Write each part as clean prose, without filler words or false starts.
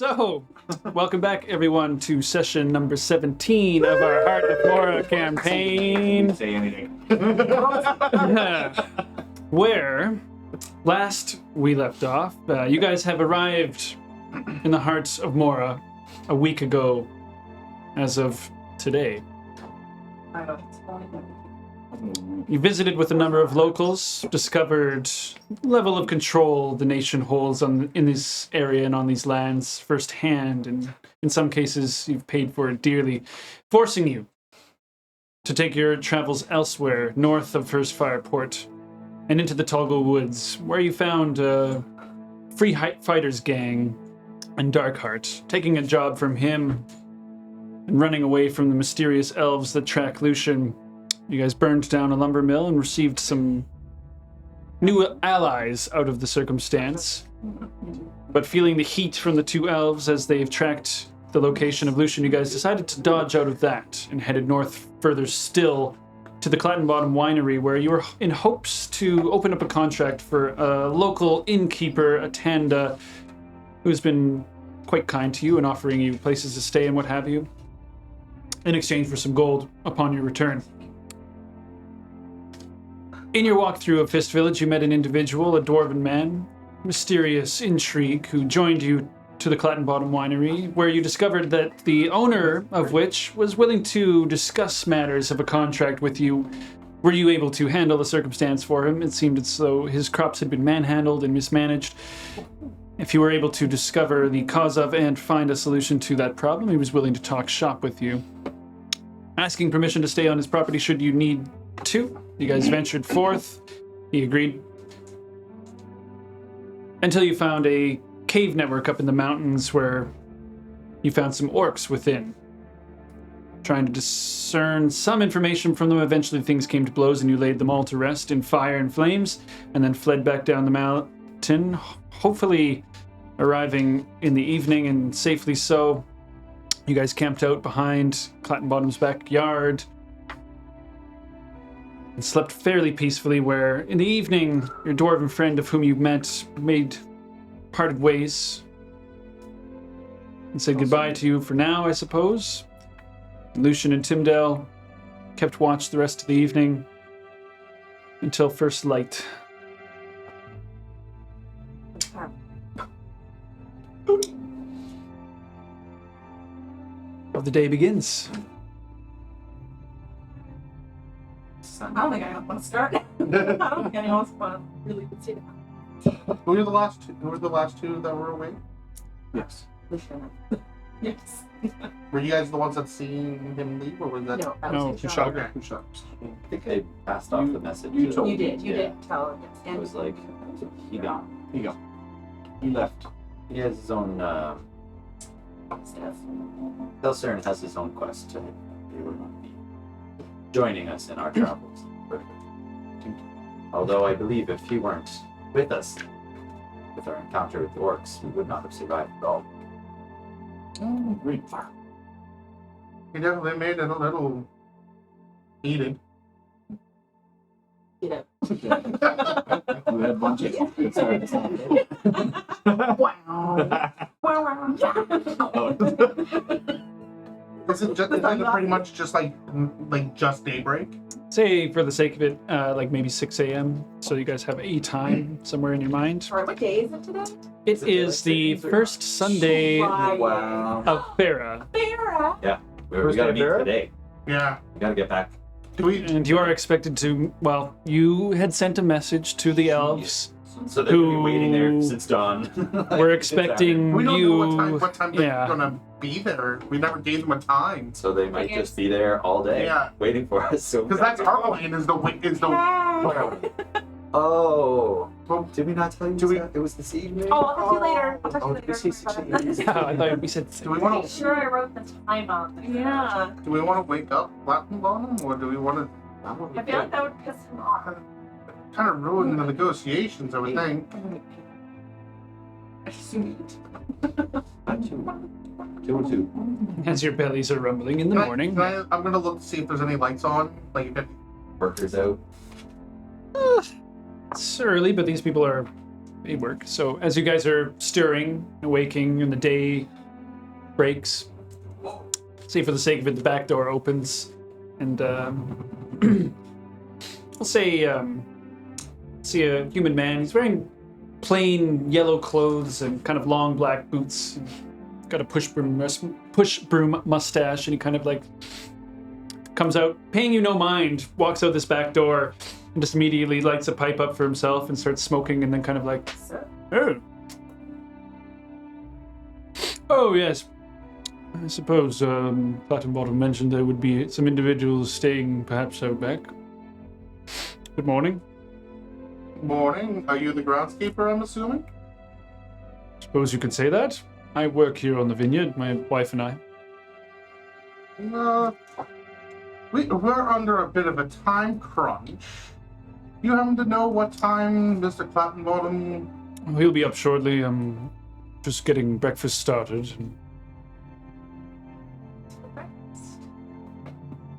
So, welcome back everyone to session number 17 of our Heart of Mora campaign. Say anything. Where last we left off, you guys have arrived in the Heart of Mora a week ago as of today. You visited with a number of locals, discovered the level of control the nation holds in this area and on these lands firsthand, and in some cases you've paid for it dearly, forcing you to take your travels elsewhere, north of First Fireport, and into the Toggle Woods, where you found a free fighters gang and Darkheart, taking a job from him and running away from the mysterious elves that track Lucian. You guys burned down a lumber mill and received some new allies out of the circumstance. But feeling the heat from the two elves as they've tracked the location of Lucian, you guys decided to dodge out of that and headed north further still to the Klatten-Bottom Winery, where you were in hopes to open up a contract for a local innkeeper, a Tanda, who's been quite kind to you and offering you places to stay and what have you, in exchange for some gold upon your return. In your walkthrough of Fist Village, you met an individual, a dwarven man, mysterious intrigue, who joined you to the Klatten-Bottom Winery, where you discovered that the owner of which was willing to discuss matters of a contract with you. Were you able to handle the circumstance for him? It seemed as though his crops had been manhandled and mismanaged. If you were able to discover the cause of and find a solution to that problem, he was willing to talk shop with you. Asking permission to stay on his property should you need to. You guys ventured forth. He agreed. Until you found a cave network up in the mountains where you found some orcs within. Trying to discern some information from them, eventually things came to blows and you laid them all to rest in fire and flames, and then fled back down the mountain, hopefully arriving in the evening, and safely so. You guys camped out behind Klatten-Bottom's backyard and slept fairly peacefully, where in the evening your dwarven friend of whom you met parted ways and said goodbye to you for now, I suppose. Lucian and Timdale kept watch the rest of the evening until first light. Of the day begins. I don't think I want to start. I don't think anyone else want to really see that. Who were the last two that were away? Yes. Yes. Were you guys the ones that seen him leave, or was that? No, that No, was Okay. I think I passed off the message. you told You did. You Yeah. did tell him. Yes. It And was like, he gone. He go. He left. He has his own, stuff. Telcern has his own quest to he will not be joining us in our travels. Although I believe if he weren't with us, with our encounter with the orcs, we would not have survived at all. Oh, great. He definitely made it a little heated. You know. We had a bunch of Wow. Is it pretty much just like just daybreak? Say, for the sake of it, like maybe 6 a.m., so you guys have a time somewhere in your mind. Sorry, what day is it today? It is the first Sunday Wow. of Farah, Farah. Yeah, we gotta meet today. Yeah. We gotta get back. Do we? and you are expected to, well, you had sent a message to the elves. So they're gonna be waiting there since dawn. We're expecting We don't you... know what time they're yeah. gonna be there. We never gave them a time. So they might just be there all day, Yeah. waiting for us. So Because that's our plan. Is the Oh, Well, did we not tell you do we- that? It was this evening? Oh, I'll talk to you later. I'll talk to you later. this is- I thought we said... do we want Make to sure I wrote the time on there. Yeah. wake up Klatten-Bottom, or do we want to I feel like that would piss him off. kind of ruin the negotiations? I would think. Sweet. Two and two. As your bellies are rumbling in the morning. I'm gonna look to see if there's any lights on. Like if Workers out. It's early, but these people are may work. So as you guys are stirring, awaking, and the day breaks, say for the sake of it, the back door opens, and I'll say, see a human man. He's wearing plain yellow clothes and kind of long black boots. Got a push broom mustache, and he kind of like comes out, paying you no mind, walks out this back door, and just immediately lights a pipe up for himself and starts smoking, and then kind of like, oh yes. I suppose Klatten-Bottom mentioned there would be some individuals staying perhaps out back. Good morning. Morning. Are you the groundskeeper, I'm assuming? Suppose you could say that. I work here on the vineyard, my wife and I. We're under a bit of a time crunch. You happen to know what time Mr. Klatten-Bottom... He'll be up shortly. I'm just getting breakfast started.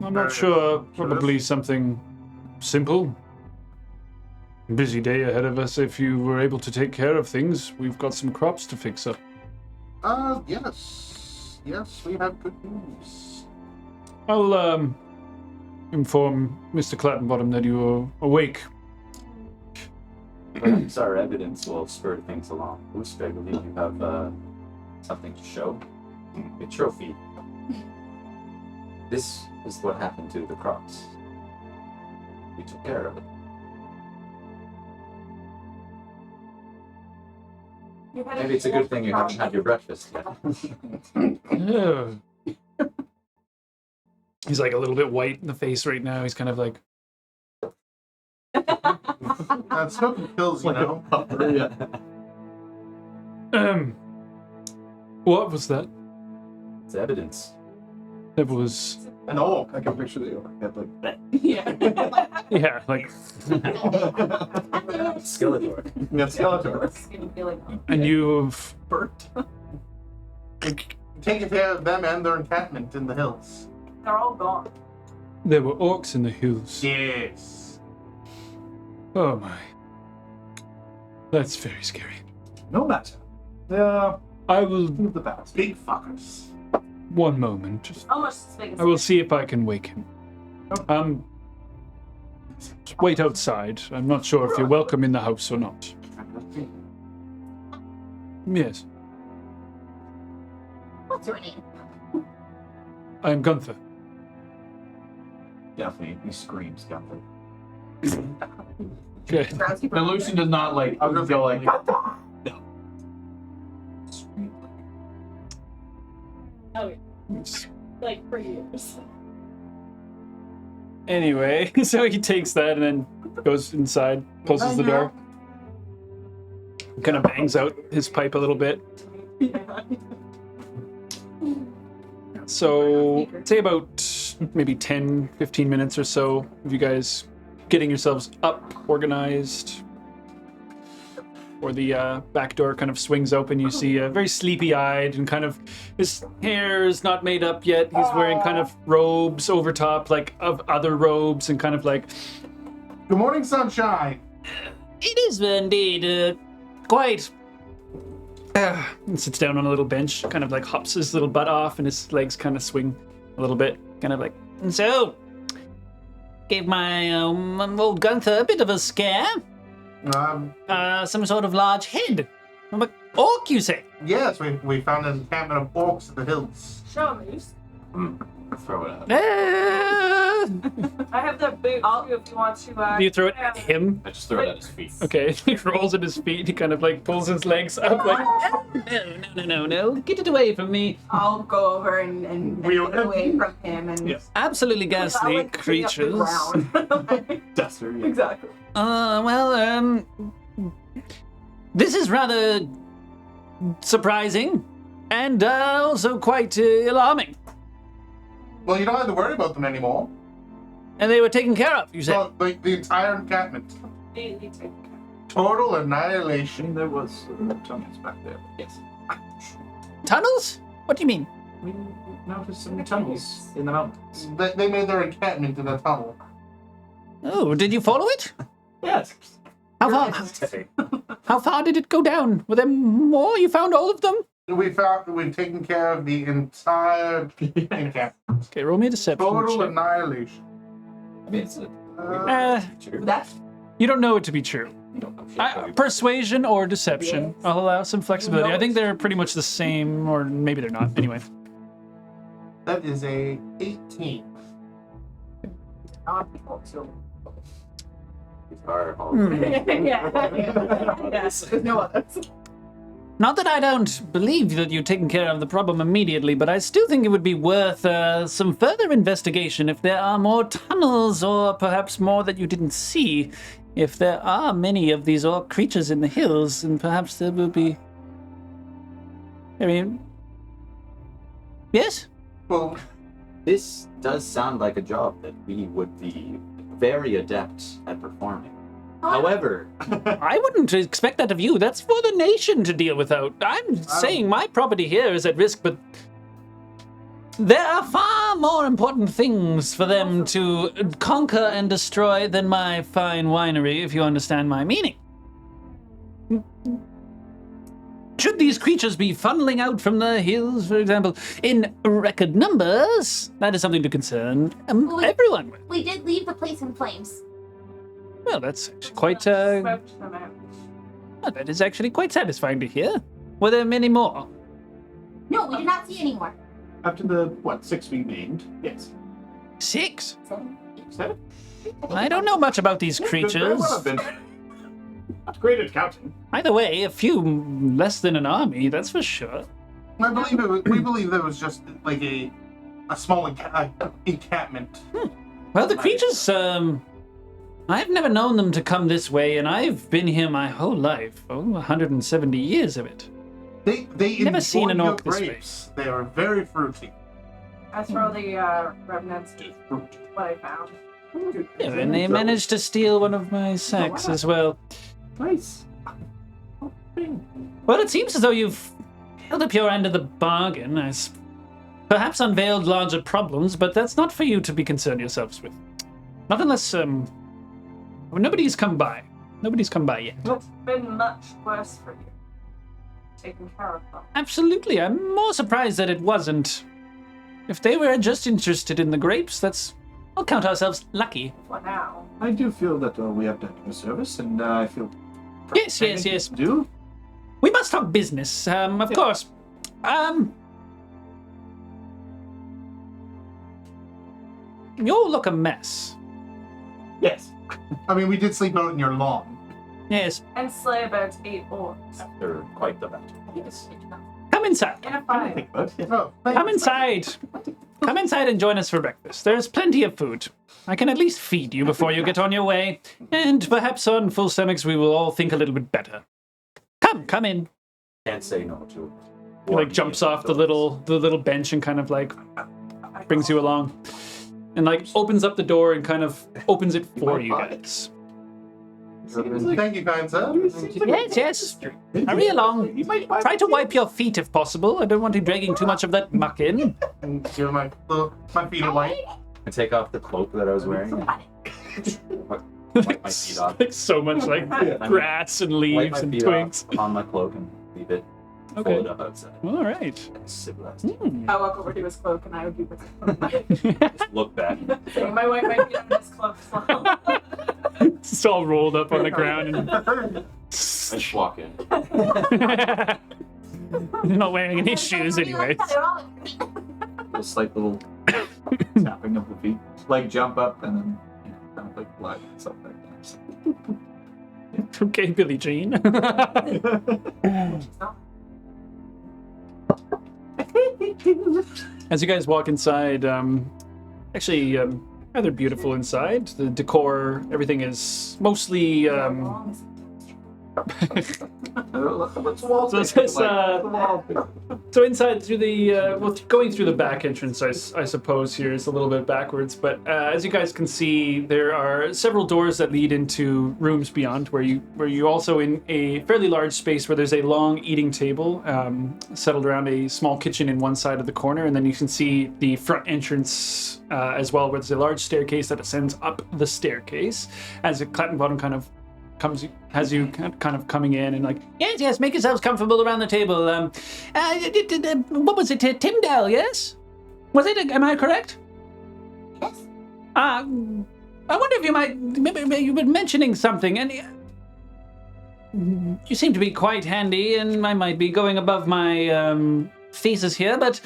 I'm not sure. Probably something simple. Busy day ahead of us. If you were able to take care of things, we've got some crops to fix up. Yes. Yes, we have good news. I'll, inform Mr. Klatten-Bottom that you are awake. Perhaps our evidence will spur things along. Boost, I believe you have something to show. A trophy. This is what happened to the crops. We took care of it. Maybe it's a good thing you haven't had your breakfast yet. Yeah. He's like a little bit white in the face right now. He's kind of like... Smoking kills, you know. What was that? It's evidence. It was... An orc. I can picture the orc. Like, Yeah. Yeah, like... Skeletor. Yeah, Skeletor. It's gonna be like And you've... burnt. Taking care of them and their encampment in the hills. They're all gone. There were orcs in the hills. Yes. Oh my. That's very scary. no matter. I will... Move the past. Big fuckers. One moment. Just, Almost as big as I will see if I can wake him. Just wait outside. I'm not sure if you're welcome in the house or not. Yes. What's your name? I am Gunther. Definitely, he screams, Gunther. Okay. Groundskeeper. And Lucian does not like. I was gonna go say, like. no. Scream Oh, yeah. Like for years. Anyway, so he takes that and then goes inside, closes the door, kind of bangs out his pipe a little bit. Yeah. So, say about maybe 10, 15 minutes or so of you guys getting yourselves up, organized. Or the back door kind of swings open. You see very sleepy-eyed and kind of his hair is not made up yet. He's wearing kind of robes over top, like of other robes, and kind of like. Good morning, sunshine. It is indeed quite. And sits down on a little bench, kind of like hops his little butt off, and his legs kind of swing a little bit, kind of like. And so, gave my old Gunther a bit of a scare. Some sort of large head. I'm like, orc, you say? Yes, we found an encampment of orcs in the hills. Show him, Moose. Throw it out. I have that boot too if you want to. Do you throw it at him? I just throw it at his feet. Okay, he rolls at his feet. He kind of like pulls his legs up, like, no, get it away from me. I'll go over and We- get away from him and. Yes. Absolutely I'll, ghastly like, clean up the creatures. ground. Duster, yeah. Exactly. This is rather surprising and also quite alarming. Well, you don't have to worry about them anymore. And they were taken care of, you said? So, the entire encampment. They take Total I annihilation. mean, there was tunnels back there. Yes. Tunnels? What do you mean? We noticed some tunnels in the mountains. They made their encampment in a tunnel. Oh, did you follow it? Yes. How far? Okay. How far did it go down? Were there more? You found all of them? We've taken care of the entire encampment. Okay, roll me a deception Total check. annihilation. I mean, it's true. That's You don't know it to be true. You don't know shit. Persuasion or deception. Yes. I'll allow some flexibility. I think they're pretty much the same, or maybe they're not. Anyway. That is a 18. not also. Guitar, all Yeah. There's no others. Not that I don't believe that you've taken care of the problem immediately, but I still think it would be worth some further investigation if there are more tunnels or perhaps more that you didn't see. If there are many of these orc creatures in the hills, then perhaps there will be... I mean... Yes? Well, This does sound like a job that we would be very adept at performing. However, I wouldn't expect that of you. That's for the nation to deal without. I'm saying my property here is at risk, but there are far more important things for them to conquer and destroy than my fine winery, if you understand my meaning. Should these creatures be funneling out from the hills, for example, in record numbers, that is something to concern everyone with. We did leave the place in flames. Well, that's actually quite, Swept them out. well, that is actually quite satisfying to hear. Were there many more? No, we did not see any more. After the, 6 we named? Yes. 6? 7? I don't know much about these Very creatures. well have been. Not great at counting. Either way, a few less than an army, that's for sure. we believe there was just like a small encampment. Well, the creatures, I've never known them to come this way, and I've been here my whole life. 170 years of it. They Never enjoy seen an your orc this way. grapes. They are very fruity. As for the remnants of what I found. Yeah, and they managed to steal one of my sacks as well. Nice. Well, it seems as though you've held up your end of the bargain, perhaps unveiled larger problems, but that's not for you to be concerned yourselves with. Not unless, well, nobody's come by. Nobody's come by yet. It's been much worse for you. Taking care of them. Absolutely, I'm more surprised that it wasn't. If they were just interested in the grapes, we'll count ourselves lucky. For now. I do feel that we have done a service, and I feel. Yes. Do? We must talk business, of course. You look a mess. Yes. I mean, we did sleep out in your lawn. Yes, And slay about 8 orcs. after quite the battle. Yes. come inside. In a I fight. think about it. Oh, thank Come you. inside. Come inside and join us for breakfast. There's plenty of food. I can at least feed you before you get on your way, and perhaps on full stomachs we will all think a little bit better. Come in. Can't say no to. He like jumps off the little bench and kind of like brings you along, and like opens up the door and kind of opens it for you guys. Thank you, kind sir. Yes. Hurry along. Try to wipe your feet if possible. I don't want you dragging too much of that muck in. And give my feet away. I take off the cloak that I was wearing. Wipe my feet off. Like so much like grass and Wipe leaves my and feet twigs. off on my cloak and leave it. Okay. Fold it up outside. All right. Civilized. I walk over to his cloak and I would be with him. Just look back. Saying, my wife might be on his cloak slow. It's all rolled up on the ground. And... I just walk in. You're not wearing any shoes anyway. A slight little tapping of the feet. Like jump up and then kind of like glide and stuff like that. Okay, Billie Jean. As you guys walk inside, actually rather beautiful inside. The decor, everything is mostly Let's wall So thing, it's, like, so inside through the well, going through the back entrance, I suppose here is a little bit backwards, but as you guys can see, there are several doors that lead into rooms beyond, where you also in a fairly large space where there's a long eating table settled around a small kitchen in one side of the corner, and then you can see the front entrance as well, where there's a large staircase that ascends up the staircase as a Klatten-Bottom kind of has you kind of coming in and like, yes, make yourselves comfortable around the table. What was it, Tyndale? Yes, was it? Am I correct? Yes. I wonder if you might. Maybe you were mentioning something, and you seem to be quite handy, and I might be going above my thesis here, but.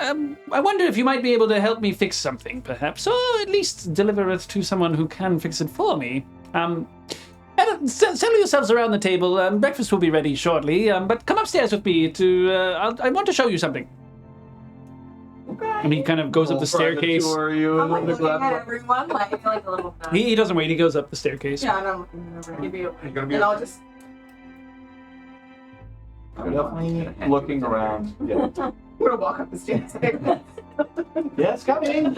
I wonder if you might be able to help me fix something, perhaps, or at least deliver it to someone who can fix it for me. Settle yourselves around the table. Breakfast will be ready shortly, but come upstairs with me to. I want to show you something. Okay. And he kind of goes up the staircase. I'm like looking at everyone, like I feel like a little. He doesn't wait. He goes up the staircase. Yeah, and I'm looking at everyone. gonna And I'll just. I'm definitely looking around. Yeah. I'm gonna walk up the stairs. Yes, coming.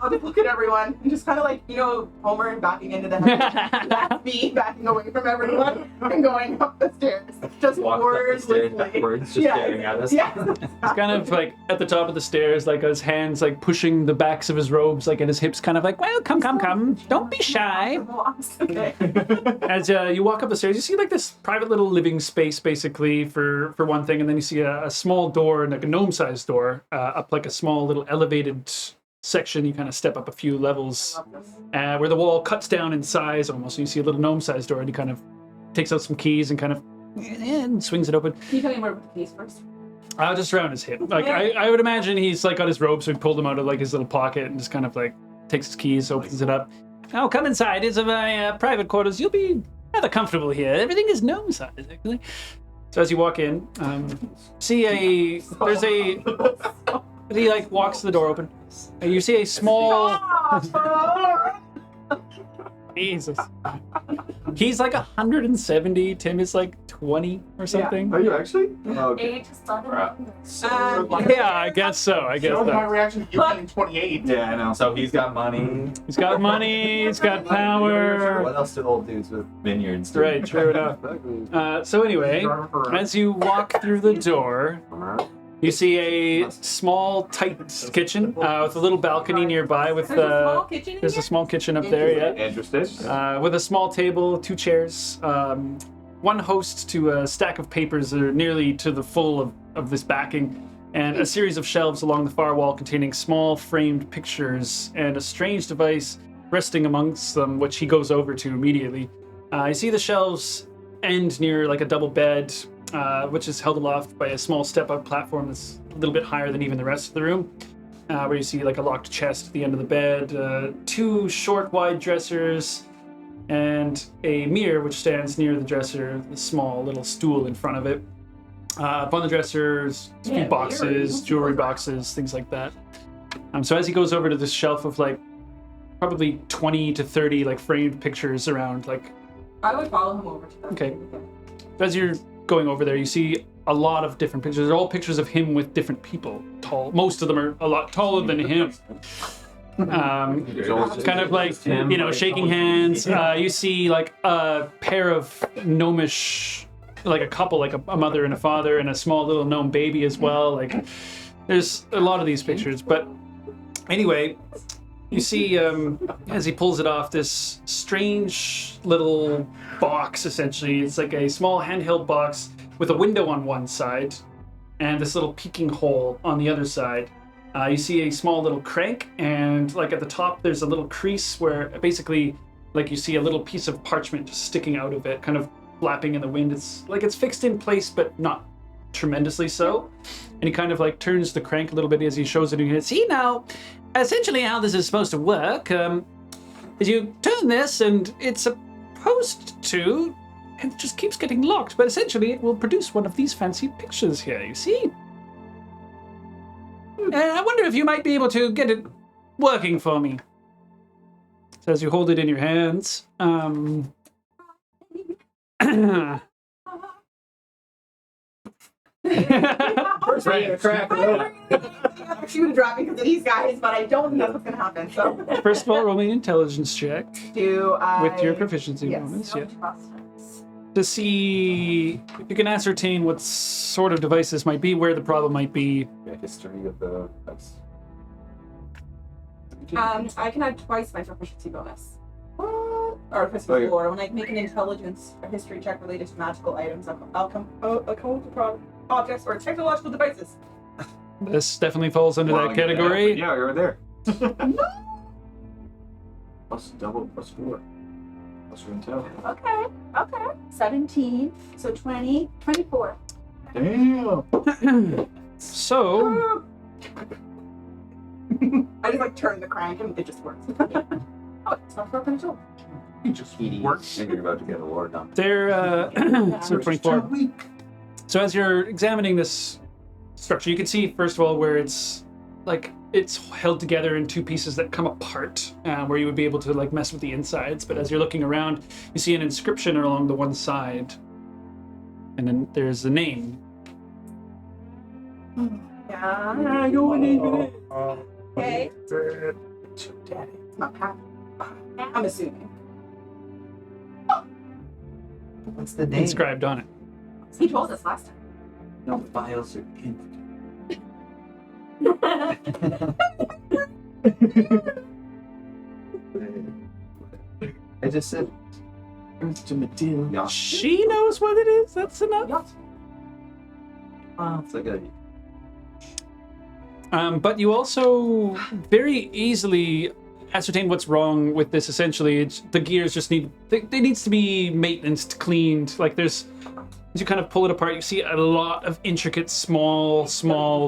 I'll just look at everyone and just kind of like, Homer backing into the house. That's me backing away from everyone and going up the stairs. Just Walks up the stairs backwards, just staring at us. Yeah. He's kind of like at the top of the stairs, like his hands like pushing the backs of his robes, like at his hips, kind of like, well, come. Don't be shy. Okay. As you walk up the stairs, you see like this private little living space, basically, for one thing, and then you see a small door, like a gnome-sized door, up like a small little elevated section. You kind of step up a few levels, where the wall cuts down in size almost. And you see a little gnome-sized door, and he kind of takes out some keys and kind of and swings it open. Can you tell me more about the keys first? Just around his hip. Like I would imagine he's like got his robe, so he pulled them out of like his little pocket and just kind of like takes his keys, opens it up. Now come inside. It's my private quarters. You'll be rather comfortable here. Everything is gnome size, actually. So as you walk in, he like walks the door open, and you see a small. Jesus. He's like 170. Tim is like 20 or something. Are you actually? Oh, okay. Age is not Yeah, I guess so. I guess That was my so. reaction to you being 28. Yeah, I know. So he's got money. He's got money. He's got power. What else do old dudes with vineyards do? Right, true enough. So anyway, as you walk through the door, you see a small, tight kitchen with a little balcony nearby. With There's a small kitchen in there's a here? small kitchen up there, yeah. Interested? With a small table, 2 chairs, one host to a stack of papers that are nearly to the full of this backing, and a series of shelves along the far wall containing small framed pictures and a strange device resting amongst them, which he goes over to immediately. You see the shelves end near like a double bed, which is held aloft by a small step-up platform that's a little bit higher than even the rest of the room, where you see like a locked chest at the end of the bed, 2 short, wide dressers, and a mirror which stands near the dresser, a small little stool in front of it. Upon the dressers, a few boxes, jewelry boxes, things like that. So as he goes over to this shelf of like probably 20 to 30 like framed pictures around, like. I would follow him over to that. Okay. As you're going over there, you see a lot of different pictures. They're all pictures of him with different people. Tall. Most of them are a lot taller than him. Kind of like, shaking hands. You see like a pair of gnomish, like a couple, like a mother and a father and a small little gnome baby as well. Like there's a lot of these pictures. But anyway, you see as he pulls it off, this strange little box, essentially. It's like a small handheld box with a window on one side and this little peeking hole on the other side. You see a small little crank, and like at the top there's a little crease where basically like you see a little piece of parchment just sticking out of it, kind of flapping in the wind. It's like it's fixed in place, but not tremendously so. And he kind of like turns the crank a little bit as he shows it, and you see now, essentially how this is supposed to work is you turn this and it's supposed to, and it just keeps getting locked, but essentially it will produce one of these fancy pictures here, you see? And I wonder if you might be able to get it working for me. So as you hold it in your hands, First ready to crack it open. I'm shooting drop because of these guys, but I don't think that's what's gonna happen. So first of all, roll me an intelligence check do I with your proficiency bonus, yeah, to see if you can ascertain what sort of device this might be, where the problem might be. Yeah, history of the house. I can add twice my proficiency bonus. or physical Oh, yeah. lore. When I make an intelligence or history check related to magical items, I'll come across objects or technological devices. This definitely falls under Well, that category. Yeah, you're there. Plus double, plus 4. Plus your intelligence. Okay. 17. So 20. 24. Damn. So, I just like turn the crank and it just works. Oh, it's not broken at all. He just works. And you're about to get a war done. there, so Too 24. weak. So as you're examining this structure, you can see, first of all, where it's like it's held together in two pieces that come apart, where you would be able to like mess with the insides. But as you're looking around, you see an inscription along the one side, and then there's the name. Yeah. Okay. It's not Pat. I'm assuming. What's the name? Inscribed on it. He told us last time. No files are in. I just said Earth to Matil. Yeah. She knows what it is. That's enough. It's like a But you also very easily ascertain what's wrong with this. Essentially, the gears just need they needs to be maintenance cleaned. Like there's, as you kind of pull it apart, you see a lot of intricate small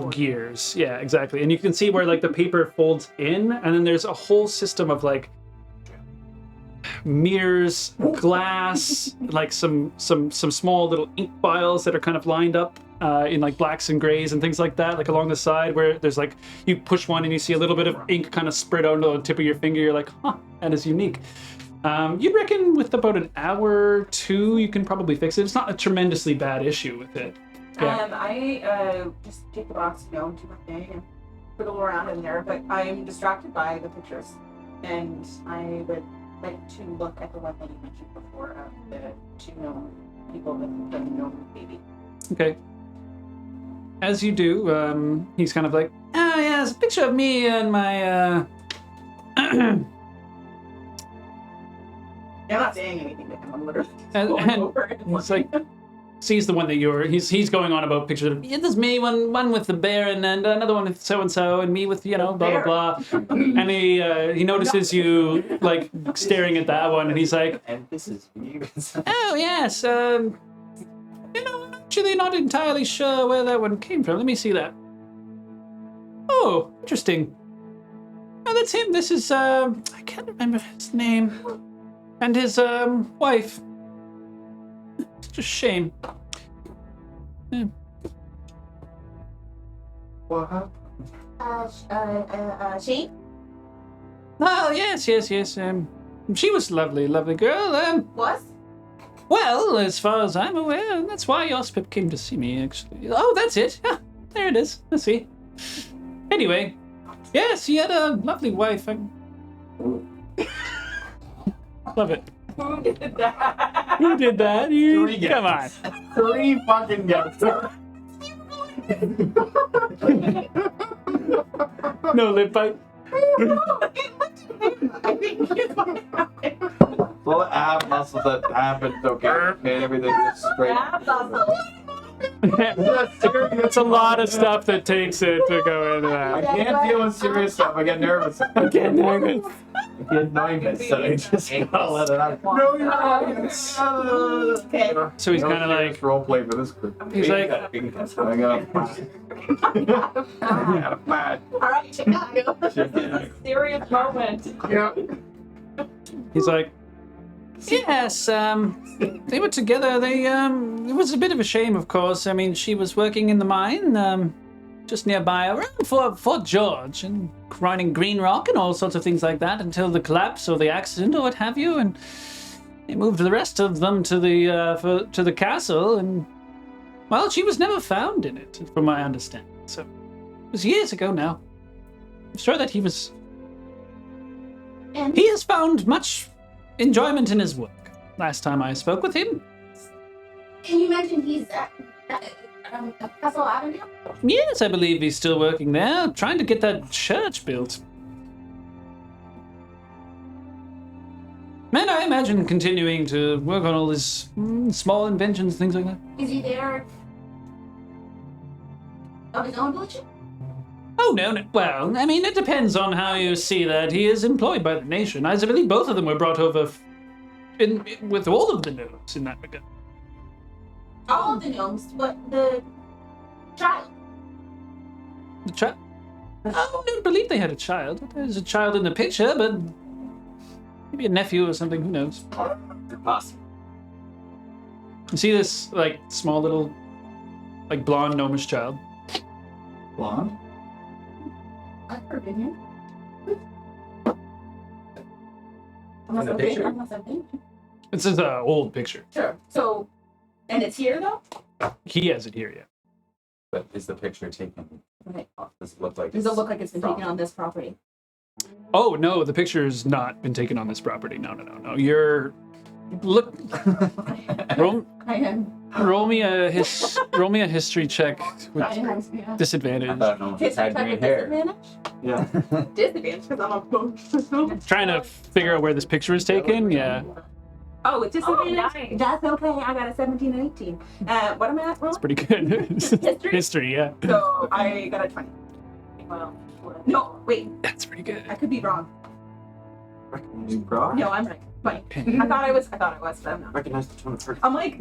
gears. Yeah, exactly. And you can see where like the paper folds in, and then there's a whole system of like mirrors, glass, like some small little ink vials that are kind of lined up in like blacks and grays and things like that, like along the side where there's like, you push one and you see a little bit of ink kind of spread out on the tip of your finger. You're like, huh, that is unique. You'd reckon with about an hour or two, you can probably fix it. It's not a tremendously bad issue with it. Yeah. I just take the box, do my thing, and fiddle around in there, but I'm distracted by the pictures, and I would like to look at the one that you mentioned before of the two known people with the known baby. Okay. As you do, he's kind of like, oh yeah, it's a picture of me and my, I'm not saying anything to him. I'm literally just going over and it's like, sees the one that you're, he's going on about pictures of, yeah, there's me, one with the bear and another one with so-and-so and me with, blah, blah, blah. And he notices you, like, staring at that one and he's like, And this is weird. oh yes, I'm actually not entirely sure where that one came from. Let me see that. Oh, interesting. Oh, that's him. This is, I can't remember his name. And his, wife. Such a shame. Yeah. what happened? She? Oh, yes. She was a lovely girl. Was? Well, as far as I'm aware, that's why Ospip came to see me, actually. Oh, that's it. Yeah, there it is. Let's see. Anyway, yes, he had a lovely wife. Love it. Who did that? Who did that? You? Three Come on. 3 fucking guesses. No lip bite. I think it's what happened. Well, ab muscles that happened, okay? And everything just straight. It's a lot of stuff that takes it to go into I that. can't deal with serious stuff. I get nervous. I get nervous. I get nervous, so I just gotta let it out. Know your audience. Okay. So he's No kind of serious like, role play for this group. he's like, I got a plan. I got a plan. Alright, Chicago. Serious moment. Yeah. he's like, yes, they were together. It was a bit of a shame, of course. I mean, she was working in the mine, just nearby, around Fort George, and grinding green rock and all sorts of things like that until the collapse or the accident or what have you. And they moved the rest of them to the castle, and well, she was never found in it, from my understanding. So it was years ago now. I'm sure that he has found much enjoyment in his work. Last time I spoke with him. And you mentioned he's at Castle Avenue? Yes, I believe he's still working there, trying to get that church built. And I imagine continuing to work on all his small inventions, things like that. Is he there of his own volition? Oh, no. Well, I mean, it depends on how you see that. He is employed by the nation. I believe both of them were brought over with all of the gnomes in that regard. All of the gnomes, but the child. The child? I don't believe they had a child. There's a child in the picture, but maybe a nephew or something. Who knows? Possible. You see this, like, small little, like, blonde gnomish child. Blonde. I've heard in here. In the picture? Unless I've been. It's an old picture. Sure. So, and it's here though? He has it here, yeah. But is the picture taken? Right. Does it look like? Does it look like it's been from- taken on this property? Oh, no, the picture's not been taken on this property. No. You're... Look... roll, I am. roll me a history check with I am. Yeah. disadvantage. I thought no one just had green hair. Disadvantage? Yeah. Disadvantage because I'm a both. Trying to figure out where this picture is taken, yeah. Oh, with disadvantage? nice. That's okay. I got a 17 and 18. What am I at? It's pretty good. History, yeah. So I got a 20. Well, No, wait. That's pretty good. I could be wrong. Recognize bra? No, I'm right. 20. I thought I was, but I'm not. Recognize the tone of her. I'm like,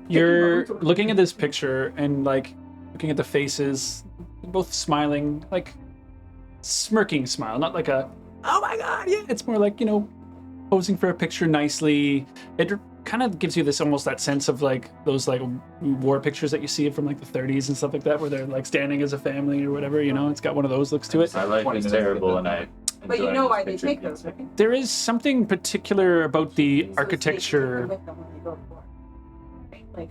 You're looking at this picture and, like, looking at the faces, both smiling, like, smirking smile, not like a, oh my god, yeah. It's more like, posing for a picture nicely. It kind of gives you this almost that sense of, like, those, like, war pictures that you see from, like, the 30s and stuff like that, where they're, like, standing as a family or whatever, It's got one of those looks to it. My life is terrible, and I. but you enjoy know this why they picture take being those, right? There is something particular about the So architecture. they take them with them when they go to war. Right? Like,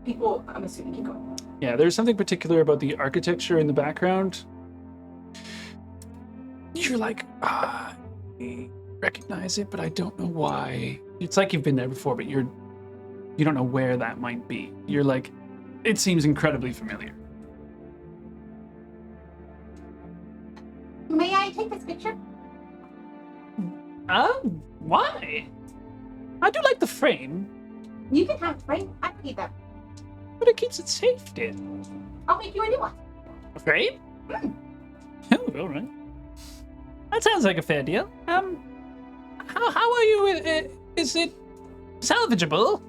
people, I'm assuming, keep going. Yeah, there's something particular about the architecture in the background. You're like, I recognize it, but I don't know why. It's like you've been there before, but you don't know where that might be. You're like, it seems incredibly familiar. May I take this picture? Why? I do like the frame, You can have it, right? I need that. but it keeps it safe, dear. I'll make you a new one. A frame? Oh, all right. That sounds like a fair deal. How are you with is it salvageable?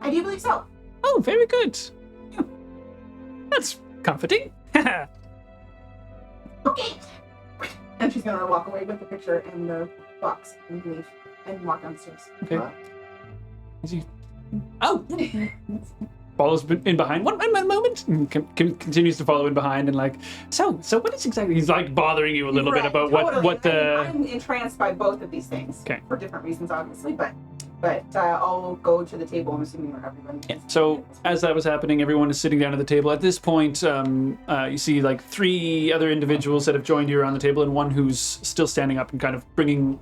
I do believe so. Oh, very good. That's comforting. Okay. And she's gonna walk away with the picture and the box and leave and walk downstairs. Okay. Is he? Oh, follows in behind. One moment. And continues to follow in behind and like. So what is exactly? He's like bothering you a little bit Right, about totally. what the. I'm entranced by both of these things. Okay. For different reasons, obviously, but I'll go to the table. I'm assuming where everyone. Yeah. So as that was happening, everyone is sitting down at the table. At this point, you see like 3 other individuals that have joined you around the table, and one who's still standing up and kind of bringing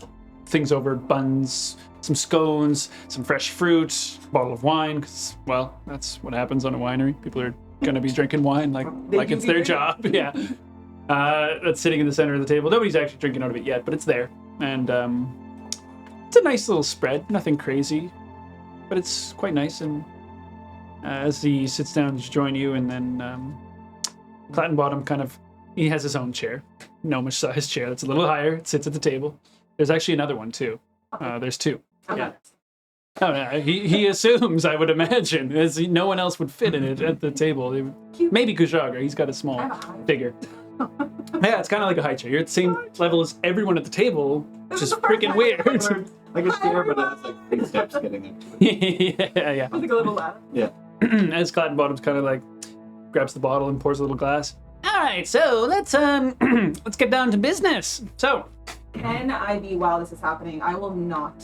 things over: buns, some scones, some fresh fruit, a bottle of wine. 'Cause, well, that's what happens on a winery. People are going to be drinking wine like They do it's be their drinking. job. Yeah. That's sitting in the center of the table. Nobody's actually drinking out of it yet, but it's there, and it's a nice little spread. Nothing crazy, but it's quite nice. And as he sits down to join you, and then Klatten-Bottom he has his own chair, gnomish sized chair that's a little higher. It sits at the table. There's actually another one too. There's 2. I'm Yeah. not- Oh, no, he assumes, I would imagine, as no one else would fit in it at the table. They would- Cute. maybe Kushagra, he's got a small I'm a high. figure. Yeah, it's kind of like a high chair. You're at the same level as everyone at the table, which is This is the first freaking time weird. Like a chair, but it's like 3 steps getting into it. yeah. Like a little ladder. As Klatten-Bottom's kind of like grabs the bottle and pours a little glass. All right, so let's let's get down to business. So, Can I be while this is happening? I will not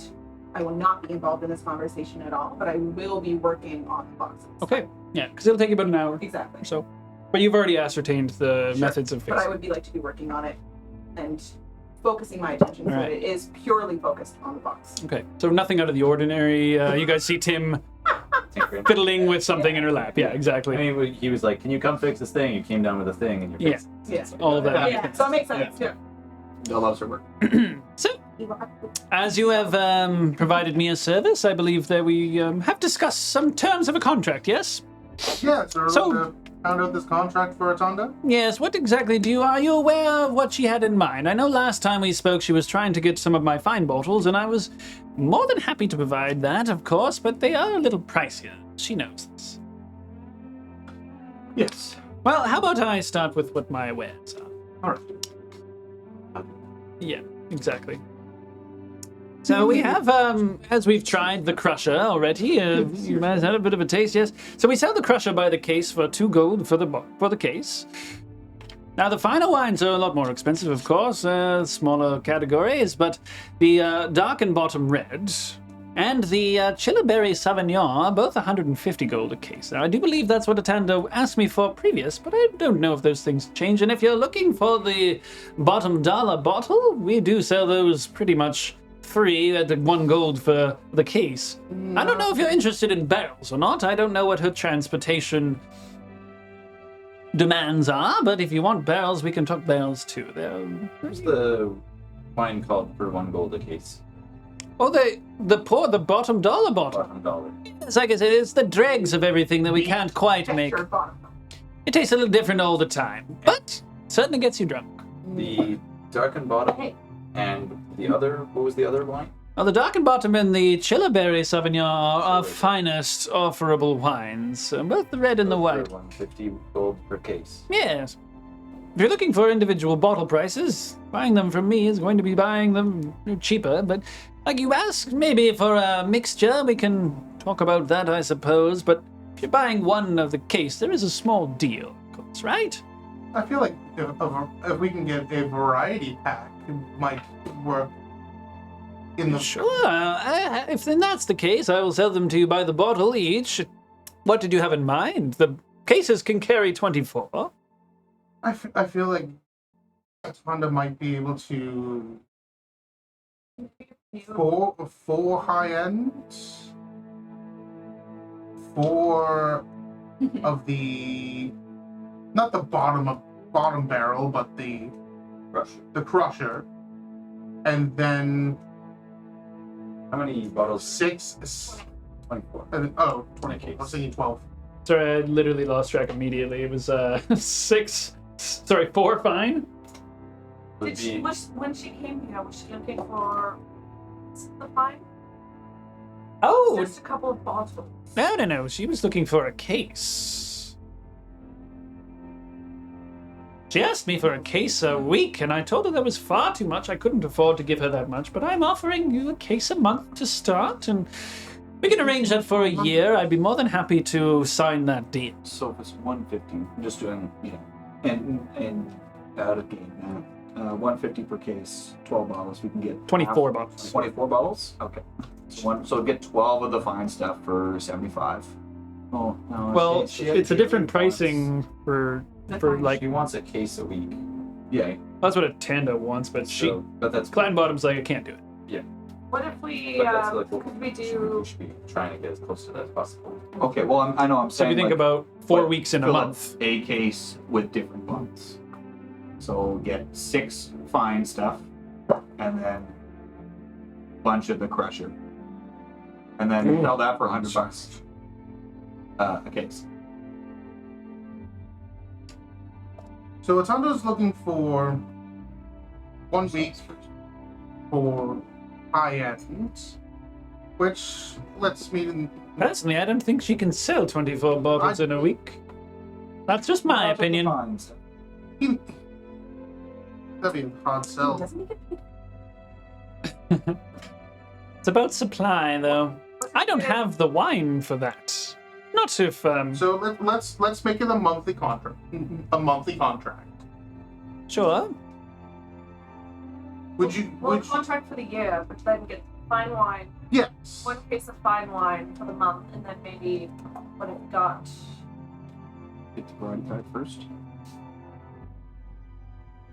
be involved in this conversation at all, but I will be working on the boxes. okay, yeah, because it'll take you about an hour. Exactly. So, but you've already ascertained the Sure. methods of But I fixing. would be like to be working on it and focusing my attention so Alright. that it is purely focused on the box. Okay, so nothing out of the ordinary. You guys see Tim Tinkering. fiddling with something in her lap. Yeah, exactly. I mean, he was like, "Can you come fix this thing?" You came down with a thing, and you Yeah. fixed Yeah. it. All of that. Yeah, so that makes sense. Yeah. That loves her work. So, As you have provided me a service, I believe that we have discussed some terms of a contract, yes? Yeah, sir. So- Found out this contract for Atanda? Yes, what exactly are you aware of what she had in mind? I know last time we spoke she was trying to get some of my fine bottles, and I was more than happy to provide that, of course, but they are a little pricier. She knows this. Yes. Well, how about I start with what my wares are? All right. Yeah, exactly. So we have, as we've tried the Crusher already, you might have had a bit of a taste, yes? So we sell the Crusher by the case for 2 gold for the case. Now, the finer wines are a lot more expensive, of course, smaller categories, but the Dark-and-Bottom Red and the Chilliberry Sauvignon are both 150 gold a case. Now, I do believe that's what Atanda asked me for previous, but I don't know if those things change. And if you're looking for the bottom dollar bottle, we do sell those pretty much free at the 1 gold for the case. I don't know if you're interested in barrels or not. I don't know what her transportation demands are, but if you want barrels, we can talk barrels too. Where's the wine called for 1 gold a case? Oh, the bottom dollar bottle. Bottom dollar. It's like I said, it's the dregs of everything that we can't quite make. Textured bottom. It tastes a little different all the time, but certainly gets you drunk. The darkened bottom Hey, and the other, what was the other wine? Well, the Dark and Bottom and the Chilliberry Sauvignon are our Chilliberry. finest offerable wines, both the red and the For white. 150 gold per case. Yes. If you're looking for individual bottle prices, buying them from me is going to be buying them cheaper, but like you asked, maybe for a mixture, we can talk about that, I suppose, but if you're buying one of the case, there is a small deal, of course, right? I feel like if we can get a variety pack, it might work in the... Sure, if then that's the case, I will sell them to you by the bottle each. What did you have in mind? The cases can carry 24. I feel like Atanda might be able to... Four high-end, 4 of the... Not the bottom barrel, but the crusher. And then How many bottles? 6... 24. 24. I was thinking 12. Sorry, I literally lost track immediately. It was 4 fine? Would did she, be when she came here, was she looking for the fine? Oh, Just a couple of bottles. no. She was looking for a case. She asked me for a case a week, and I told her that was far too much. I couldn't afford to give her that much, but I'm offering you a case a month to start, and we can arrange that for a year. I'd be more than happy to sign that deal. So if it's 150, I'm just doing, and out of game now. 150 per case, 12 bottles. We can get 24 bottles. 24 bottles? Okay. So get 12 of the fine stuff for 75. Oh, no. Well, she it's a different wants- pricing for like, she wants a case a week. Yeah. that's what a Tanda wants, but So, but that's Klatten-Bottom's like, I can't do it. What if we, but that's like what could we do, we should be trying to get as close to that as possible. Okay, well, I know I'm So saying if you think like, about 4 like, weeks in a fill up month. a case with different months. So get 6 fine stuff, and then a bunch of the crusher. And then sell that for $100 a case. So Atanda's looking for 1 week for high-end, which let's meet in... Personally, I don't think she can sell 24 bottles in a week. That's just my Lots of the opinion. fine stuff. That'd be a hard sell. doesn't he get It's about supply, though. I don't have the wine for that. Not if, So let's make it a monthly contract. A monthly contract. Sure. Well, contract for the year, but then get fine wine, Yes. 1 case of fine wine for the month, and then maybe what have we got? Get the variety pack first.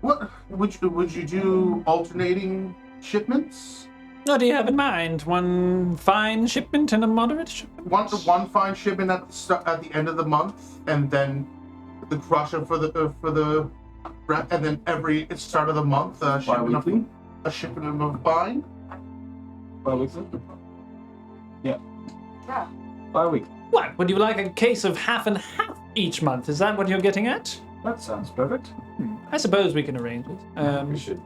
What would you do alternating shipments? What do you have in mind? 1 fine shipment and a moderate shipment? One fine shipment at the end of the month, and then the crusher for the and then every start of the month shipment. Bi-weekly? a shipment of wine. Yeah. Yeah. Bi-week. What? Would you like a case of half and half each month? Is that what you're getting at? That sounds perfect. I suppose we can arrange it. We should.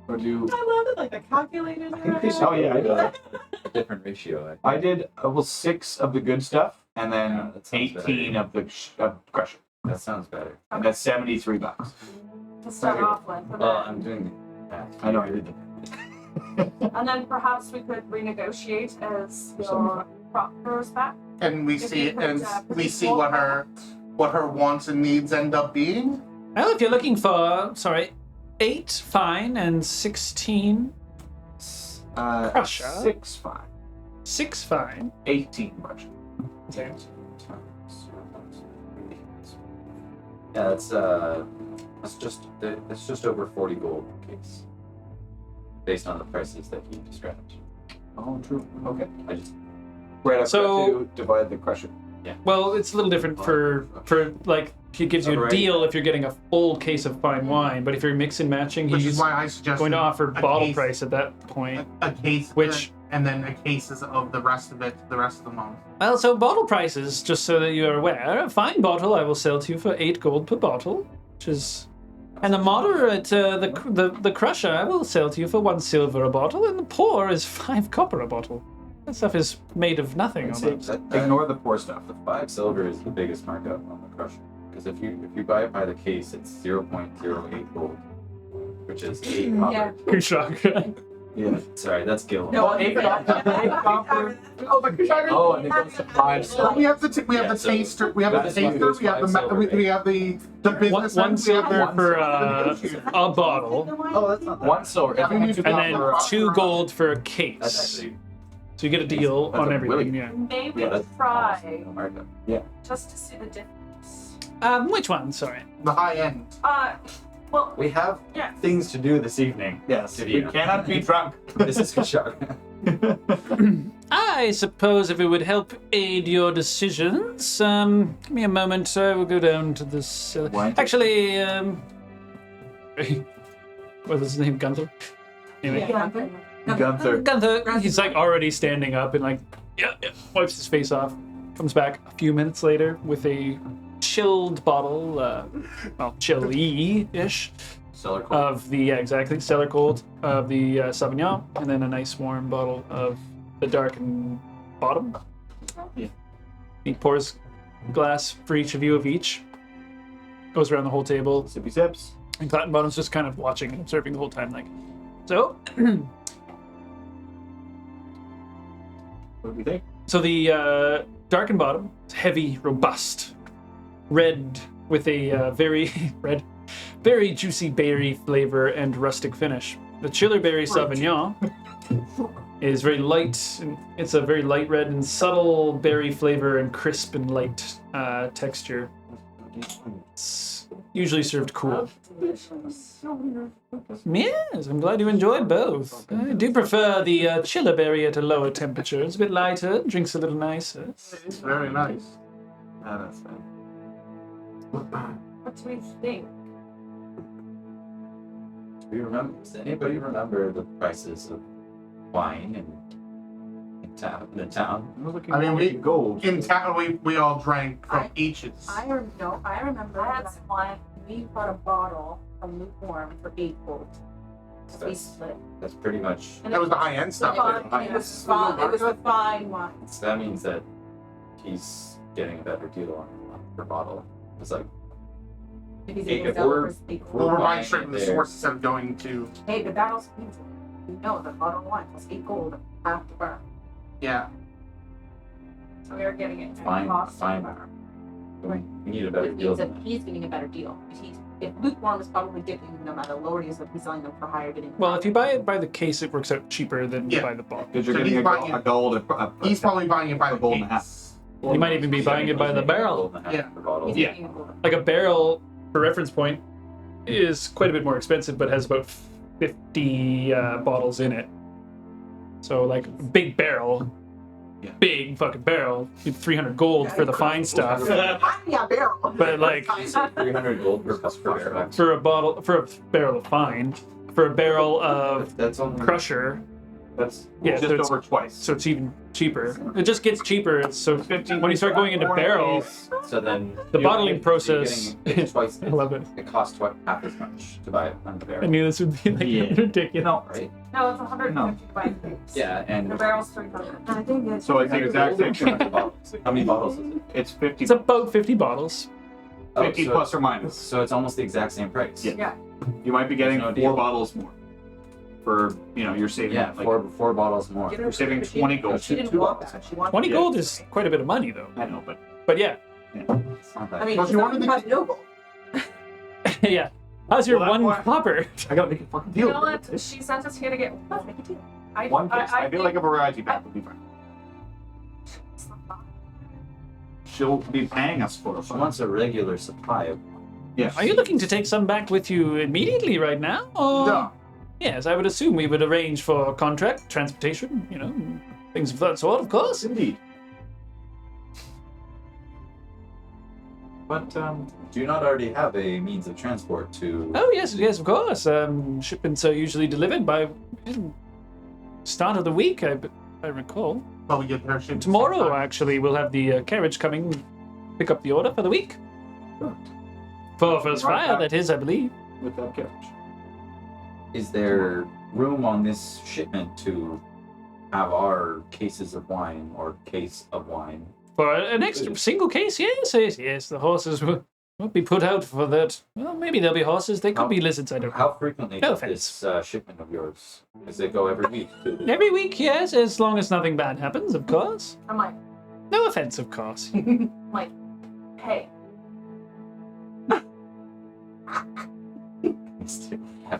Or do I love it, like the calculator. Oh, yeah, I know. A different ratio. I did 6 of the good stuff, and then Yeah, that sounds 18 of the crusher. That sounds better. And that's $73. To start off with. and Well, then- I'm doing the I know I did that. And then perhaps we could renegotiate as your crop grows back. And we If see you could, and we produce see more what her wants and needs end up being. Well, if you're looking for, 8 fine and 16 Crusher. 6 fine. 6 fine. 18 crusher. Yeah, that's just over 40 gold a case, based on the prices that you described. Oh, true. Okay. I just Right, I've So- got to divide the crusher. Well, it's a little different for like he gives you a Alright. deal if you're getting a full case of fine wine, but if you're mix and matching, Which he's is why I suggest going to offer a bottle case- price at that point. a case, Which- and then a cases of the rest of it, the rest of the month. Well, so bottle prices, just so that you're aware, a fine bottle I will sell to you for 8 gold per bottle, which is, and the moderate, the crusher I will sell to you for 1 silver a bottle, and the poor is 5 copper a bottle. That stuff is made of nothing. Almost. Ignore the poor stuff. The 5 silver is the biggest markup on the crusher, because if you buy it by the case, it's 0.08 gold, which is 8 copper. Yeah. Kushaka. Yeah. Sorry, that's gil. No, Well, 8 copper. Oh, but Kushaka. Oh, and it goes to 5 silver. We have the we have Yeah, the so taster, we have the that's fine. taster, we have the Five we have the business. One silver for a bottle, Oh, that's not that 1 silver. If you need to and then cover- 2 gold for a That's case. actually So you get a deal That's on a everything. really- Yeah. Maybe yeah, that's try no markup. just to see the difference. Which one? Sorry. The high end. Well, We have yeah. things to do this evening. Yes, Divya. we cannot be drunk. This is Kashak. I suppose if it would help aid your decisions, give me a moment. I will go down to this. Wine? Actually, what was his name? Gunther. Anyway, Gunther. Gunther. He's like already standing up and like, yeah, wipes his face off. Comes back a few minutes later with a chilled bottle, well, chilly-ish Cellar cold. of the exactly cellar cold of the Sauvignon, and then a nice warm bottle of the darkened bottom. Yeah. He pours a glass for each of you of each. Goes around the whole table, Sippy sips. and Klatten-Bottom's just kind of watching and observing the whole time, like, so. What do we think? So the darkened bottom, it's heavy, robust, red with a very red, very juicy berry flavor and rustic finish. The chiller berry Sauvignon is very light. And it's a very light red and subtle berry flavor and crisp and light texture. It's usually served cool. Yes, I'm glad you enjoyed both. I do prefer the chiller berry at a lower temperature. It's a bit lighter, drinks a little nicer. It's very nice. Ah, that's fine. What do we think? Does anybody remember the prices of wine in the town? I'm looking I mean, more we- at gold. In town, we all drank from I- each's. I remember that's one. We bought a bottle of lukewarm for 8 gold. We That's- split. That's pretty much. That was the high end The stuff. fine, it was fine. It was the fine one. So that means that he's getting a better deal on per bottle. It's like, Because Hey, it was if we're- over 8 Well, we're gold. buying straight from the There. source instead of going to. Hey, but that also means you know the bottle one was 8 gold after bar. Yeah. So we are getting it at Fine, cost fine. bar. we need a better Which deal means than that that. he's getting a better deal. If lukewarm is probably getting no matter lower it is, if he's selling them for higher bidding. Well, if you buy it by the case, it works out cheaper than Yeah. by the bottle. Because you're So getting he's buying a gold. He's probably buying it by the gold and a case. You might even be buying it by the barrel. Yeah. Per bottle. He's Yeah. getting a gold. Like a barrel, for reference point, is quite a bit more expensive, but has about 50 bottles in it. So, like, big barrel, Yeah. big fucking barrel, 300 gold for the fine stuff. Yeah, barrel. But, like, 300 gold per barrel. for a barrel of fine, for a barrel of That's only crusher. That's Yeah, so just it's- over twice. So it's even cheaper. It just gets cheaper. So 15 when you start going into barrel, So then the you're bottling getting- process. you're getting it twice. I love it. It costs half as much to buy it on the I barrel, knew this would be like Yeah. ridiculous. No, right? No, it's 150 by case. Yeah, and The barrel's 300. I think it's so it's the exact same How many bottles? How many bottles is it? It's 50, It's about 50 bottles. 50 so, plus or minus. So it's almost the exact same price. Yeah. Yeah. You might be getting There's no 4 deal. bottles more. For, you're saving Yeah, like, four bottles more. Get her- You're saving but she- 20 gold. She didn't Two want bottles. that. She wanted 20 Yeah. gold is quite a bit of money, though. I know, but But yeah, It's not that I mean, Well, she's she not wanted to has no gold. yeah. How's your Well, that's one why- copper? I gotta make a fucking You deal. know what? with She sent us here to get. Let's make a deal. I, One case. I, feel think like a variety pack would be fine. it's not bad. She'll be paying us for it. She wants a regular supply of. Yeah. Are you looking to take some back with you immediately right now? Or... No. Yes, I would assume we would arrange for contract, transportation, things of that sort, of course. Indeed. But, Do you not already have a means of transport to? Oh, yes, of course. Shipments are usually delivered by start of the week, I recall. Probably get their shit Tomorrow, actually, we'll have the carriage coming pick up the order for the week. For first Right fire, back. that is, I believe. with that carriage. Is there room on this shipment to have our cases of wine or case of wine? For an extra single case, yes. The horses won't be put out for that. Well, maybe there'll be horses. They could be lizards, I don't know. How frequently No does offense. this shipment of yours? Does it go every week? Every week, yes, as long as nothing bad happens, of course. I'm like, No offense, of course. hey,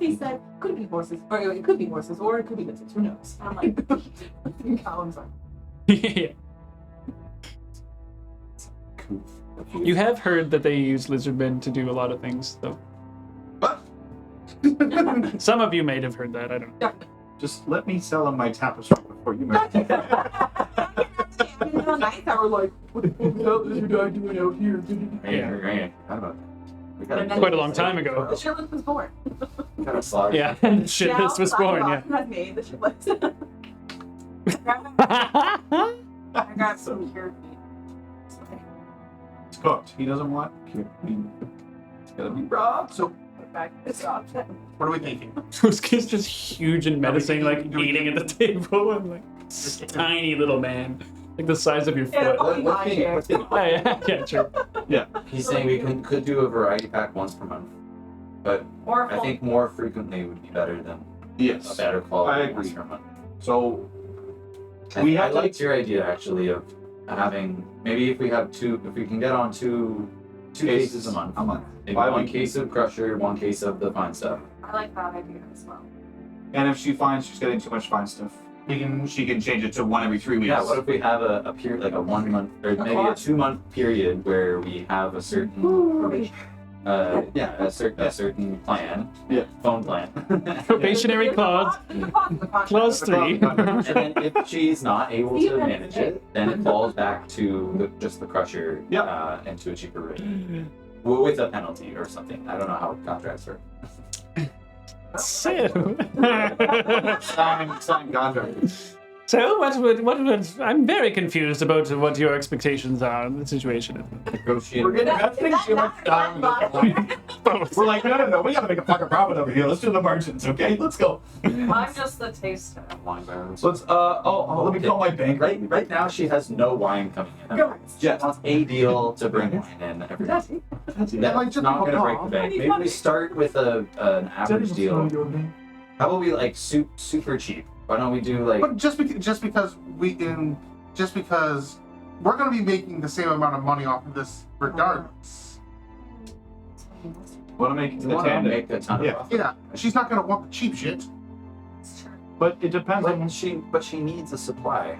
He said, could be horses, or it could be horses, or it could be lizards. Who knows? I'm like, Callum's like, Yeah. You have heard that they use lizardmen to do a lot of things, though. What? Some of you may have heard that. I don't know. Just let me sell him my tapestry before you make it. in the ninth hour, like, what the fuck is that lizard guy doing out here? Yeah. How about that? We gotta, Quite a long time ago. The shitlet was born. we gotta slaughter. Yeah, shitless was born. Yeah. Has made the shitlet. I got some cured meat. It's cooked. He doesn't want cured meat. It's gotta be raw. So, Put back this option. what are we thinking? Those kids just huge and menacing, like eating at the table, and like this tiny little man, like the size of your Yeah, foot. Yeah, true. He's saying we could do a variety pack once per month, but Or I think more frequently would be better than a Yes. better quality I agree. once per month. So, And We I have to- liked your idea actually of having maybe if we can get on two cases a month. Maybe one Bi-weekly. case of crusher, one case of the fine stuff. I like that idea as well. and if she finds she's getting too much fine stuff, she can change it to 1 every 3 weeks. Yeah, what if we have a period like a 1 month or maybe a 2 month period where we have a certain a certain plan. Yeah. Phone plan. Probationary clause. Clause 3. And then if she's not able to manage it, then it falls back to just the crusher and to a cheaper rate. With a penalty or something. I don't know how contracts work. So, Sign contract. so what would I'm very confused about what your expectations are in the situation. Negotiate. We're getting that thing too much time. We're like, no, we gotta make a fucking profit over here. Let's do the margins, okay? Let's go. I'm just the taster. Wine barrels. Let's let me call my bank. Right now she has no wine coming in. She wants a deal to bring wine in every day. That's Like, just not gonna hold break the on. bank. Maybe we start with an average deal. How about we like super cheap? Why don't we do like But just because we're going to be making the same amount of money off of this regardless. Want to make we it want to tandem. make a ton of Yeah. profit. Yeah, she's not going to want the cheap shit. It's true. But it depends on, But she needs a supply.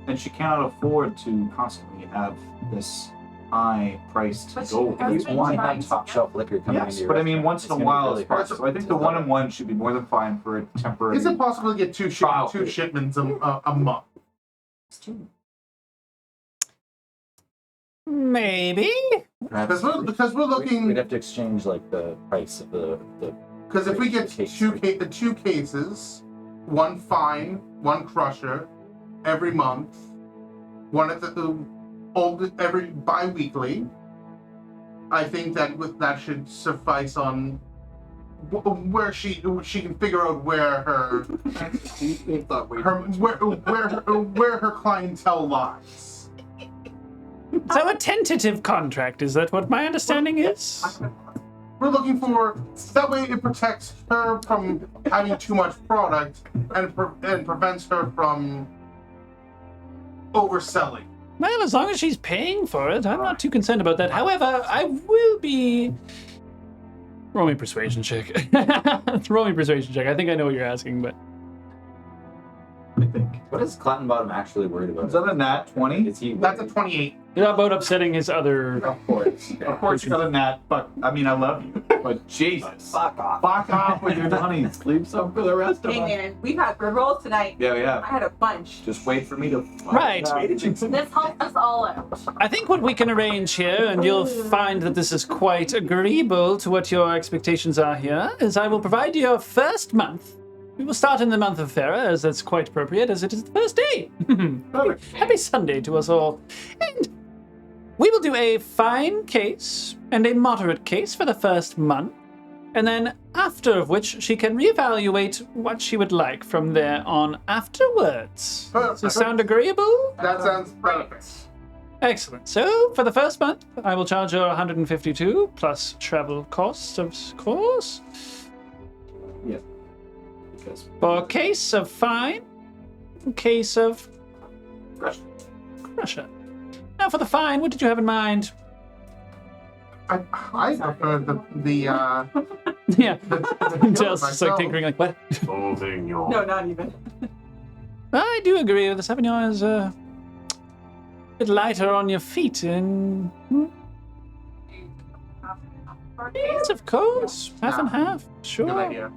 and she cannot afford to constantly have this high-priced But she gold. has If you been want to trying have to top get- shelf liquor coming Yes, into your but I mean, restaurant, once it's in a gonna be while really is fine. hard So I think to the sell. 1-in-1 should be more than fine for a temporary. Is it possible to get two Trial. shipments a month? It's too. Maybe. Perhaps Because we're looking. we'd have to exchange like the price of the Because if we get two cases, one fine, one crusher, every month, one at every bi-weekly, I think that should suffice on where she can figure out where where her clientele lies. So a tentative contract, is that what my understanding is? We're looking for that way it protects her from having too much product and prevents her from overselling. Well, as long as she's paying for it, I'm not too concerned about that. However, I will be... Roll me persuasion check. Roll me persuasion check. I think I know what you're asking, but... I think. What is Klatten-Bottom actually worried about? Is that a nat 20? Is he? That's a 28. You're about upsetting his other... Of course. Of course you got a nat, but I mean, I love you. But Jesus. Fuck off. Fuck off with your 20s. Leave some for the rest of Hey us. man, we've had good rolls tonight. Yeah, we I have. had a bunch. Just wait for me to... Right. This helps us all out. I think what we can arrange here, and you'll find that this is quite agreeable to what your expectations are here, is I will provide you your first month. We will start in the month of Farah, as that's quite appropriate, as it is the first day. Happy Sunday to us all. And we will do a fine case and a moderate case for the first month, and then after of which she can reevaluate what she would like from there on afterwards. Does this sound agreeable? That sounds perfect. Excellent. So, for the first month, I will charge you 152 plus travel costs, of course. Yeah. Because... For a case of fine, a case of crusher. Now, for the fine, what did you have in mind? I prefer the Yeah. the Just like myself. tinkering, like, what? No, not even. I do agree with the Sauvignon is a bit lighter on your feet, and yes, of course, half and half, sure. Good idea.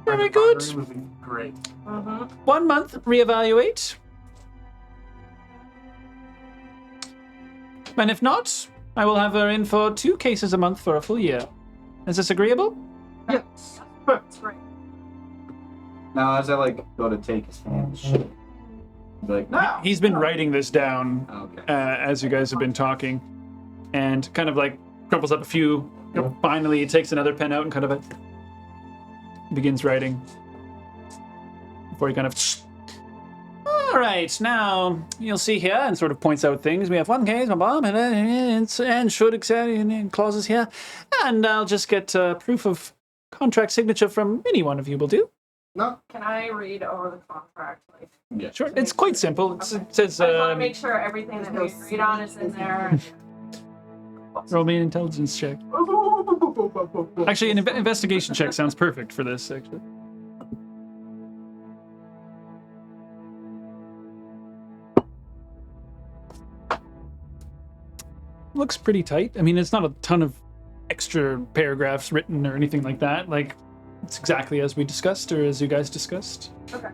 Very good. Would be great. 1 month, reevaluate. And if not, I will have her in for 2 cases a month for a full year. Is this agreeable? Yes. That's right. Now, as I like go to take his hand, shit. Be like, no. He's been writing this down Okay. as you guys have been talking, and kind of like crumples up a few. Finally, he takes another pen out and kind of begins writing. Before he kind of... All right, now you'll see here, and sort of points out things. We have 1 case, and should accept and clauses here, and I'll just get proof of contract signature from any one of you will do. No. Can I read over the contract? Like, Yeah. Sure, it's quite simple. It says, I just want to make sure everything that we agreed on is in there. roll me an intelligence check. Actually, an investigation check sounds perfect for this, actually. Looks pretty tight. I mean, it's not a ton of extra paragraphs written or anything like that. Like, it's exactly as we discussed, or as you guys discussed. Okay.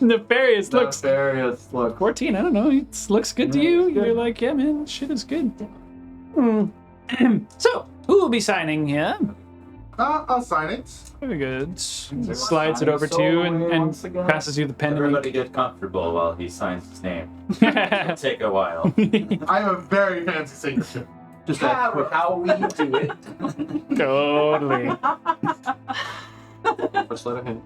Nefarious looks. Nefarious look. 14, I don't know. It looks good to Yeah, you. it's good. You're like, yeah, man, shit is good. So, who will be signing here? I'll sign it. Very good. like Slides it signing over to you and once again. passes you the pen. Everybody get comfortable while he signs his name. And It'll take a while. I have a very fancy signature. Just that quick. How we do it. Totally. First letter hit.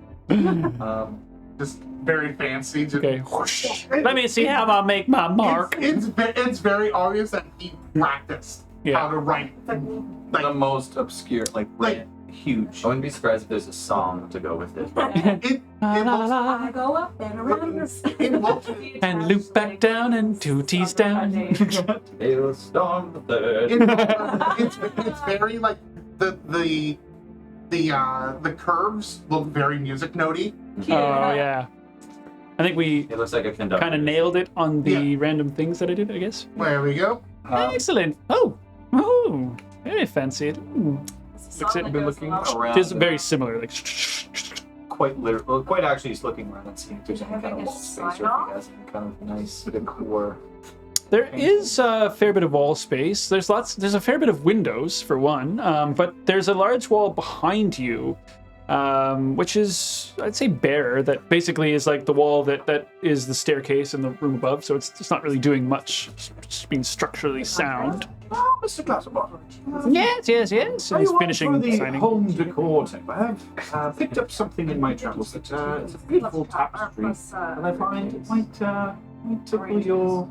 Just very fancy. Just, Okay. Whoosh. Let me see how I make my mark. It's very obvious that he practiced how Yeah. to write. The most obscure, like huge. I wouldn't be surprised if there's a song to go with it. It looks, I go up and around this. it looks, And loop back down and 2 T's down. It was storm the third. it's very like the curves look very music notey. Oh, yeah. I think we It looks like a conductor. kind of nailed it on the random things that I did, I guess. There we go. Excellent. Oh, very fancy. Looks at Been looking around. Just very similar. Like, Quite literally, well, quite actually, he's looking around and seeing if there's any kind of Having a wall space or if he sign-off? has any kind of nice decor. There is a fair bit of wall space. There's a fair bit of windows for one, but there's a large wall behind you, which is, I'd say, bare. That basically is like the wall that is the staircase in the room above. So it's not really doing much. It's just being structurally sound. Oh, Mr. Klatten-Bottom. Yes. Are He's you on finishing for the signing. home decor type? I have picked up something in my travels that it's a beautiful tapestry, and I find it might tickle your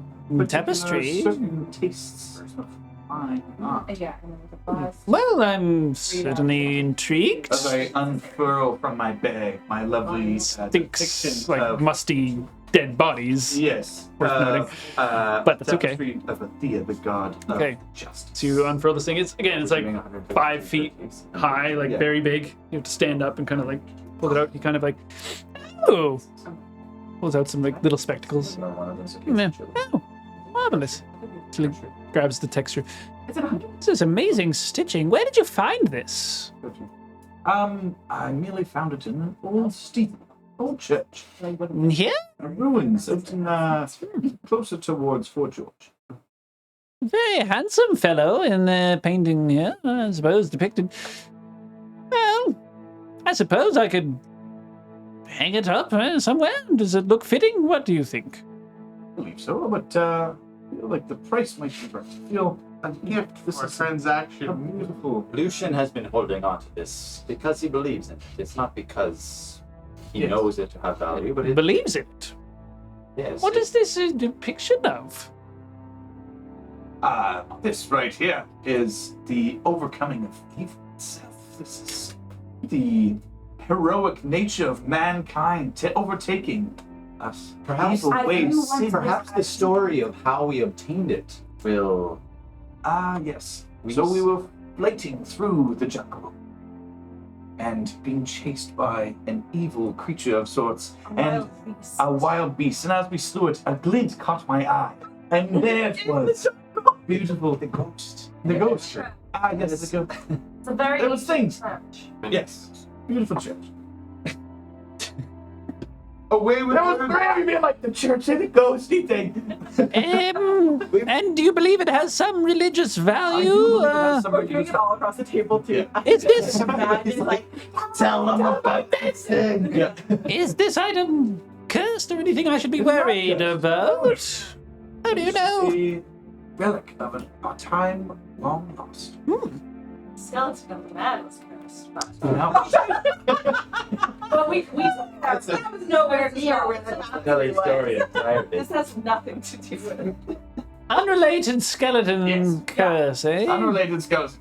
Tapestry? certain tastes of fine art. Yeah, and then with the bus. Well, I'm certainly intrigued. As I unfurl from my bag my lovely Stinks depiction like of musty dead bodies. yes, Worth noting. But that's okay. tapestry of Athea, the god of Okay. justice. So you unfurl this thing. It's like 5 feet high, like Yeah. very big. You have to stand up and kind of like pull it out. You kind of like, oh, pulls out some like little spectacles. Oh, marvelous. So he grabs the texture. Is it 100? This is amazing stitching. Where did you find this? I merely found it in an old steeple, old church. In here? Ruins out in closer towards Fort George. Very handsome fellow in the painting here, I suppose, depicted. Well, I suppose I could hang it up somewhere. Does it look fitting? What do you think? I believe so, but I feel like the price might be right. I feel A gift This for a is- transaction. beautiful. Lucian has been holding on to this because he believes in it. It's not because he Yes. knows it to have value, but it Believes it. yes. What is this a depiction of? This right here is the overcoming of evil itself. This is the heroic nature of mankind overtaking us. Perhaps, Evil ways. perhaps the story of how we obtained it will. Yes. So we were flighting through the jungle and being chased by an evil creature of sorts and a wild beast. And as we slew it, a glint caught my eye. And there it was. Beautiful. The ghost. The ghost. Yes, the ghost. It's a very There was things. church. Yes. Beautiful church. Away with There was three of you like the church and the ghosty thing. And do you believe it has some religious value? We're doing it all across the table too. Is this Imagine like Tell them about this thing. Yeah. is this item cursed or anything I should be worried about? How do you know? A relic of a time long lost. Skeleton of the man was cursed. Now, But we That's a- that was nowhere near where the Telling story entirely. this has nothing to do with it. Unrelated skeleton Yes. curse, eh? unrelated skeleton.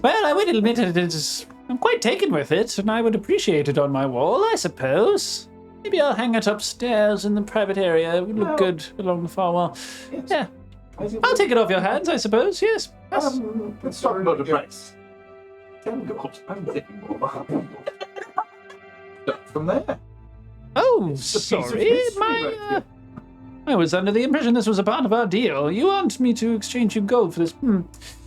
Well, I would admit I'm quite taken with it, and I would appreciate it on my wall, I suppose. Maybe I'll hang it upstairs in the private area. It would look good along the far wall. Yeah, I'll take it off your hands, I suppose. Yes. Yes. Let's talk about the price. 10 gold. I'm thinking more. Start from there. Oh, It's a piece of sorry. history right here. I was under the impression this was a part of our deal. You want me to exchange you gold for this?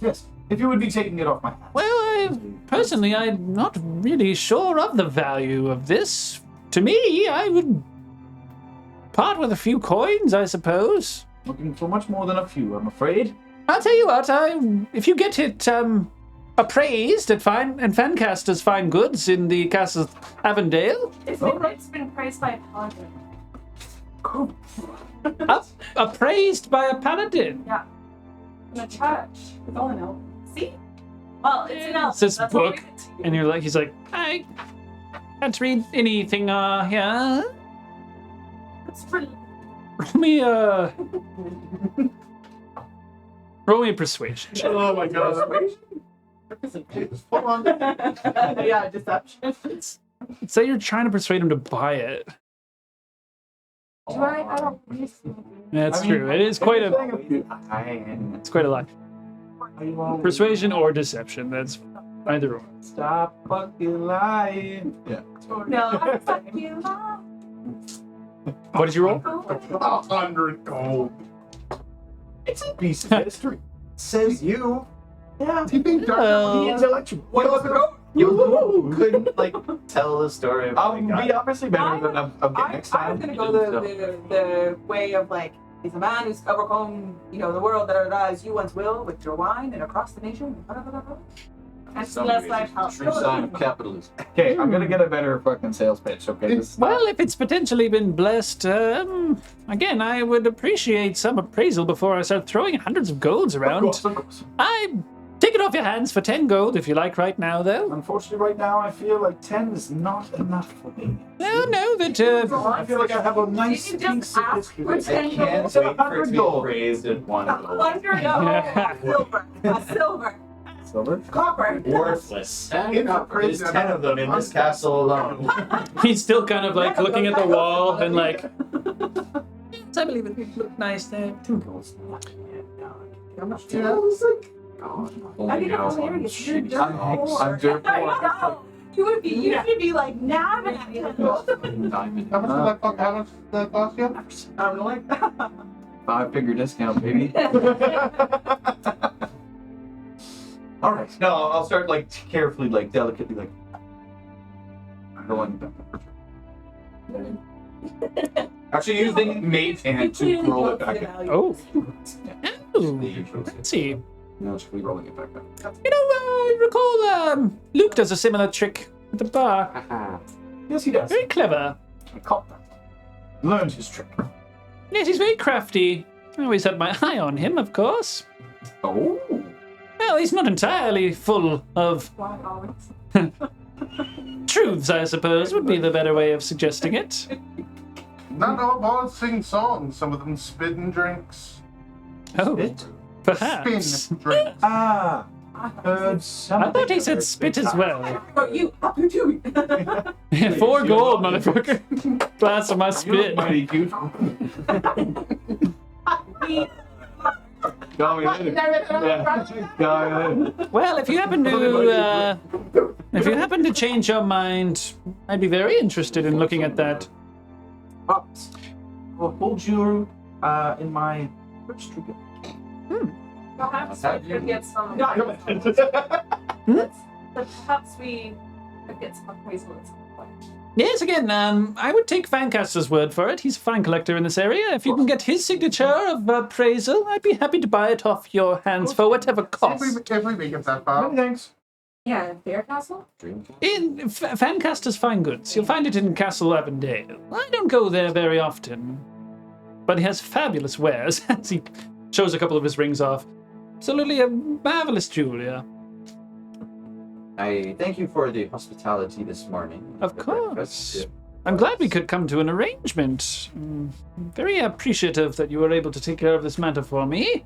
Yes. If you would be taking it off my hands. Well, personally, I'm not really sure of the value of this. To me, I would part with a few coins, I suppose. Looking for much more than a few, I'm afraid. I'll tell you what, if you get it appraised at Fancaster's Fine Goods in the Castle of Avondale, It's been praised by a paladin. appraised by a paladin. Yeah. In a church. It's all in all. See? Well, it's an elf. It's this That's what book, we did to you. and he's like, I can't read anything here. It's pretty. Roll me a persuasion. Oh my god. Yeah, deception. Say you're trying to persuade him to buy it. Do I don't really see. That's true. It is quite a it's quite a lot. Persuasion or deception. That's either or. Stop fucking lying. Yeah. No, I'm fucking What did you roll? 100 gold. It's a piece of history. Says you. Yeah. Do you think The Well, intellectual. You couldn't like tell the story. Of I'll be obviously better than I'm getting next I was time. gonna go the way of like He's a man who's overcome, the world that as you once will with your wine and across the nation. And less like how. True sign of capitalism. Okay, I'm gonna get a better fucking sales pitch. Okay, this is Well, if it's potentially been blessed, again, I would appreciate some appraisal before I start throwing hundreds of golds around. Of course. I take it off your hands for 10 gold if you like right now, though. Unfortunately, right now I feel like 10 is not enough for me. No, that, I feel like I have a nice You can piece just of ask for this. 10 I can't gold. wait for it to be praised at one gold. A silver. Silver? Copper. Worthless. There's 10 of them in this castle alone. he's still kind of like looking at the wall and like, yes, I believe it look nice there. 2 golds. How much Yeah, it's like, I think that's hilarious. You're dirt poor. I'm dirt poor. I know. You should be like nabbing at me. Diamond. how much does that cost you? I'm like, 5-figure discount, baby. All right. No, I'll start like carefully, like delicately, like Going actually using mate hand to roll it back. Oh. Oh, let's see. No, just rolling it back up. I recall Luke does a similar trick at the bar. Yes, he does. Very clever. I caught that. Learned his trick. Yes, he's very crafty. I always had my eye on him, of course. Oh. Well, he's not entirely full of truths, I suppose, would be the better way of suggesting it. Not all balls sing songs. Some of them spin drinks. Oh, Spit? perhaps. Spin drinks. Ah. Heard I something. thought he said spit as well. But you, you too. 4 gold, motherfucker. Glass of my You look spit. mighty cute. Got me later. Yeah. Got me later. Well, if you happen to change your mind, I'd be very interested in looking at that. But I'll hold you in my purse trigger. Perhaps we could get some. Perhaps we could get some appraisal at some point. Yes, again, I would take Fancaster's word for it. He's a fine collector in this area. If you can get his signature of appraisal, I'd be happy to buy it off your hands for whatever cost. If we make it that far. Many thanks. Yeah, Bear Castle? In Fancaster's fine goods, you'll find it in Castle Avondale. I don't go there very often, but he has fabulous wares. As he shows a couple of his rings off. Absolutely a marvelous jeweler. I thank you for the hospitality this morning. Of The course. breakfast. I'm glad we could come to an arrangement. Very appreciative that you were able to take care of this matter for me.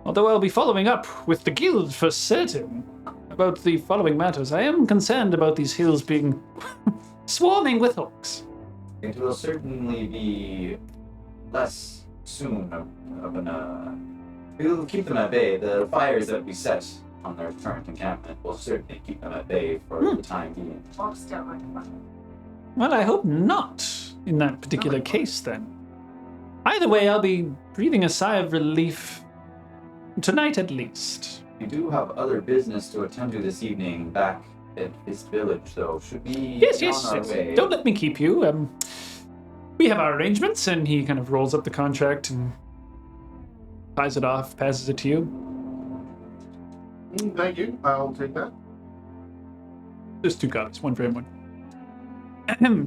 Although I'll be following up with the guild for certain about the following matters. I am concerned about these hills being swarming with orcs. It will certainly be less soon of an. We'll keep them at bay. The fires that we set on their current encampment will certainly keep them at bay for the time being. Orcs don't like fire. Well, I hope not in that particular case then. Either way, I'll be breathing a sigh of relief tonight at least. We do have other business to attend to this evening back at this village, though. Should we Yes, be yes. on our way? Don't let me keep you. We have our arrangements, and he kind of rolls up the contract and ties it off, passes it to you. Thank you. I'll take that. There's 2 copies, one for everyone.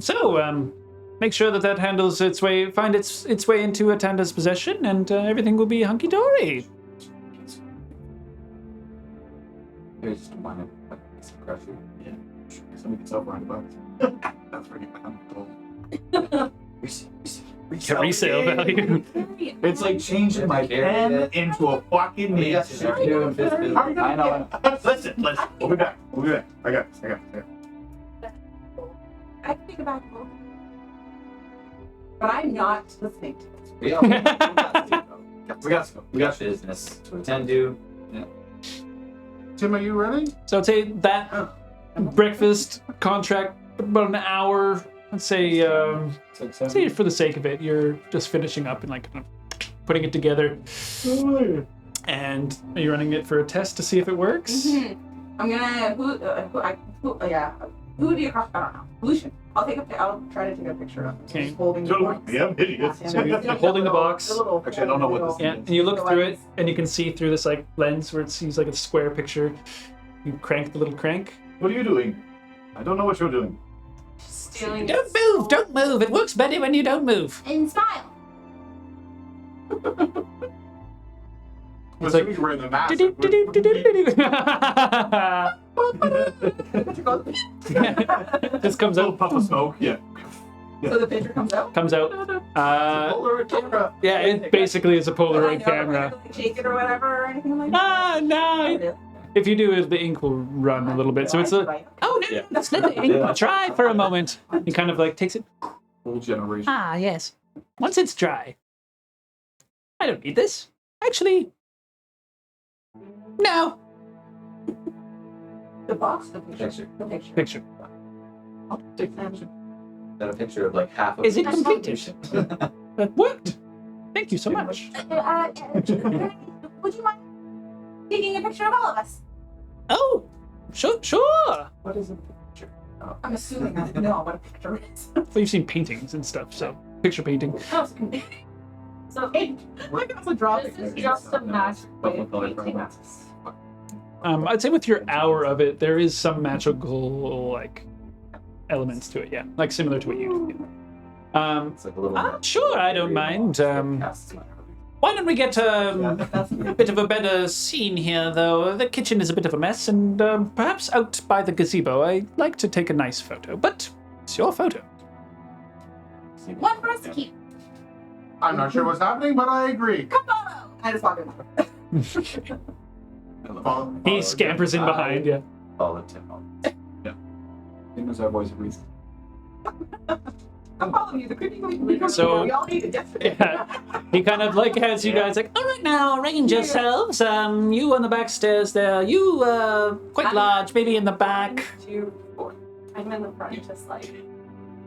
So, make sure that handles its way, find its way into Atanda's possession, and everything will be hunky dory. Here's just one piece of crusher. Yeah. Somebody can sell for $100. That's pretty bad. Resale value. It's like changing my pen into a fucking We got ninja. shit to do in this business. I know. Listen. We'll be back. I got this. I can think about it. But I'm not listening to it. We got We got business to attend to. Tim, are you ready? So I'd say that breakfast contract about an hour. Let's say, say for the sake of it, you're just finishing up and like kind of putting it together. And are you running it for a test to see if it works? I'm gonna Who would be across? I don't know. Lucian. I'll try to take a picture of him. Okay. Just holding the Totally. box. Yeah, idiots. Yeah, So you're the holding the little- box. little Actually, I don't know what this Yeah, is. and you look the through it, lens. and you can see through this like lens where it sees like a square picture. You crank the little crank. What are you doing? I don't know what you're doing. Stealing. Don't move! Don't move! It works better when you don't move. And smile. It's like- like we're in the mask. This comes Little out. puff of smoke. Yeah. So the picture comes out. Comes out. Polaroid camera. Yeah, it basically is a But I Polaroid know camera. if I shake it or whatever or anything like that. No. If you do, the ink will run a little bit. So it's a. Oh no! Yeah. Let's let the ink dry for a moment. He kind of like takes it. Whole generation. Ah, yes. Once it's dry. I don't need this. Actually. No. The box, the picture. Picture. The picture. Picture. I'll take a picture. Got a picture of like half of Is it the completed? solution. That worked. Thank you so much. Would you mind taking a picture of all of us? Oh, sure. What is a picture? Oh, I'm assuming I know what a picture is. Well, you've seen paintings and stuff, so picture painting. So I can also draw this is pictures. just a magic way of Color painting frameworks. us. I'd say with your hour of it, there is some magical like elements to it. Yeah, like similar to what you do. it's like a little. Sure, I don't mind. Why don't we get a bit of a better scene here, though? The kitchen is a bit of a mess, and perhaps out by the gazebo. I'd like to take a nice photo, but it's your photo. One for us to keep. I'm not sure what's happening, but I agree. I just walk in. Follow- He scampers in behind, yeah. Follow Tim on. Tim is our voice of reason. I'm following you. The creepy because So- we all need it yesterday. Yeah. He kind of like has you guys like, all right now, arrange yourselves. You on the back stairs there. You quite large, maybe in the back. 2, 4. I'm in the front, just like.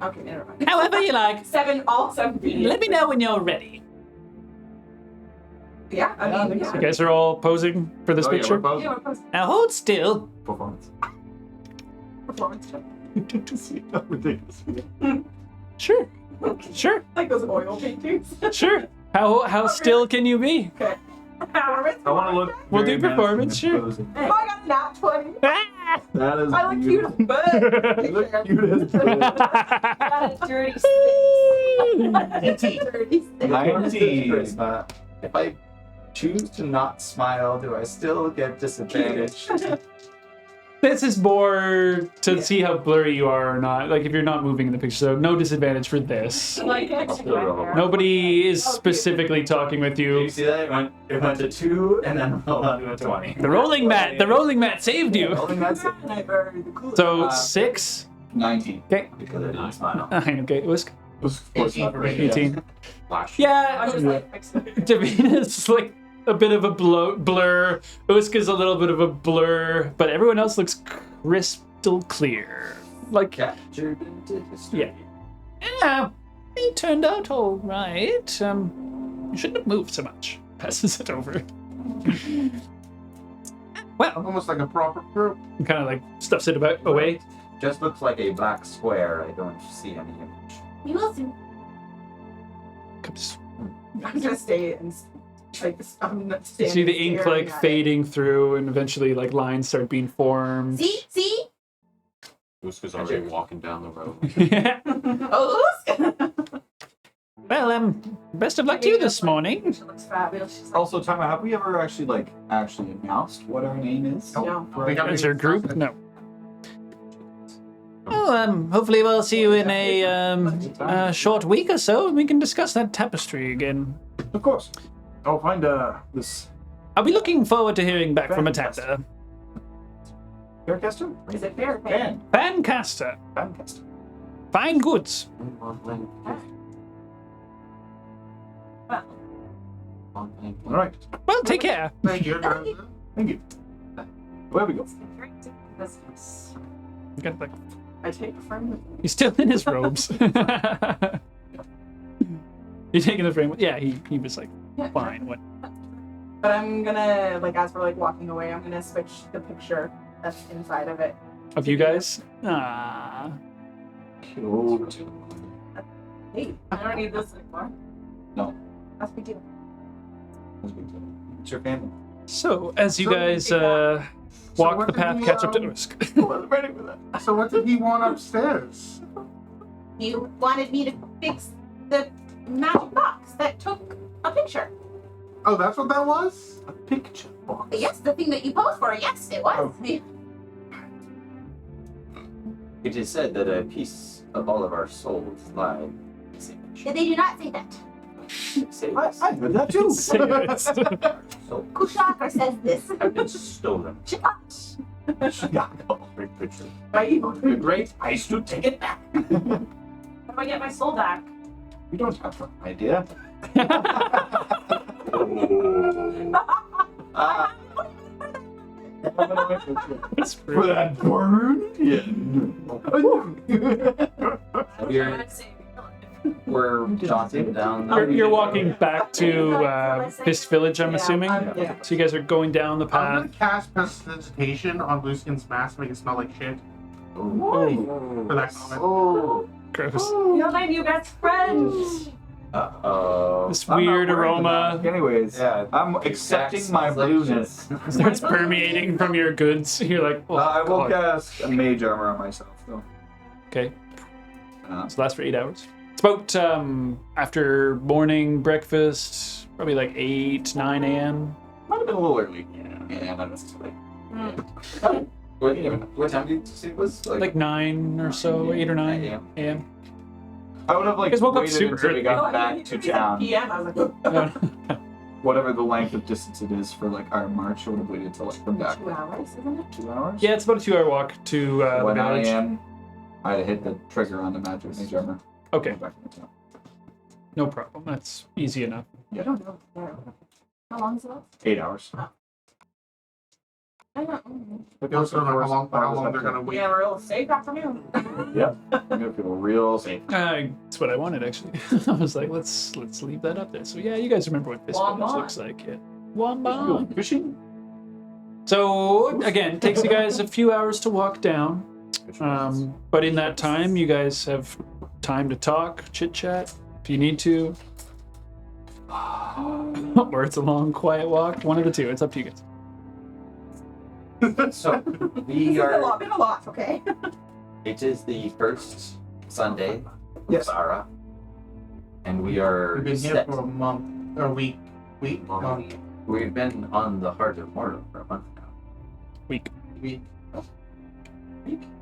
Okay, never mind. However you like. 7, all 7 feet. Let me know when you're ready. Yeah, I mean, You guys are all posing for this Oh, yeah, picture. we're both Yeah, we're posting Now hold still. performance. performance check. To see how ridiculous we are. Sure. Sure. Like those oil paintings. Sure. How still can you be? Okay. Performance. I want to look. We'll very do performance, massive and sure. posing. Oh, I got a nat 20. Ah! That is. I look cute as butt. You look cute as Got a dirty six. Dirty stick. 19. Charisma. If I choose to not smile, do I still get disadvantage? This is more to see how blurry you are or not. Like if you're not moving in the picture, so no disadvantage for this. Like next to my hair. Nobody is specifically talking with Do you you. see that? It went to 2 and then rolled on to a 20. The rolling mat saved you. Rolling mat saved And I buried the coolest. So Uh, 6. 19. Okay. because I didn't smile. Okay, Whisk. Of course, not very 18. flash. I Yeah, was like, fixing it. Davina's like a bit of a blur. Uska's a little bit of a blur, but everyone else looks crystal clear. Like, Captured into history. yeah, it turned out all right. You shouldn't have moved so much. Passes it over. Well, Almost like a proper group. kind of like stuffs it away. Just looks like a black square. I don't see any image. We will soon. I'm gonna stay and like I'm not You standing. see the ink staring like at it. fading through, and eventually like lines start being formed. See? Uska's already walking down the road. Oh, Well, best of luck to you this morning. She looks fabulous. She's like, Also, time out. Have we ever actually announced what our name is? No. We haven't Is your even group? discussed it. No. Oh, hopefully we'll see you in a short week or so, and we can discuss that tapestry again. Of course. I'll find this I'll be looking forward to hearing back from Atanda. Faircaster? Is it fair? Fancaster. Fancaster. Fine goods. All right. Well, take care. Thank you. Thank you. Where we go? very different business. Got, like, I take a friend. he's still in his robes. You taking the frame? Yeah, he was like, fine. What? But I'm gonna like as we're like walking away, I'm gonna switch the picture that's inside of it of you guys. Ah. Cute. Hey, I don't need this anymore. No. That's big deal. It's your family. So, as you So- guys walk what the did path, he, catch up to Usk. Ready for that. So what did he want upstairs? You wanted me to fix the magic box that took a picture. Oh, that's what that was? A picture box. Yes, the thing that you posed for. Yes, it was. It is said that a piece of all of our souls lie in this image. They do not say that. Say I heard that too. Say it. so Kushakar says this. have been stolen. Chicago. Great picture. Right? The great ice to take it back. How do I get my soul back? We don't have an idea. It's For pretty- that burn? Yeah. We're jotting down. You're walking back to Fist Village, I'm Yeah, assuming. yeah. So you guys are going down the I'm path. gonna cast Prestidigitation on Lucian's mask to make it smell like shit. Oh, For that comment. Oh. gross. You're my new best friend. Uh-oh. This I'm not weird wearing the aroma mask Anyways, Yeah. I'm accepting my Smells like blueness. starts permeating from your goods. You're like, oh, I will God. cast a mage armor on myself, though. Okay, Uh, so lasts for 8 hours. It's about after morning breakfast, probably like 8, 9 a.m. might have been a little early. Yeah, that was too late. What time did you say it was? Like 9 or so, 8 or 9 a.m. a.m. I would have like You guys woke up waited super until we early. got back to town. PM. I was like, Whatever the length of distance it is for like our march, I would have waited until like we're back. 2 hours, isn't it? 2 hours? Yeah, it's about a 2-hour walk to the When I village. am, I'd have hit the trigger on the magic mage armor. Okay, Go back into town. no problem. That's easy enough. I don't know. How long is it? 8 hours. I don't know. You also don't know how long they're gonna wait. We have a real safe afternoon. Yeah, I'm gonna feel real safe. That's what I wanted actually. I was like, let's leave that up there. So yeah, you guys remember what Fist Village Wombat. looks like? Yeah. Go Wombat. fishing. So again, it takes you guys a few hours to walk down. But in that time, you guys have time to talk, chit chat, if you need to, or it's a long, quiet walk. One of the two. It's up to you guys. So we Been a are. lot, okay? It is the first Sunday Yes. of Ara, and we are We've been here set. for a month, or a week. Month. We've been on the Heart of Mora for a month now. Week. Week.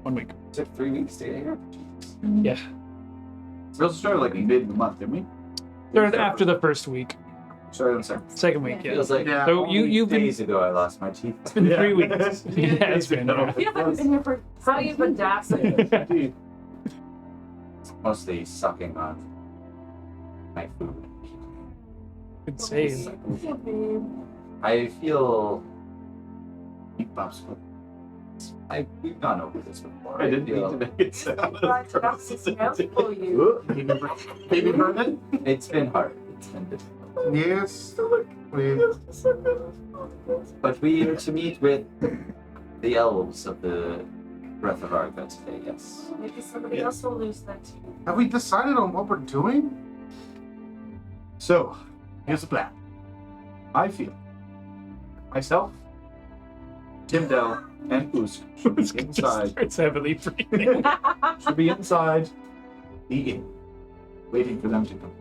1 week. It took 3 weeks to get here. Yeah. We also started like mid of the month, didn't we? Started after the first week. Started on the second. Second week, yeah. Feels like Yeah. So only you've been days ago I lost my teeth. it's been 3 weeks. Yeah, it's been. I feel like we've been here for How you've adapted. It's mostly sucking on my food. Good save. I feel Eat popsicle. we've gone over this before. I didn't mean feel to make it sound For you. Baby Vernon? it's been hard. It's been difficult. Yes. We But we are to meet with the elves of the Breath of Arga today, yes. Maybe somebody else will lose that too. have we decided on what we're doing? So, here's the plan. I feel myself, Tim Dell, and Usk should be Just inside. starts heavily breathing. Should be inside the inn, waiting for them to come.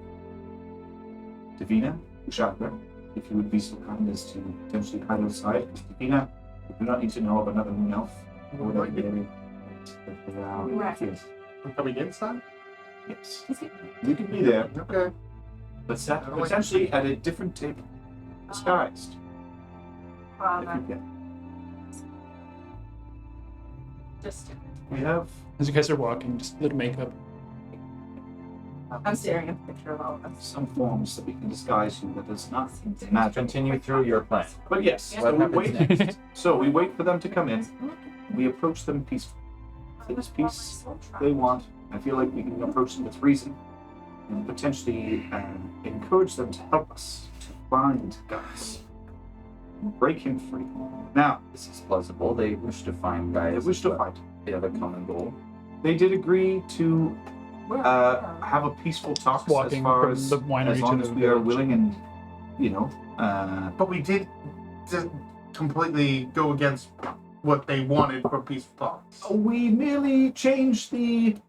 Davina, Chakra, if you would be so kind as to potentially hide outside. Davina, we do not need to know of another moon elf or that area. Right. Yes. We're coming inside? Yes. We can be there, Okay. but sat potentially at a different table, disguised. If you can. Just We have As you guys are walking, just a little makeup. I'm staring at the picture of all of us. some forms that we can disguise you that does not match. Continue through your plan. But yes, Yeah. so we What wait. happens next? So we wait for them to come in. We approach them peacefully. For this peace they want, I feel like we can approach them with reason and potentially encourage them to help us to find Gus, break him free. Now, This is plausible. They wish to find they guys. wish as to well. fight. They have a common goal. They did agree to have a peaceful talk Walking as far from as the winery as long to as the we are village. willing and, But we did just completely go against what they wanted for peaceful talks. we merely changed made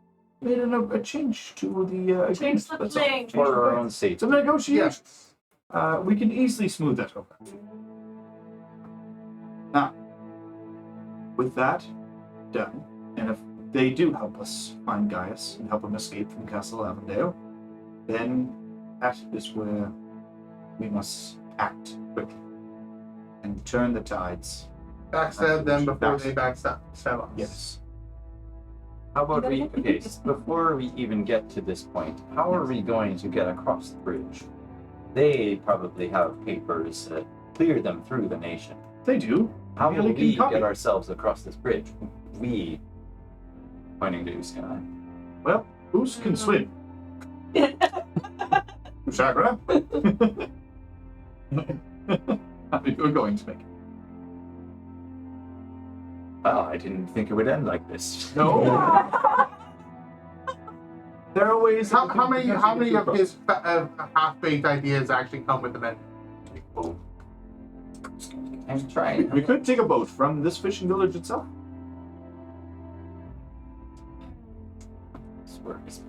a change to the Change agreement. the That's all. thing. For our own safety. It's a negotiation. Yes. We can easily smooth that over. Now, with that done, and if they do help us find Gaius and help him escape from Castle Avondale, then that is where we must act quickly and turn the tides. Backstab them before they backstab us. Yes. How about we, okay, before we even get to this point, how are we going to get across the bridge? They probably have papers that clear them through the nation. They do. How will Merely we can copy. get ourselves across this bridge? We, pointing to Uskai. Well, who's can swim? Shagra? We're going to make it. Well, I didn't think it would end like this. No. There are ways. How many of his half-baked ideas actually come with the menu? I'm trying. We could take a boat from this fishing village itself. This works.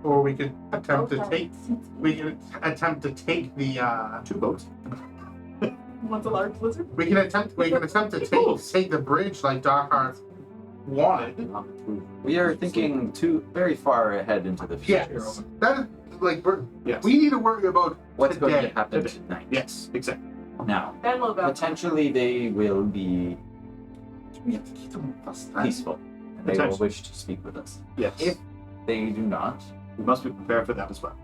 Or we could attempt to take the 2 boats. One's a large lizard. we can attempt to take the bridge like Darkheart wanted. We are thinking very far ahead into the future. Yes. That is like Yes. we need to worry about What's going today. to happen Today. tonight? Yes, exactly. Now, Then we'll go. potentially they will be We have to keep them fast. peaceful. And they will wish to speak with us. Yes. If they do not, We must be prepared for that as well.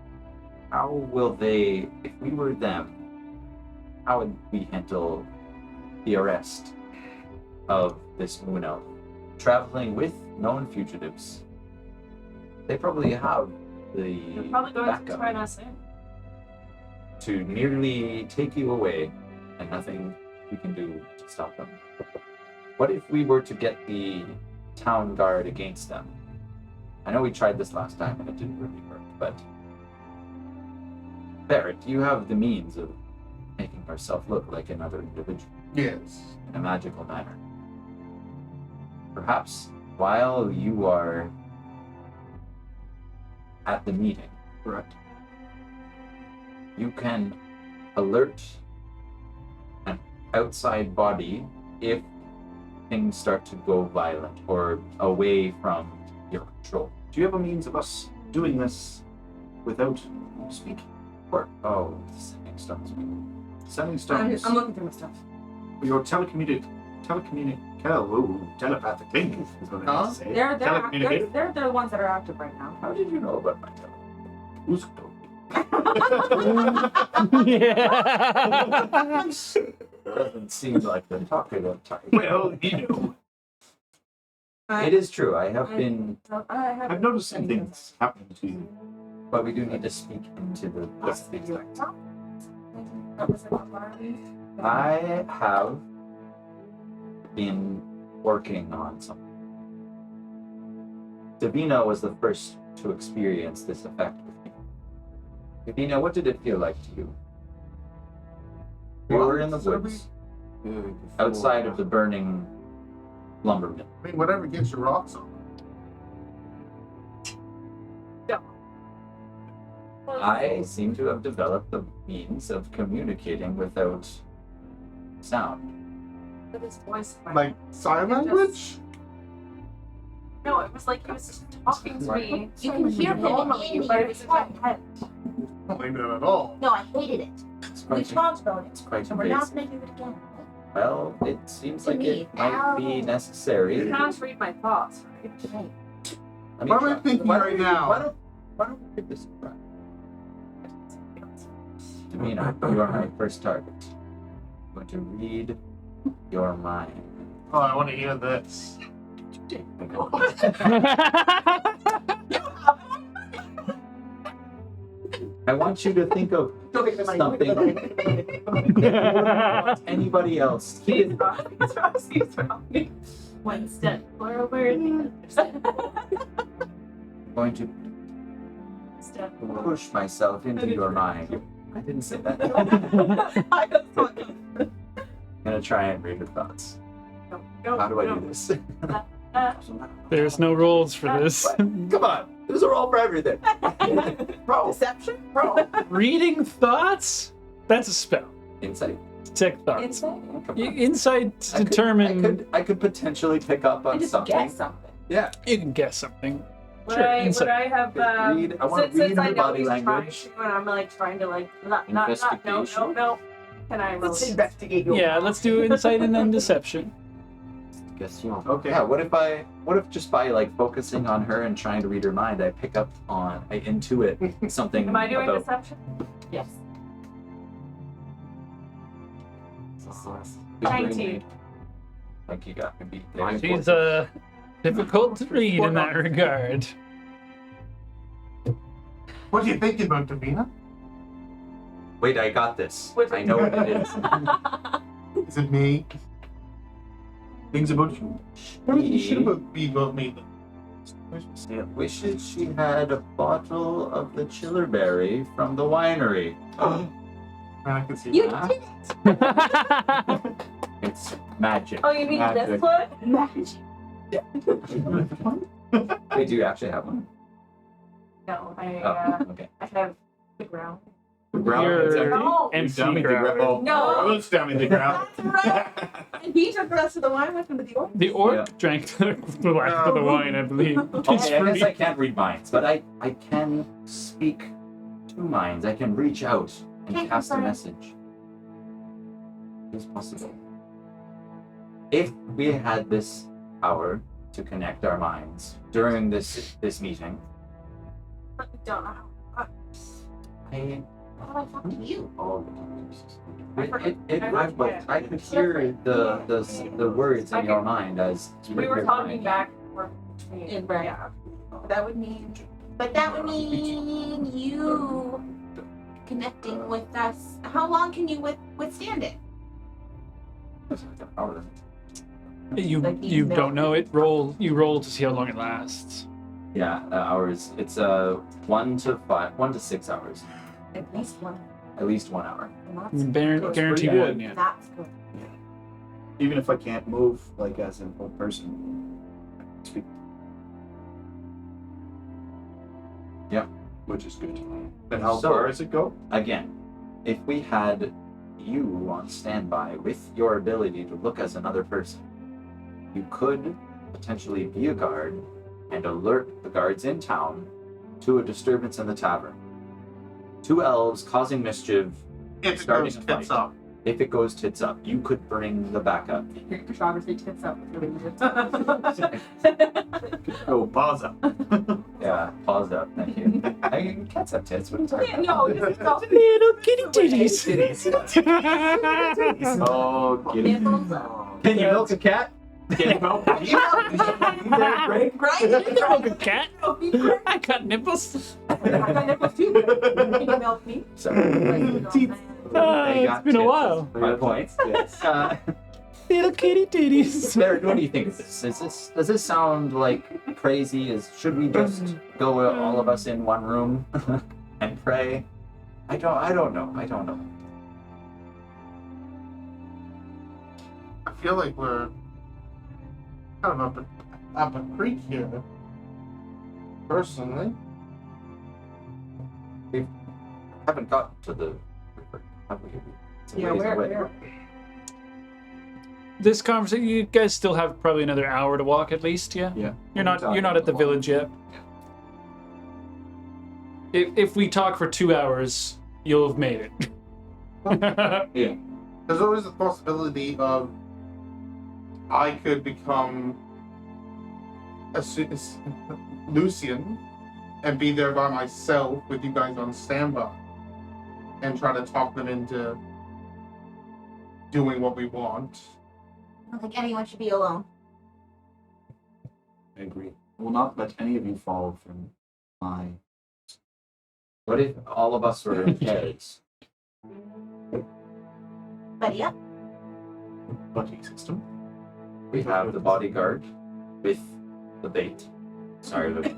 how will they, if we were them, how would we handle the arrest of this moon elf? Traveling with known fugitives. They probably have the They're probably going to backup turn us in. to nearly take you away, and nothing we can do to stop them. What if we were to get the town guard against them? I know we tried this last time and it didn't really work, but Barrett, you have the means of making yourself look like another individual Yes. in a magical manner. Perhaps while you are at the meeting, Correct. you can alert an outside body if things start to go violent or away from your control. Do you have a means of us doing this without speaking? Or, sending stones. Sending I'm stones. looking through my stuff. Your telepathic thing is what I Huh? have to say. They're the ones that are active right now. How did you know about my telepathy? Who's told you? Yeah. Doesn't seem like the talkative type. Well, you know. It is true. I have been, I've noticed some things happening to you. but we do need to speak into the things. I have been working on something. Davina was the first to experience this effect with me. Davina, what did it feel like to you? We were in the woods, outside of the burning lumber mill. I mean, whatever gets your rocks on. I seem to have developed the means of communicating without sound. With his voice. Like sign language? No, it was like he was talking to me. You can hear him normally, in but your it was in my head. I don't like that at all. No, I hated it. It's We quite, talked about it. it's quite And we're not invasive. going to do it again. Well, it seems To like me, it might be You necessary. can't read my thoughts, right? Right. Let me What am I try. thinking Why right don't we- now? Why don't we give this a try? Davina, you are my first target. I'm going to read your mind. Oh, I want to hear this. I want you to think of something that you wouldn't want anybody else. He's wrong. one step forward. I'm going to Step push myself into your mind. I didn't say that. I just thought, I'm gonna try and read your thoughts. go. How do I do this? There's no rules for this. Come on, there's a roll for everything. Roll. deception? Bro. Reading thoughts? That's a spell. Insight. Detect thoughts. Inside? Insight to determine. I could potentially pick up on I just something. guess something. Yeah. You can guess something. Would Sure, I insight. have Read. I want to since read I her know body he's language. trying to, and I'm like trying to like not no. Investigation. Can I roll? Let's investigate your Yeah, let's do insight and then deception. Guess you. Okay. Yeah. What if just by like focusing on her and trying to read her mind, I pick up on, I intuit something Am I doing about. deception? Yes. 19. Like you got me beat there. She's difficult to read in that regard. What are you thinking about, Davina? Wait, I got this. Which- I know what it is. Is it me? Things about you? Everything should be about me. She wishes she had a bottle of the chillerberry from the winery. I can see You that. did It's magic. Oh, you mean Magic. this one? it! Magic. Wait, do you actually have one? No, I Oh, okay. I have the ground. The ground You're is empty. No. You empty dummy, the ground. ground. No. Oh, let's dummy the ground. That's right. And he took the rest of the wine with him to the orc. The orc Yeah. drank the last of the wine, I believe. It's Okay, I free. guess I can't read minds, but I can speak to minds. I can reach out and Can't cast a confirm. message. It's possible. If we had this power to connect our minds during this meeting, But I don't know how. I How do I talk to you? I could hear the words in your mind as you We were your talking mind. back. Between, In right. yeah. That would mean But that would mean you connecting with us. How long can you withstand it? You Like you milk. don't know it. You roll to see how long it lasts. Yeah, hours. It's 1 to 6 hours. at least one. At least 1 hour. And that's Guaranteed pretty one, good. yeah. That's good. Even if I can't move, like as an old person, I can speak. Yeah. Which is good. And how So- far does it go? Again, if we had you on standby with your ability to look as another person, you could potentially be a guard and alert the guards in town to a disturbance in the tavern. 2 elves causing mischief. It Starting goes a tits fight. up. If it goes tits up, you could bring the backup. Your photography tits up. Really Oh, pause up. Yeah, pause up. Thank you. Cats have tits. What are you talking Yeah, about? no, this is all Little kitty titties. Oh, get it. Nipples up. Can you milk a cat? Can you help? Right? A cat? I got nipples. I got nipples too. Can you milk me? It's been a while. 5 points. Yes. Little kitty titties. Derek, what do you think of this? Does this sound like crazy? Should we just go all of us in one room and pray? I don't know. I feel like we're kind of up a creek here. Personally. Haven't gotten to the river, have we? It's a Yeah, ways away. where? This conversation, you guys still have probably another hour to walk at least, yeah? Yeah. You're not at the village yet. If we talk for 2 hours, you'll have made it. Yeah. There's always the possibility of I could become Lucian and be there by myself with you guys on standby and try to talk them into doing what we want. I don't think anyone should be alone. I agree. I will not let any of you fall from my What if all of us were heads? Buddy up. buddy system. We have the bodyguard with the bait. Sorry, Luke.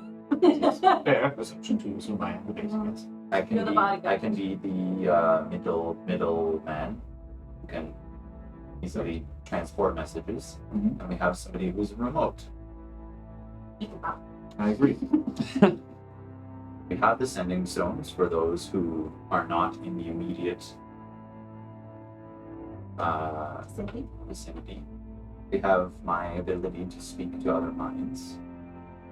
Fair assumption to assume I am the base, yes. I can You're the be. bodyguard. I can be the middle man who can easily transport messages, Mhm. and we have somebody who's remote. I agree. We have the sending stones for those who are not in the immediate vicinity. We have my ability to speak to other minds,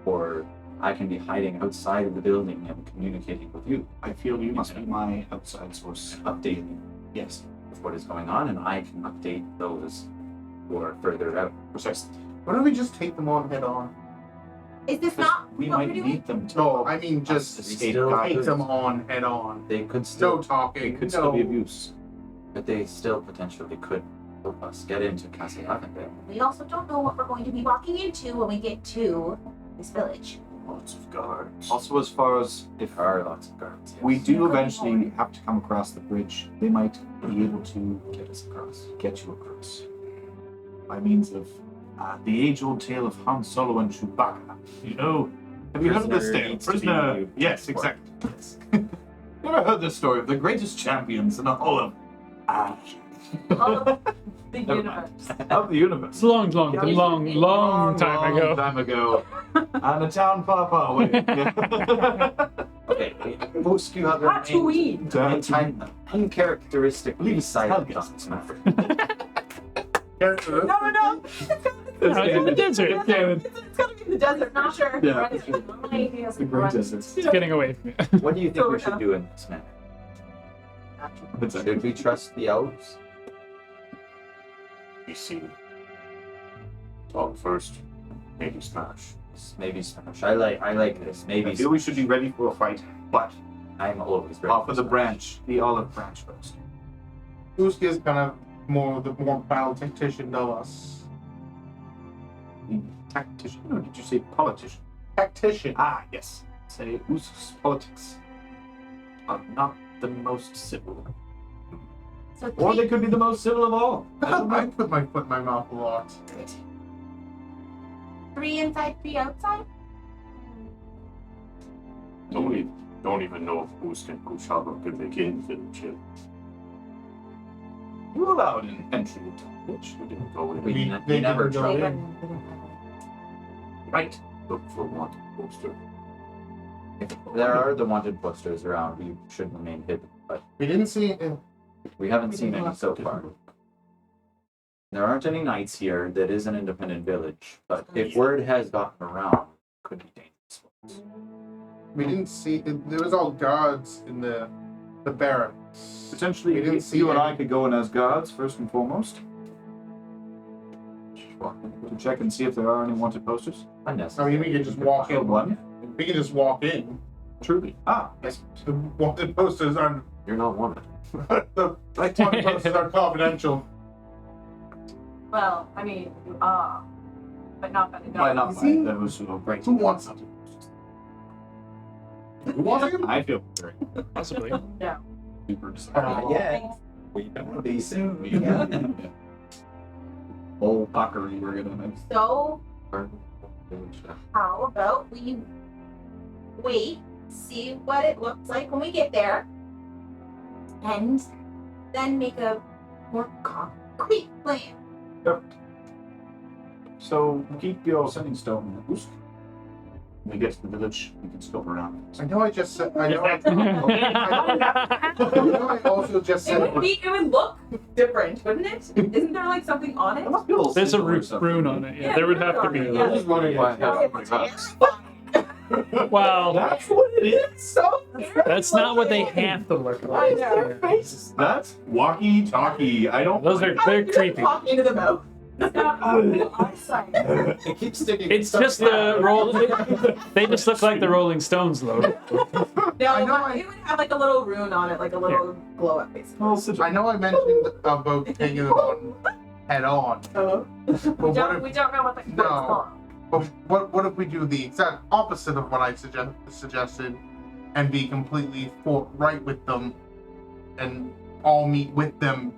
or I can be hiding outside of the building and communicating with you, I feel you must be my outside source. updating Yes, with what is going on, and I can update those who are further out. precisely. Why don't we just take them on head on? Is this not We what might we're doing? need them to. No, I mean just the We state still guide. take them on head on. They could No still, talking. It could no. still be of use. but they still potentially could help us get into Castle Lavender. We also don't know what we're going to be walking into when we get to this village. Lots of guards. Also, as far as if There are lots of guards. Yes. we do eventually have to come across the bridge, they might be able to Get us across. get you across by means of the age-old tale of Han Solo and Chewbacca. You know, have you heard of this Prisoner tale? needs to be Prisoner. Yes, exactly. Yes. You ever heard this story of the greatest champions in the whole of The Never universe. of the universe? It's long time ago. Time ago. And a town far, far away. Yeah. Okay, most you have remained in time uncharacteristically silent on this matter. Character. No. No, it's in the desert. It's gotta be in the desert, not sure. Yeah. Right. My idea is The great desert. It's getting away from you. What do you think we should do in this matter? What's that? Should we trust the elves? We see. Talk first. Maybe smash. Maybe smash. I like this. Maybe I feel we should be ready for a fight, but I'm always ready. off of the smash. branch, the olive branch first. Uski is kind of the more tactician of us. The tactician, or did you say politician? Tactician. Ah, yes. Say, Usus politics are not the most civil. So Or they three, could be the most civil of all. I don't I know. put my foot in my mouth a lot. three inside, three outside? Don't even know if Usk and Kushaba could make in the village yet. You allowed an entry into the village. We didn't go in. We They never didn't go tried. in. Right. Look for wanted poster. If there are the wanted posters around, we should remain hidden, but We didn't see it. we haven't seen any so far. There aren't any knights here. That is an independent village, but if word has gotten around, it could be dangerous. We didn't see it. There was all guards in the barracks. Potentially, We didn't if see you and any. I could go in as guards, first and foremost, to check and see if there are any wanted posters. I Unnecessary. mean, we could just walk Kill in. one. We can just walk in. Truly. Ah, yes. The wanted posters aren't. You're not wanted. The wanted posters are confidential. Well, I mean, you are, but not by the Why not You see? by those who are great? Who wants them? Who wants them? I feel very Possibly. No. super Yeah. We don't be soon. old fuckery we're gonna have. So, how about we wait, see what it looks like when we get there, and then make a more concrete plan? So keep your sending stone in the boost. When we get to the village, we can scope around. I know I just said. I know I also just It said. would look different, wouldn't it? Isn't there like something on it? There's a rune on it. Yeah, there would have to be. Yeah. I was wondering why I have my house. Wow, That's what it is. So that's not what they have to look I like. know. That's walkie-talkie. I don't. Those are they're creepy. Talk into the mouth. Eyesight. It keeps sticking. It's just the roll. They just look like the Rolling Stones logo. No, I know it would have like a little rune on it, like a little glow up basically. I know I mentioned about taking them on head on. So But we what don't if, know what the No. called. but what if we do the exact opposite of what I suggested and be completely forthright with them and all meet with them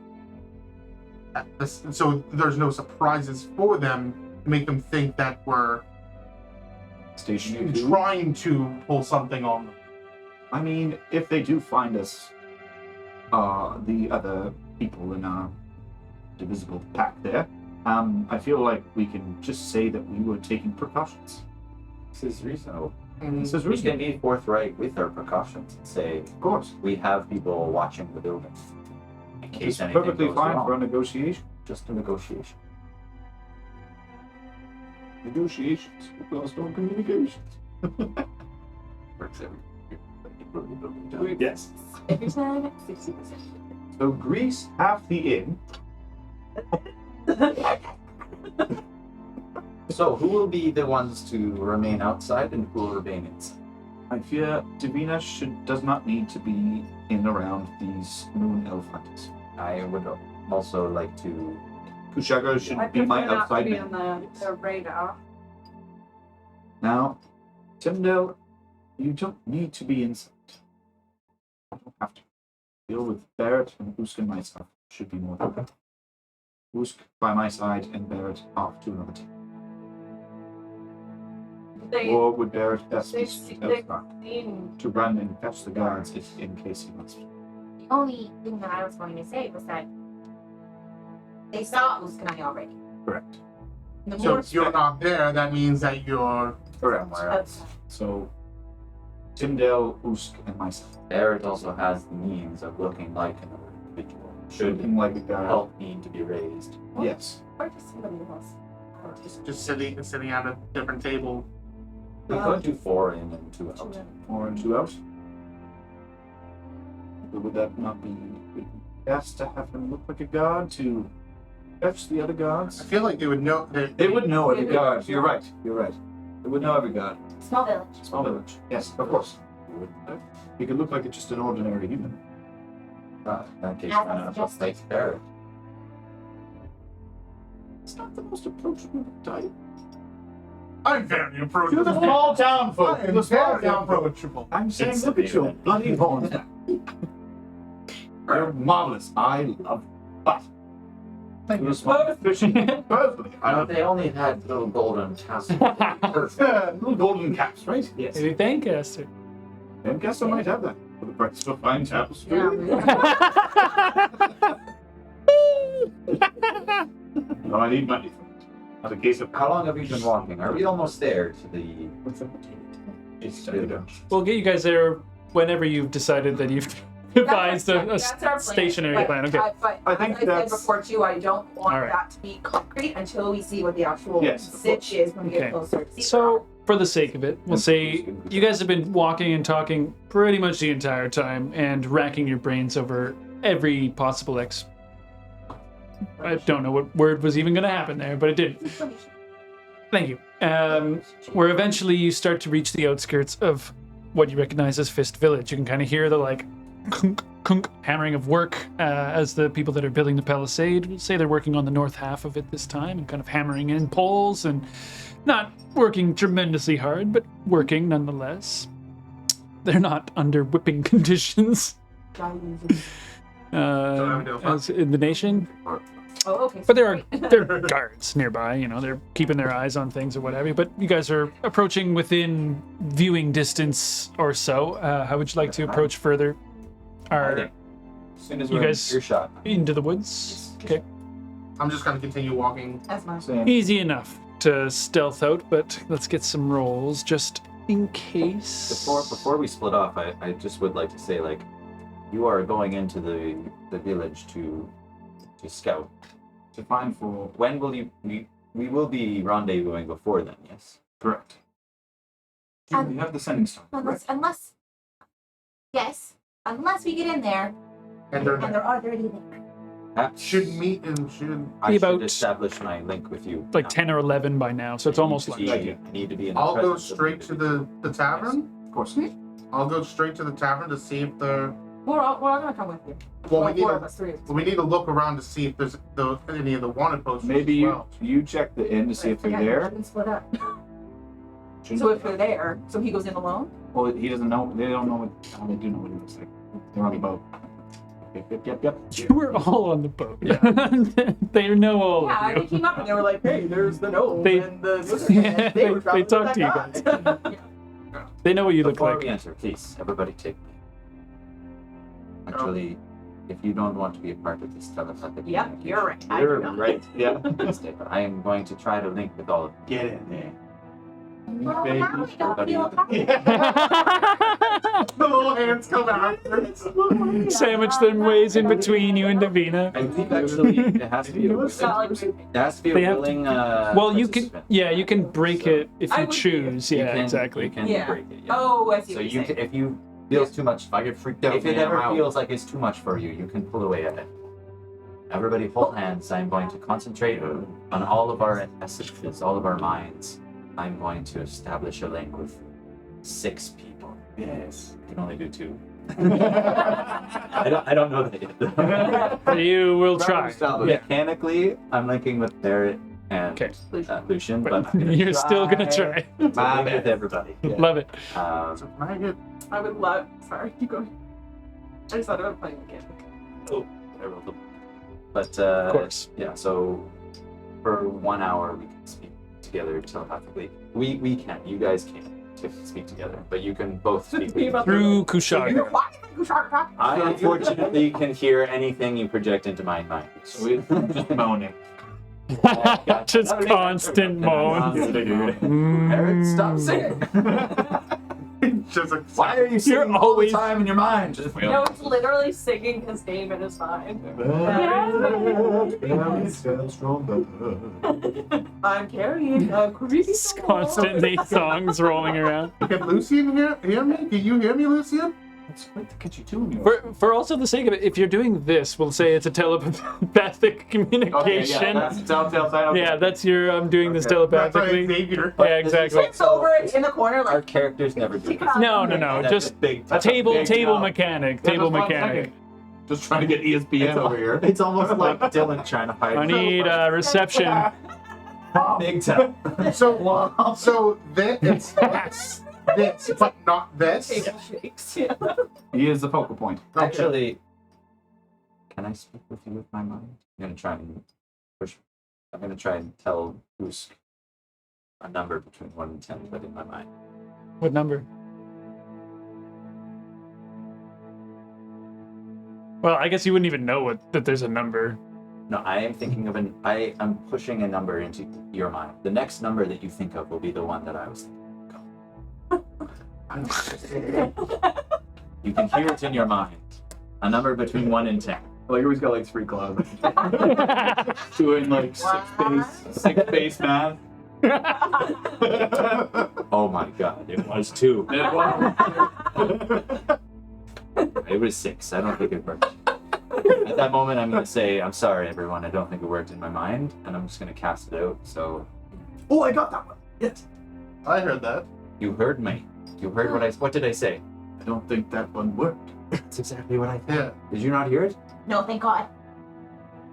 so there's no surprises for them to make them think that we're Station 2. trying to pull something on them. I mean, if they do find us, the other people in our divisible pack there, I feel like we can just say that we were taking precautions. This is reasonable. This is We reasonable. can be forthright with our precautions and say Of course. we have people watching the building in case It's anything perfectly goes fine wrong. for a negotiation. Just a negotiation. Negotiations. Closed door communications. Works every burn the building down. Yes. Every time, 60%. So Greece, half the inn. So who will be the ones to remain outside and who will remain inside? I fear Divina does not need to be in around these moon elf hunters. I would also like to. Kushaga should I be my prefer not to outside be man. on the radar. Now, Timdale, you don't need to be inside. You don't have to. Deal with Barrett and Usk and myself. Should be more than that. Usk by my side and Barrett off to another team. They, Or would Barrett best be they outside seem to run and fetch the guards if in case he must? The only thing that I was going to say was that they saw Uskanai already. Correct. The So more if you're not there, that means that you're Correct. somewhere else. So, Timdale, Usk, and myself. Barrett also has the means of looking like an individual. Should Looking like a guy. help need to be raised. Yes. or just somebody else. just sitting at a different table. We could do 4 in and 2 out. 4 and 2 out. But would that not be best to have him look like a guard to fetch the other I guards? feel like they would know. They would know every They would. guard. You're right. You're right. They would know every guard. small village. Small village. Yes, of course. He could look like just an ordinary human. In that case, As I why not just suggested. take Barrett? It's not the most approachable type. I'm very To approachable. the small town folk. I To am the small very town folk. approachable. I'm saying, It's look at your severe. bloody horns. You're marvelous. I love you. But Thank to you. the small fishing perfectly. I If love they only had little golden tassels. little golden caps, right? Yes. Maybe Fancaster. And guess I might have that for the price of a fine tapestry. No, I need money for it. Not a case of How long have you been walking? Are we almost there to the village? We'll get you guys there whenever you've decided that you've devised That's our plan. stationary But plan. Okay. But I think as I said that's- before too, I don't want All right. that to be concrete until we see what the actual Yes, of sitch is when we Okay. get closer. See So, for the sake of it, we'll say you guys have been walking and talking pretty much the entire time and racking your brains over every possible I don't know what word was even going to happen there, but it did. Thank you. Where eventually you start to reach the outskirts of what you recognize as Fist Village. You can kind of hear the like kunk, kunk, hammering of work as the people that are building the palisade. We'll say they're working on the north half of it this time and kind of hammering in poles and not working tremendously hard, but working nonetheless. They're not under whipping conditions as in the nation. Oh, okay. But there are guards nearby, you know, they're keeping their eyes on things or whatever. But you guys are approaching within viewing distance or so. How would you like to approach further? As soon as You we're guys- in earshot. Into the woods? Okay. I'm just gonna continue walking. That's mine. Same. Easy enough to stealth out, but let's get some rolls just in case. Before we split off, I just would like to say, like, you are going into the village to scout. To find for When will you? We will be rendezvousing before then. Yes. correct. We have the sending stone. Unless we get in there And they're and they're already there. Perhaps should meet and should. I Be should about- establish my link with you. like 10 or 11 by now, so it's almost I like. need to be- I need to be in the I'll go presence of straight to the tavern. Of course. I'll go straight to the tavern to see if they're. We're all gonna come with you. Well, Well, we need four to. of us, 3 of us. We need to look around to see if there's any of the wanted posters. Maybe as well. you check the inn to see if they're Yeah, there. shouldn't split up. Shouldn't- So if they're there, so he goes in alone. Well, he doesn't know. They don't know what. They do know what he looks like. They're on the boat. Yep. You were all on the boat. They know all Yeah, of they you. came up and they were like, "Hey, there's the gnome They- and the lizard." Yeah, and they were traveling talked with to that guy. They know what you look Before like. we enter, please, everybody take me. Actually, if you don't want to be a part of this telepathic Yep, communication, you're right. I You're do not. right. Yeah. please stay. But I am going to try to link with all of you. Get in there. Well, Baby. now we don't feel The little hands come out. Sandwich them ways in between you and Davina. I think actually it has to be a willing, Solid. it has to be They a have to- willing Well, you can, participant. yeah, you can break So it if I you would- choose. you Yeah, can- exactly. You can Yeah. break it, yeah. Oh, I see. So what you you're can, saying. if you feels too much, If I get freaked out, if it man, I'm ever out. feels like it's too much for you, you can pull away at it. Everybody hold hands. I'm going to concentrate on all of our essences, all of our minds. I'm going to establish a link with 6 people. Yes. I can only do 2. I don't know that yet. You will try. Established. Yeah. Mechanically, I'm linking with Barrett and Okay. Lucian, But but I'm gonna you're still gonna try. link with everybody. Love it. So can I get I would love. Sorry, keep going. I just thought about playing again. I rolled them. But Of course. yeah, so for 1 hour we can speak together telepathically. We can, you guys can speak together, but you can both speak with Through You Kushaga. why do you think Kushar talking? I unfortunately can hear anything you project into my mind. So we're just moaning. Just constant moan. Eric, stop singing! just like Why are you singing all always- the time in your mind? Just No, it's literally singing his name in his mind. I'm carrying a creepy It's constantly songs rolling around. Can Lucian hear me? Can you hear me, Lucian? It's great to catch you too. For also the sake of it, if you're doing this, we'll say it's a telepathic communication. That's the telltale sign. Yeah, that's your I'm doing this That's why telepathically. Xavier. Yeah, exactly. Sits over in the corner Our like characters never do this. No, That's just a big table big table no. mechanic, Yeah, table just 1 mechanic. second. Just trying to get ESPN over here. It's almost like Dylan trying to hide. I need reception. Big time. So it's this, but not this. table shakes. Yeah. He is the focal point. Okay. Actually, can I speak with you with my mind? I'm gonna try and push. I'm gonna try and tell Usk a number between 1 and 10, but in my mind. What number? Well, I guess you wouldn't even know that there's a number. No, I am thinking of I am pushing a number into your mind. The next number that you think of will be the one that I was thinking of. You can hear it in your mind. A number between 1 and 10. Like he's got like 3 clubs. Doing like six base math. Oh my god, it was 2. It was 6. I don't think it worked. At that moment, I'm going to say, I'm sorry, everyone. I don't think it worked in my mind, and I'm just going to cast it out. So, Oh, I got that one. Yes. I heard that. you heard me. You heard what did I say? I don't think that one worked. That's exactly what I thought. Yeah. Did you not hear it, No, thank God.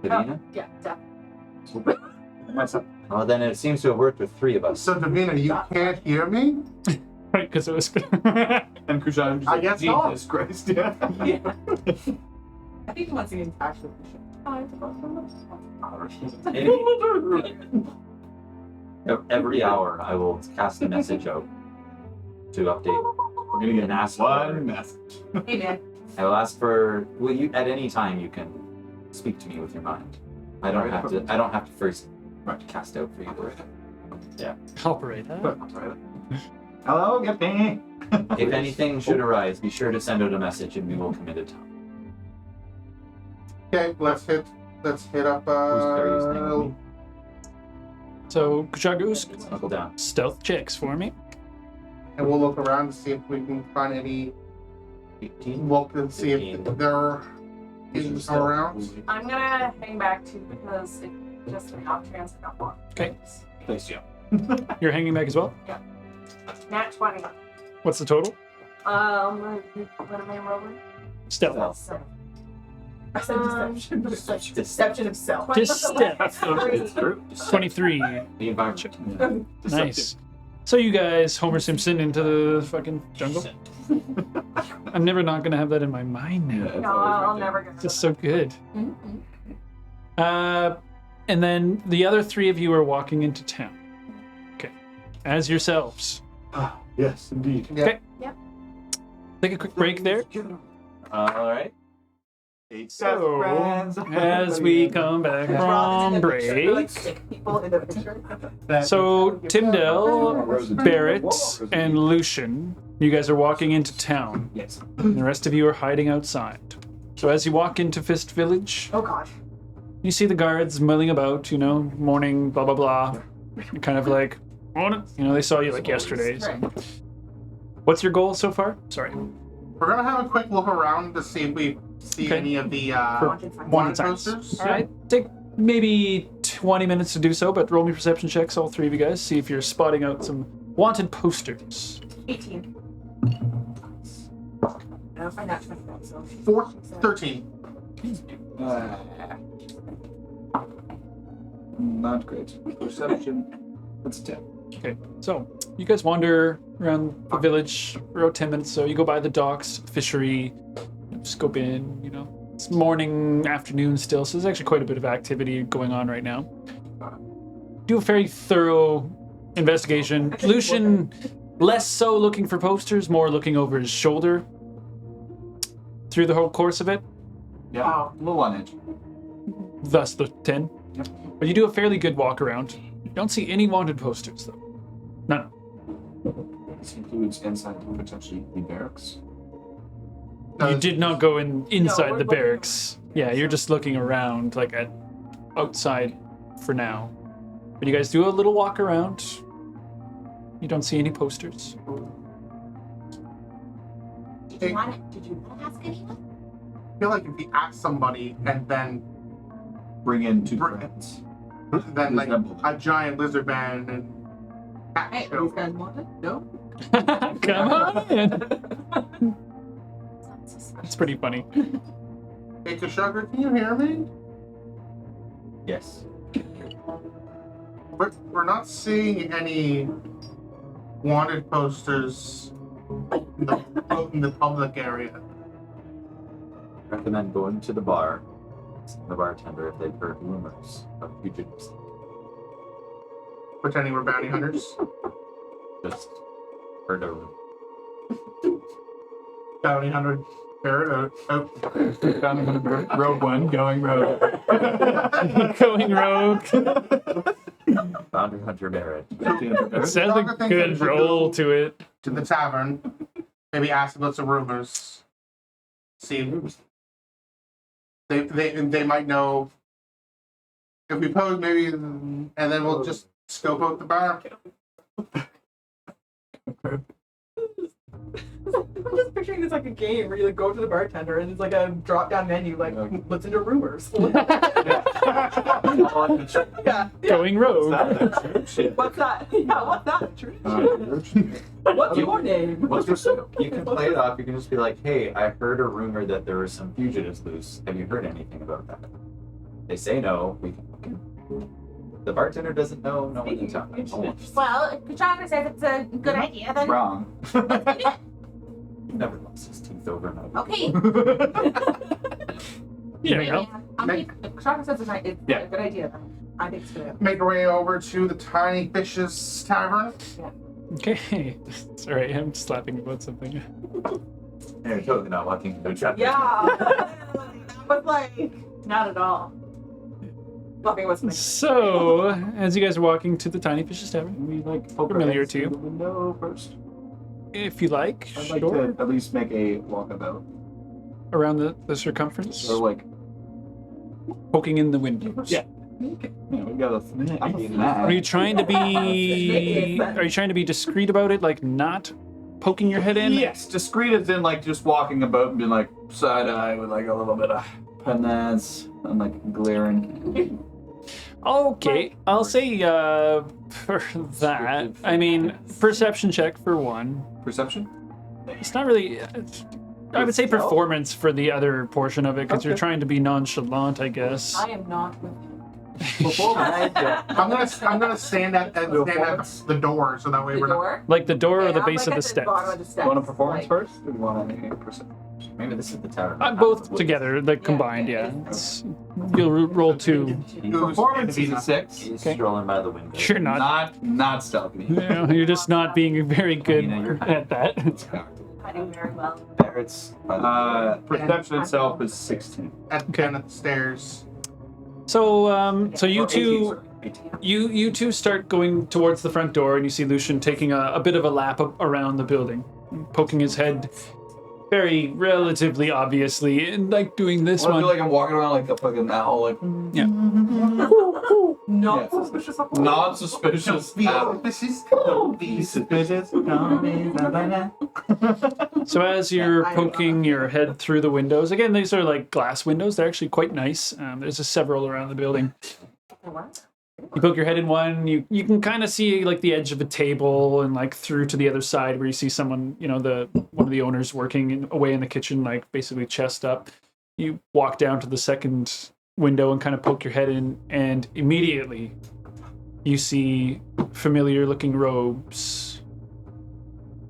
Davina? Yeah, Myself. Oh, then it seems to have worked with 3 of us. So Davina, you can't hear me? Right, because it was. And Kushan just I like, guess not. Jesus Christ, yeah. I think he wants to get actually. Every hour, I will cast a message out to update. We're gonna get And ask one for- message. Hey man, I will ask for. Will you at any time you can speak to me with your mind. I don't have to. I don't have to first cast out for you. Operator. Hello, get me. If anything should arise, be sure to send out a message, and we will commit a time. Okay, let's hit up Who's Carrie's name? So, Kushaga, Knuckle down. stealth checks for me. and we'll look around to see if we can find any 18. look and see if there is around. I'm gonna hang back too because it just an off chance I got one. Okay. Thanks, Joe. You're hanging back as well? Nat 20. What's the total? What am I rolling? Stealth. Seven. I said deception, but it's like deception of self. Just step. It's true. 23. The environment. Nice. So you guys, Homer Simpson into the fucking jungle? I'm never not gonna have that in my mind now. it's No, always right I'll there. never get It's just so good. Mhm. And then the other three of you are walking into town. Okay. As yourselves. Ah, yes, indeed. Okay. Yep. Take a quick break there. All right. So, as we come back from break. Like stick people in the picture. So, Timdell, Barrett, and Lucian, you guys are walking into town. Yes. And the rest of you are hiding outside. So as you walk into Fist Village, Oh god. you see the guards milling about, morning, blah, blah, blah. You're kind of like, they saw you like yesterday. So. What's your goal so far? Sorry. We're gonna have a quick look around to see if we see Okay. any of the Wanted signs. wanted signs. posters. All right. Take maybe 20 minutes to do so, but roll me perception checks, all three of you guys. See if you're spotting out some wanted posters. 18. I'll find out my friend, so. 13. Not great. Perception. That's a 10. Okay, so you guys wander around the village for about 10 minutes. So you go by the docks, fishery, scope in, It's morning, afternoon still, so there's actually quite a bit of activity going on right now. Do a very thorough investigation. Lucian, less so looking for posters, more looking over his shoulder through the whole course of it, Yeah. Wow. A little on edge. thus the 10. Yep. But you do a fairly good walk around. You don't see any wanted posters, though. None. This includes inside potentially the barracks. You did not go inside we're the looking barracks. around. Yeah, you're just looking around, like at outside for now. But you guys do a little walk around. You don't see any posters. Did you want to ask anyone? I feel like if we ask somebody and then Bring in two Bring- friends. like Resemble. a giant lizard man and cat Hey, show. these guys want it? No? Come on in. Sounds suspicious. It's pretty funny. Hey Kushagra, can you hear me? Yes. We're not seeing any wanted posters in the public area. Recommend going to the bar. Ask the bartender if they've heard rumors of fugitives. Pretending we're bounty hunters. Just heard of Bounty hunter Barrett out. Rogue One, going rogue. Going rogue. Bounty Hunter Barrett. It sounds like a good roll to it. To the tavern. Maybe ask about some rumors. See if they might know if we pose maybe, and then we'll just scope out the bar. I'm just picturing this like a game where you like go to the bartender and it's like a drop down menu like listen to rumors. Yeah. Going rogue. What's that? Yeah, what's that? True. What's your name? What's for sale? You can play it off. You can just be like, "Hey, I heard a rumor that there were some fugitives loose. Have you heard anything about that?" They say no. We can look in. The bartender doesn't know. No one in town. Well, if Kushagra says it's a good idea, then Wrong. He never lost his teeth over and over. okay. Yeah, Yeah. If Kushagra says it's a Yeah. good idea, then I think it's good. Make our way over to the Tiny Fishes Tavern. Okay. Sorry, I'm slapping about something. You're totally not walking into a trap. Yeah. That was like not at all. Loving what's next. So, as you guys are walking to the Tiny Fishes Tavern, We like poke our Familiar heads to you. through the window first. if you like, I'd like sure. to at least make a walkabout. Around the circumference, Or like, poking in the windows. Yeah. yeah, we got Are you trying to be? Are you trying to be discreet about it, like not poking your head in? Yes, discreet as in like just walking about and being like side eye with like a little bit of penance and like glaring. Okay, I'll say for that. I mean, perception check for one. Perception? It's not really. I would say performance for the other portion of it, because you're Okay. trying to be nonchalant, I guess. I am not with you. I'm gonna stand at the door so that way The we're not. door. Like the door or Okay, the I'm, base like, of the at bottom steps? of the steps. You want a performance like- first? Or do you want a percent? Maybe this is the tower. Both together, like combined, yeah. You'll roll 2. Performance is a 6. He's Okay. strolling by the window. You're not. Not stealthy. No, you're just not being very good you're at that. Hiding very well. There it's by the Perception itself is 16. At Okay. the end of the stairs. So you Or 18, two. sorry, 18. You two start going towards the front door, and you see Lucian taking a bit of a lap around the building, poking his head very relatively obviously, and like doing this I feel one. like I'm walking around like a fucking owl, like Yeah. Not Yeah. suspicious of not suspicious. Don't be suspicious. So as you're poking your head through the windows, again, these are like glass windows. They're actually quite nice. There's several around the building. You poke your head in one, you can kind of see like the edge of a table and like through to the other side where you see someone, one of the owners working away in the kitchen, like basically chest up. You walk down to the second window and kind of poke your head in, and immediately you see familiar looking robes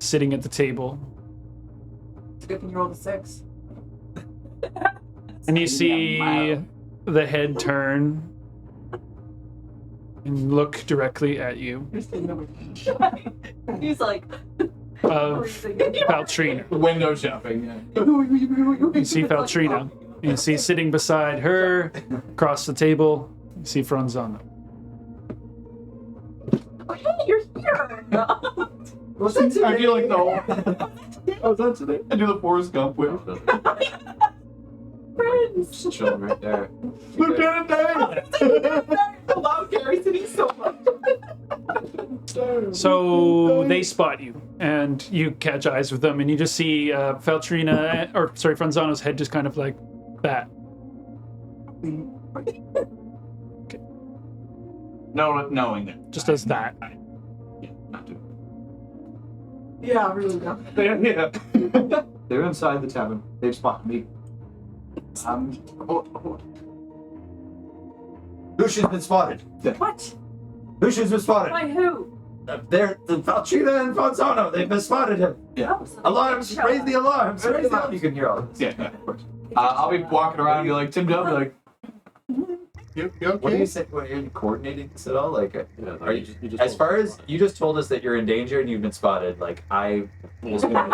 sitting at the table. It's a good thing you rolled a 6. And you see the head turn and look directly at you. He's like, Faltrina. Window shopping. Yeah. You see Faltrina. You see sitting beside her, across the table, you see Fronzono. oh, hey, you're here. I feel like the whole. Oh, is that today? I do the Forrest Gump wave. Friends. Just chilling right there. Lieutenant Dan! I love Gary City so much. So they spot you, and you catch eyes with them, and you just see Fronzono's head just kind of like that. No, knowing that. Just does that. Yeah, not doing Yeah, really go. Yeah. They're inside the tavern. They've spotted me. Lucian's been spotted. What? Lucian's been spotted. By who? They're the Faltrina and Fronzono. They've been spotted him. Oh, so Alarms! they Raise the alarms! Raise Raise the the alarms. You can hear all this. Yeah, of course. I'll be walking around and be like, Tim Dub, like, You What do okay? you say? What, are you coordinating this at all? Like, Yeah, are you? just As far as you just told us that you're in danger and you've been spotted, like I was gonna.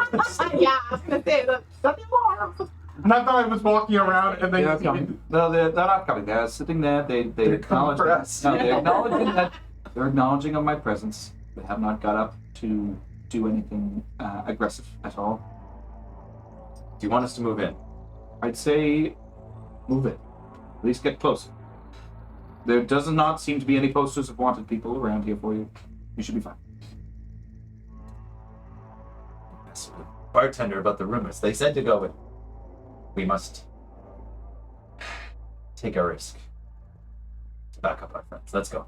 Yeah, I was gonna say that. Shut the alarm. And I thought I was walking around and they're then coming. No, they're not coming. They're sitting there. They're coming acknowledge for that- us. No, they're acknowledging that. They're acknowledging of my presence. They have not got up to do anything aggressive at all. Do you want us to move in? I'd say move it. At least get close. There does not seem to be any posters of wanted people around here for you. You should be fine. Ask the bartender about the rumors. They said to go in. We must take a risk to back up our friends. Let's go.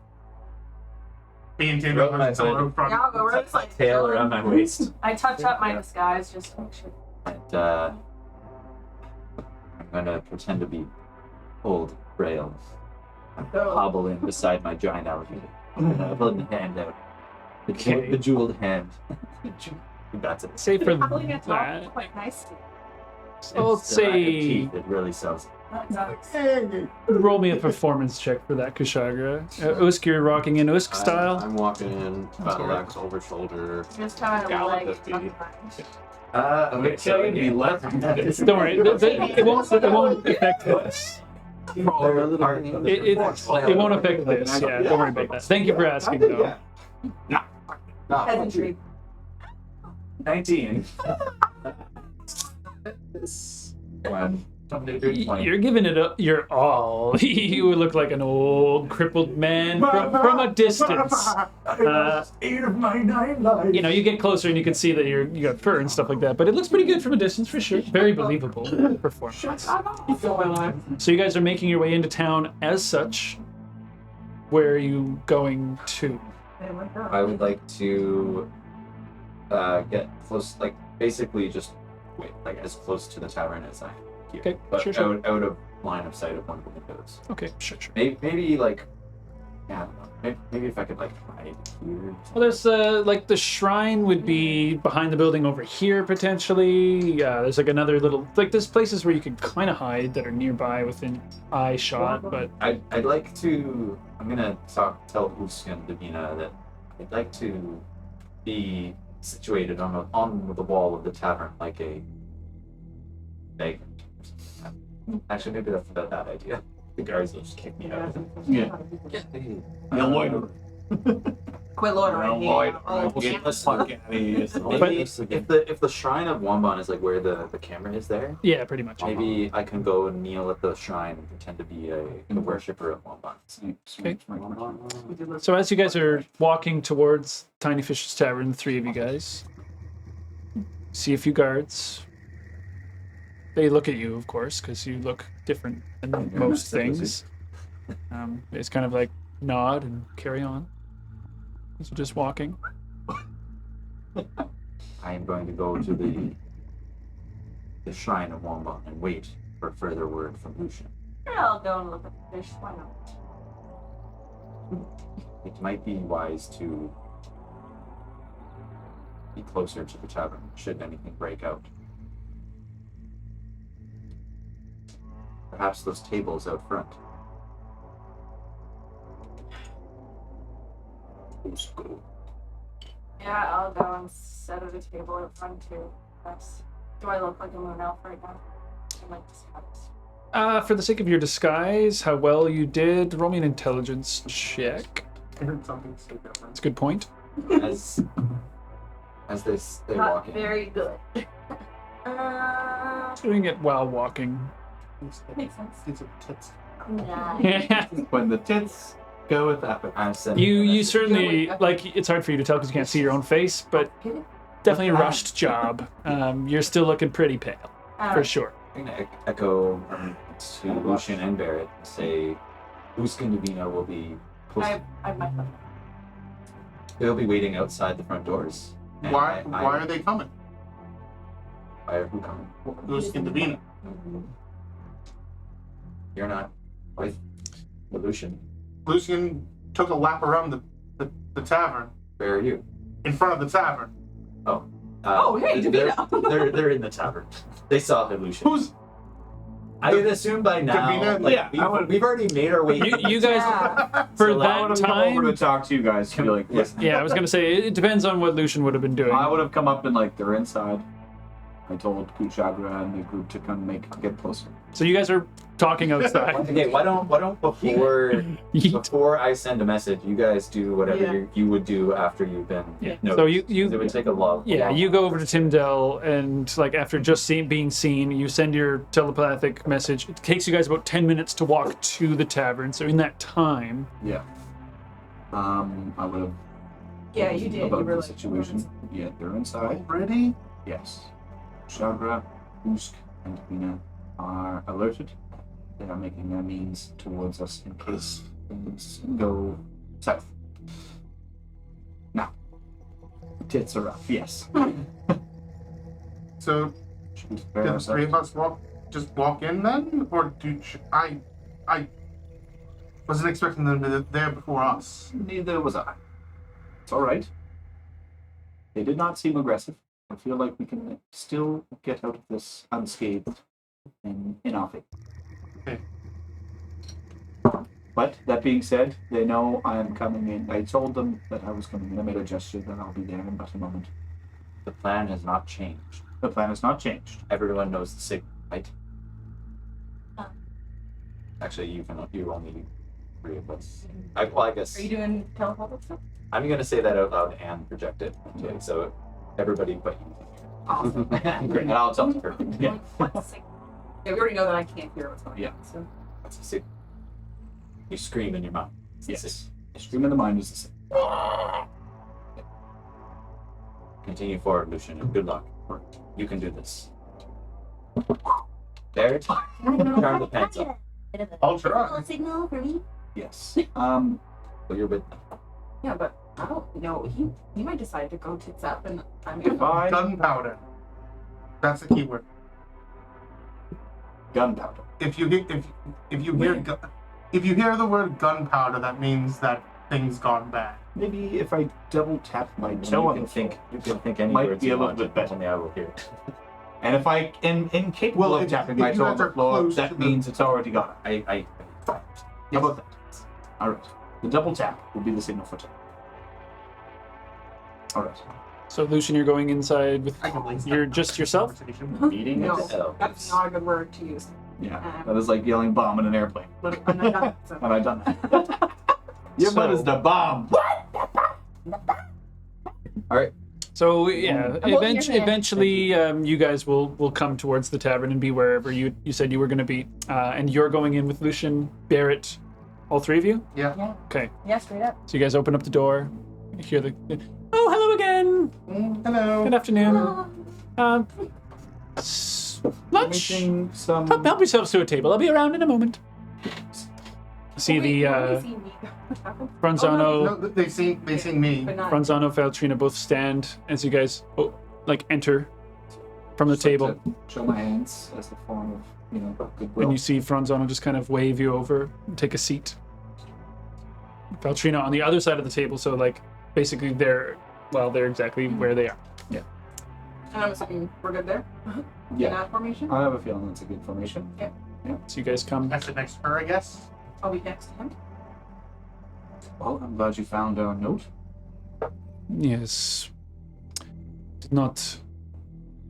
me and Tim Throw my are still hood. in front. Yeah, I'll go. We're just like Tail around my waist. I touch up my disguise just to make sure. And I'm gonna pretend to be old, frail. Hobble in beside my giant alligator. Pulling the hand out. Okay. The jeweled hand. That's it. Say for Pulling it that, off quite nicely. I'll It's the lack of say teeth, it really sells. roll me a performance check for that, Kushagra. Usk, you're rocking in Usk style. I'm walking in, battle axe over shoulder. Just having a Gallant leg. as be. Okay, so It'd be less than that. Don't worry, it won't affect this. It won't affect this. Yeah, don't worry about that. Thank you for asking, though. peasantry. 19. You're giving it your all. You would look like an old crippled man from a distance. 8 of my 9 lives. You get closer and you can see that you got fur and stuff like that, but it looks pretty good from a distance for sure. Very believable performance. You feel my life. So you guys are making your way into town as such. Where are you going to? I would like to get close, like basically just wait, like as close to the tavern as I can. Okay, but sure. out of line of sight of one of the windows. Okay, sure. Maybe like Yeah, maybe if I could like hide here. Well, there's like the shrine would be behind the building over here potentially. Yeah, there's like another little like there's places where you could kind of hide that are nearby within eye shot, but I'd like to. I'm gonna tell Usk and Davina that I'd like to be situated on the wall of the tavern like a vagrant. Actually, maybe that's a bad idea. The guards will just kick me out. Yeah. The loiterer. Quit loitering. Get the fuck out of here. Maybe if the shrine of Wamban is like where the camera is there, yeah, pretty much. maybe I can go and kneel at the shrine and pretend to be a worshipper of Wamban. Okay. So as you guys are walking towards Tiny Fish's Tavern, the three of you guys see a few guards. They look at you, of course, because you look different than most things. They just kind of like nod and carry on. As you're just walking. I am going to go to the shrine of Wamban and wait for further word from Lucian. I'll go and look at the fish. Why not? It might be wise to be closer to the tavern should anything break out. Perhaps those tables out front. Yeah, I'll go and set at a table in front too. Do I look like a moon elf right now? I like disguise. For the sake of your disguise, how well you did, roll me an intelligence check. I heard something so different. That's a good point. As they Not walk in. very good. Doing it while walking. Makes sense. These are tits. Nice. When the tits go with that. I send You certainly like. It's hard for you to tell because you can't see your own face, but definitely a rushed job. You're still looking pretty pale, for sure. I'm going to echo to Lucian and Barrett and say, Usk and Davina will be close. I might have. They'll be waiting outside the front doors. And Why are they coming? Why are who coming? Who's in Davina? You're not with Lucian. Lucian took a lap around the tavern, Where are you? in front of the tavern. Hey, they're in the tavern. They saw the Lucian. Who's I would assume by now. Davina? Like, Yeah, we've already made our way. You guys, for So I would that have come over to time. talk to you guys to be like, listen. Yeah, I was gonna say it depends on what Lucian would have been doing. I would have come up and like they're inside. I told Kuchagra and the group to come get closer. So you guys are talking outside. Okay, why don't before I send a message, you guys do whatever you would do after you've been Yeah. noticed. So It you would take a lot. yeah, you go over to Tyndale and like after just being seen, you send your telepathic message. It takes you guys about 10 minutes to walk to the tavern. So in that time, Yeah. I would have. Yeah, you did. About You were the like, situation. Yeah, they're inside. already? Yes. Shagra, Usk, and Davina are alerted. They are making their means towards us in case things go south. Now, tits are up. Yes. So Should did prepare the three ourselves. of us walk in then, or I wasn't expecting them to be there before us. Neither was I. It's all right. They did not seem aggressive. I feel like we can still get out of this unscathed in our favor. Okay. But that being said, they know I am coming in. I told them that I was coming in. I made a gesture that I'll be there in but a moment. The plan has not changed. The plan has not changed. Everyone knows the signal, right? Uh. Actually, you only three of us. I guess Are you doing telepathic stuff? I'm gonna say that out loud and project it. Okay, so everybody but you. Awesome. Great, and I'll tell her. Yeah. Yeah, we already know that I can't hear what's going on. Yeah. So. That's the signal. You scream in your mouth. It's the Yes. Stream in the mind is the same. signal. Continue forward, Lucian, and good luck. You can do this. There. Turn the pants up. I'll try. Signal for me. Yes. Well, you're with them. Yeah, but I don't know. He might decide to go tits up, and I mean, Goodbye. Gunpowder. That's the keyword. Gunpowder. If you hear If you hear the word gunpowder, that means that thing's gone bad. Maybe if I double tap my toe You on can the think. You can think any Might words be a you little want, bit better. Only I will hear it. And if I am incapable Well, of if- tapping if my you toe on guys the are floor, close that to the- means it's already gone. I How about that? All right. The double tap will be the signal for tap. All right. So Lucian, you're going inside with I can believe you're that just yourself. conversation. Meeting No, of elves. that's not a good word to use. Yeah. That is like yelling bomb in an airplane. But I'm not done. So. Have I done that? Your butt is the bomb. All right. So yeah, holding your hand. eventually, you guys will come towards the tavern and be wherever you said you were going to be, and you're going in with Lucian, Barrett, all three of you. Yeah. Yeah. Okay, Yeah, straight up. so you guys open up the door. You hear the oh, hello again. Hello. Good afternoon. Oh, Lunch. Making some. Help yourselves to a table. I'll be around in a moment. See Wait, the you already seen me. What happened? Fronzono, No, they seen me. But not. Fronzono, Faltrina both stand as you guys enter from the Just like table, to show my hands as a form of, goodwill. and you see Fronzono just kind of wave you over and take a seat. Faltrina on the other side of the table, so like basically they're exactly where they are. And I'm assuming we're good there? In Yeah. that formation? I have a feeling that's a good formation. So you guys come. I sit next to her, I guess. I'll be next to him. Well, I'm glad you found our note. Yes. Did not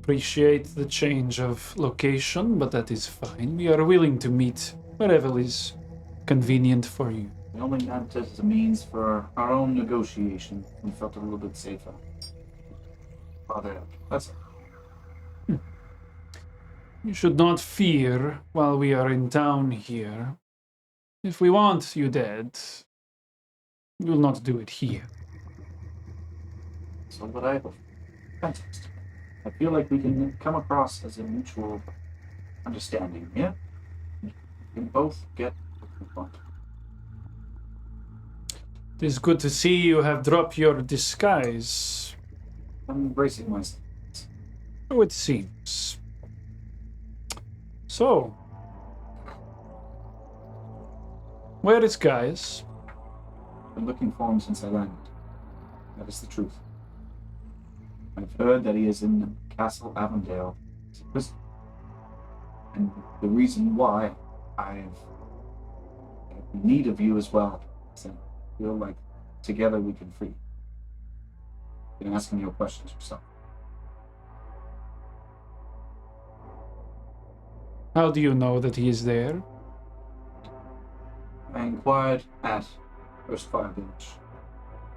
appreciate the change of location, but that is fine. We are willing to meet wherever is convenient for you. We only had it as a means for our own negotiation. We felt a little bit safer. Father, that's You should not fear while we are in town here. If we want you dead, we will not do it here. so what I hope. Fantastic. I feel like we can come across as a mutual understanding, yeah? We can both get what we want. It is good to see you have dropped your disguise. I'm embracing myself. So it seems. So, where is Gaius? Been looking for him since I landed. That is the truth. I've heard that he is in Castle Avondale. It's a prison. And the reason why I've in need of you as well is that I feel like together we can free. Been asking your questions yourself. How do you know that he is there? I inquired at First Fire Village.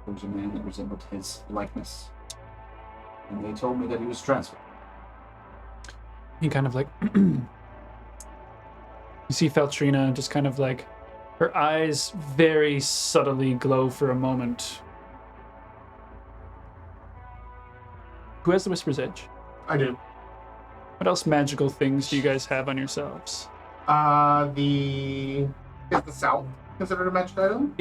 There was a man that resembled his likeness. And they told me that he was transferred. He kind of like you see Faltrina just kind of like her eyes very subtly glow for a moment. Who has the Whisper's Edge? I do. What else magical things do you guys have on yourselves? Is the south considered a magic item?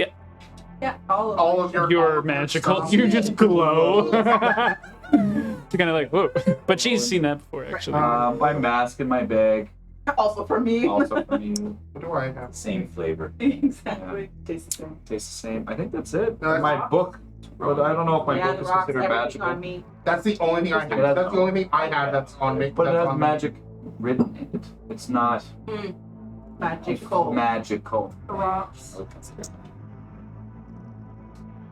Yeah, all of You're magical. You just glow. You're kind of like, whoa. But she's seen that before, actually. My mask in my bag. Also for me. Also from you. What do I have? Same flavor. Exactly. Tastes the same. Tastes the same. I think that's it. No, that's My rocks. book. But I don't know if my Yeah, book the is rocks, considered everything magical. on me. That's the only thing I have. Yeah, That's the only thing I have that's on me. But it that's has on me. magic written in it. It's not Magical. magical. Rocks. I would consider it.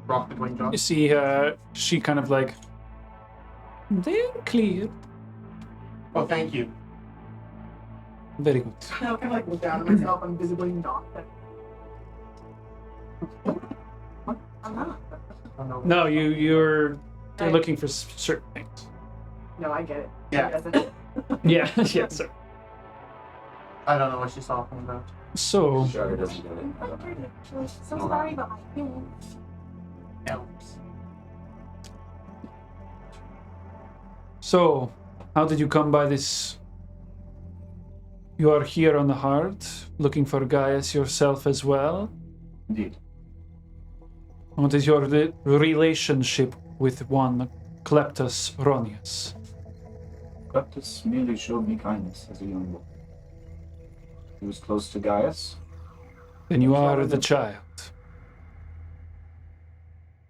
Rock between You jobs. see, she kind of like, they're clear. Oh, thank you. Very good. I kind of like look down at myself. I'm visibly not. I'm not. I don't know. No, you're looking for certain things. No, I get it. Yeah. He doesn't. Yeah, yeah, sir. I don't know what she's talking about. So, Shara doesn't get it. I don't know. Actually, so sorry about my feelings. Elves. So, how did you come by this? You are here on the Heart, looking for Gaius yourself as well. Indeed. What is your relationship with one Kleptus Ronius? Cleptus merely showed me kindness as a young boy. He was close to Gaius, Then you are the child.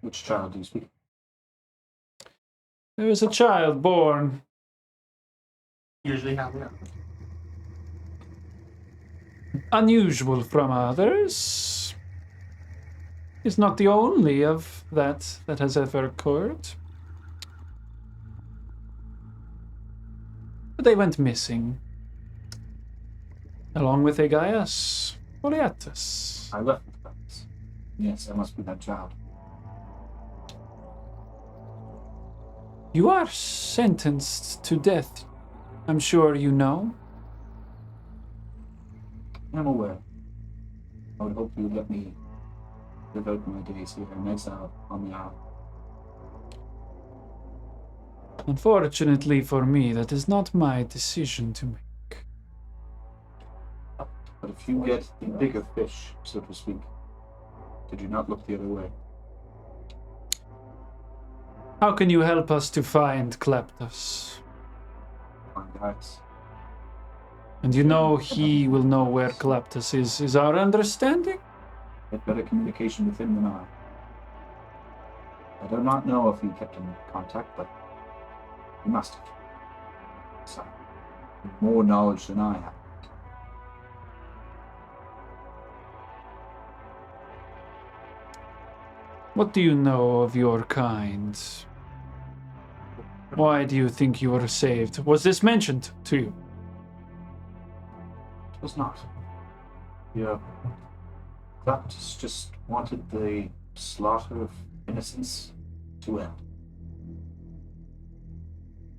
Which child do you speak? There was a child born. Usually how we are. Unusual from others. Is not the only of that has ever occurred. But they went missing. Along with Agaius Boreatus. I left the place. Yes, I must be that child. You are sentenced to death. I'm sure you know. I'm aware. I would hope you would let me devote my days here in exile on the isle. Unfortunately for me, that is not my decision to make. But if you get the bigger fish, so to speak, did you not look the other way? How can you help us to find Kleptos? Fine, guys. And you know he will know where Kleptos is our understanding? Had better communication with him than I. I do not know if he kept in contact, but he must have. So, more knowledge than I have. What do you know of your kind? Why do you think you were saved? Was this mentioned to you? It was not. Yeah. Claptus just wanted the slaughter of innocents to end.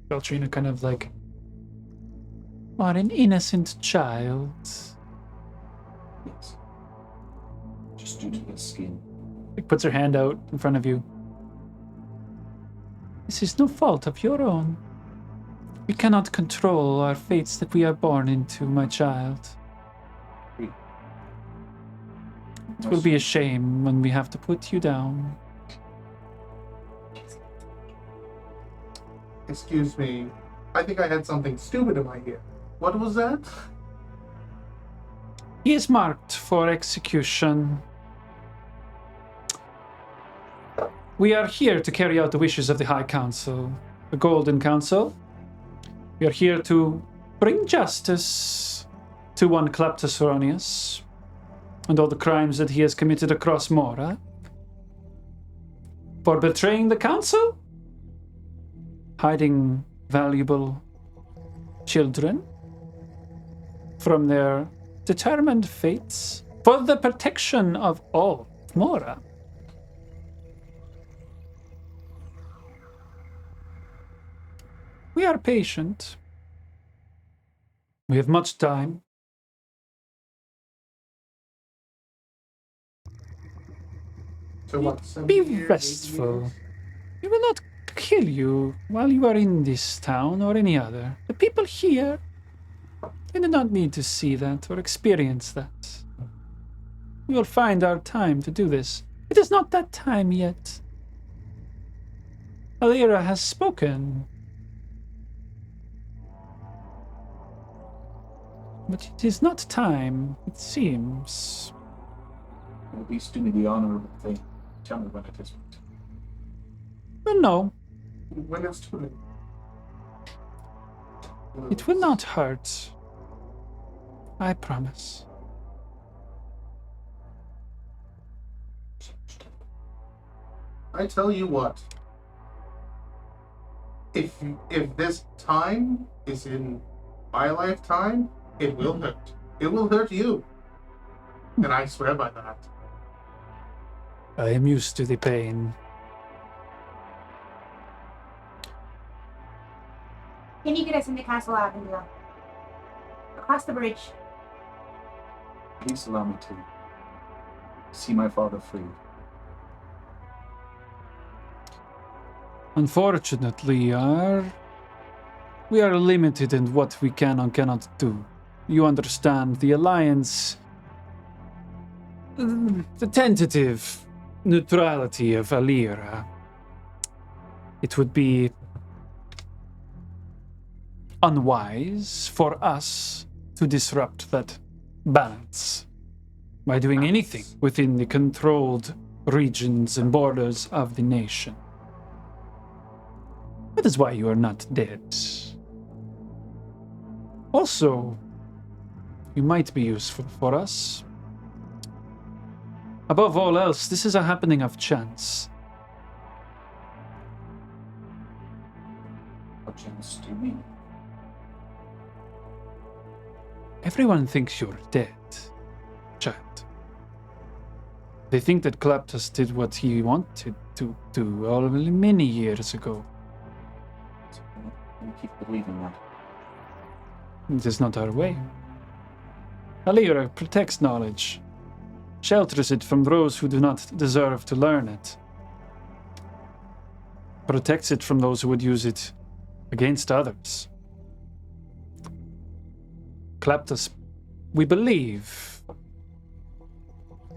Faltrina kind of like, what an innocent child. Yes. Just due to his skin. Like puts her hand out in front of you. This is no fault of your own. We cannot control our fates that we are born into, my child. It will be a shame when we have to put you down. Excuse me. I think I had something stupid in my ear. What was that? He is marked for execution. We are here to carry out the wishes of the High Council, the Golden Council. We are here to bring justice to one Kleptos Erroneous and all the crimes that he has committed across Mora. For betraying the Council, hiding valuable children from their determined fates, for the protection of all Mora. We are patient. We have much time. So what? Be 7 years, 8 restful. years? We will not kill you while you are in this town or any other. The people here, they do not need to see that or experience that. We will find our time to do this. It is not that time yet. Alira has spoken. But it is not time, it seems. At least do me the honor of the tell me when it is. Well, no, When it's too late. it will not hurt. I promise. I tell you what. If this time is in my lifetime, it will hurt. It will hurt you. And I swear by that. I am used to the pain. Can you get us into Castle Avenue? Across the bridge. Please allow me to see my father free. Unfortunately, we are limited in what we can and cannot do. You understand, the Alliance, the tentative neutrality of Alira. It would be unwise for us to disrupt that balance. by doing anything within the controlled regions and borders of the nation. That is why you are not dead. Also, you might be useful for us. Above all else, this is a happening of chance. What chance do you mean? Everyone thinks you're dead, child. They think that Klaptas did what he wanted to do already many years ago. You keep believing that. It is not our way. Alira protects knowledge, shelters it from those who do not deserve to learn it, protects it from those who would use it against others. Klaptas, we believe,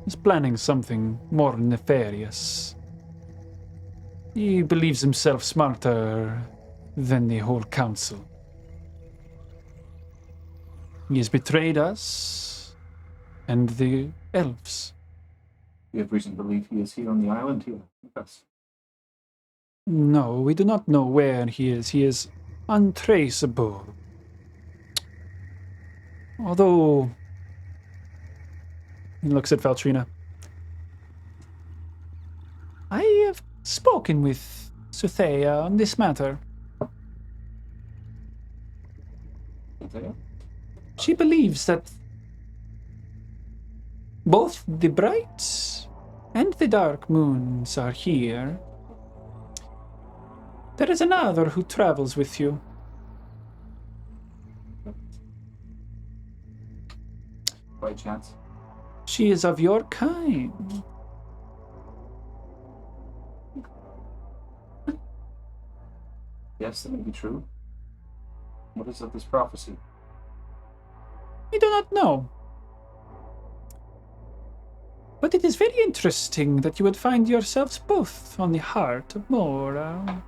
is planning something more nefarious. He believes himself smarter than the whole council. He has betrayed us and the elves. We have reason to believe he is here on the island here with us. No, we do not know where he is. He is untraceable. Although, he looks at Faltrina. I have spoken with Suthea on this matter. There? She believes that both the bright and the dark moons are here. There is another who travels with you. By chance? She is of your kind. Yes, that may be true. What is of this prophecy? We do not know. But it is very interesting that you would find yourselves both on the Heart of Mora.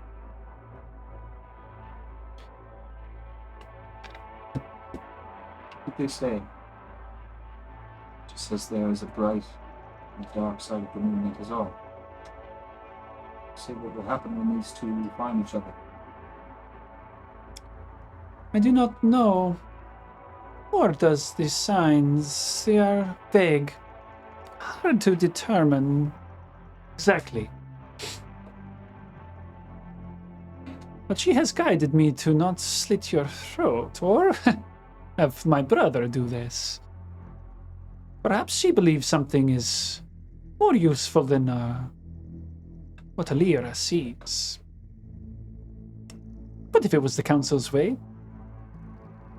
What did they say? It just says there is a bright and dark side of the moon, that is all. Say what will happen when these two find each other. I do not know. Or does the signs, they are vague. Hard to determine exactly. But she has guided me to not slit your throat, or have my brother do this. Perhaps she believes something is more useful than what Alira sees. But if it was the council's way,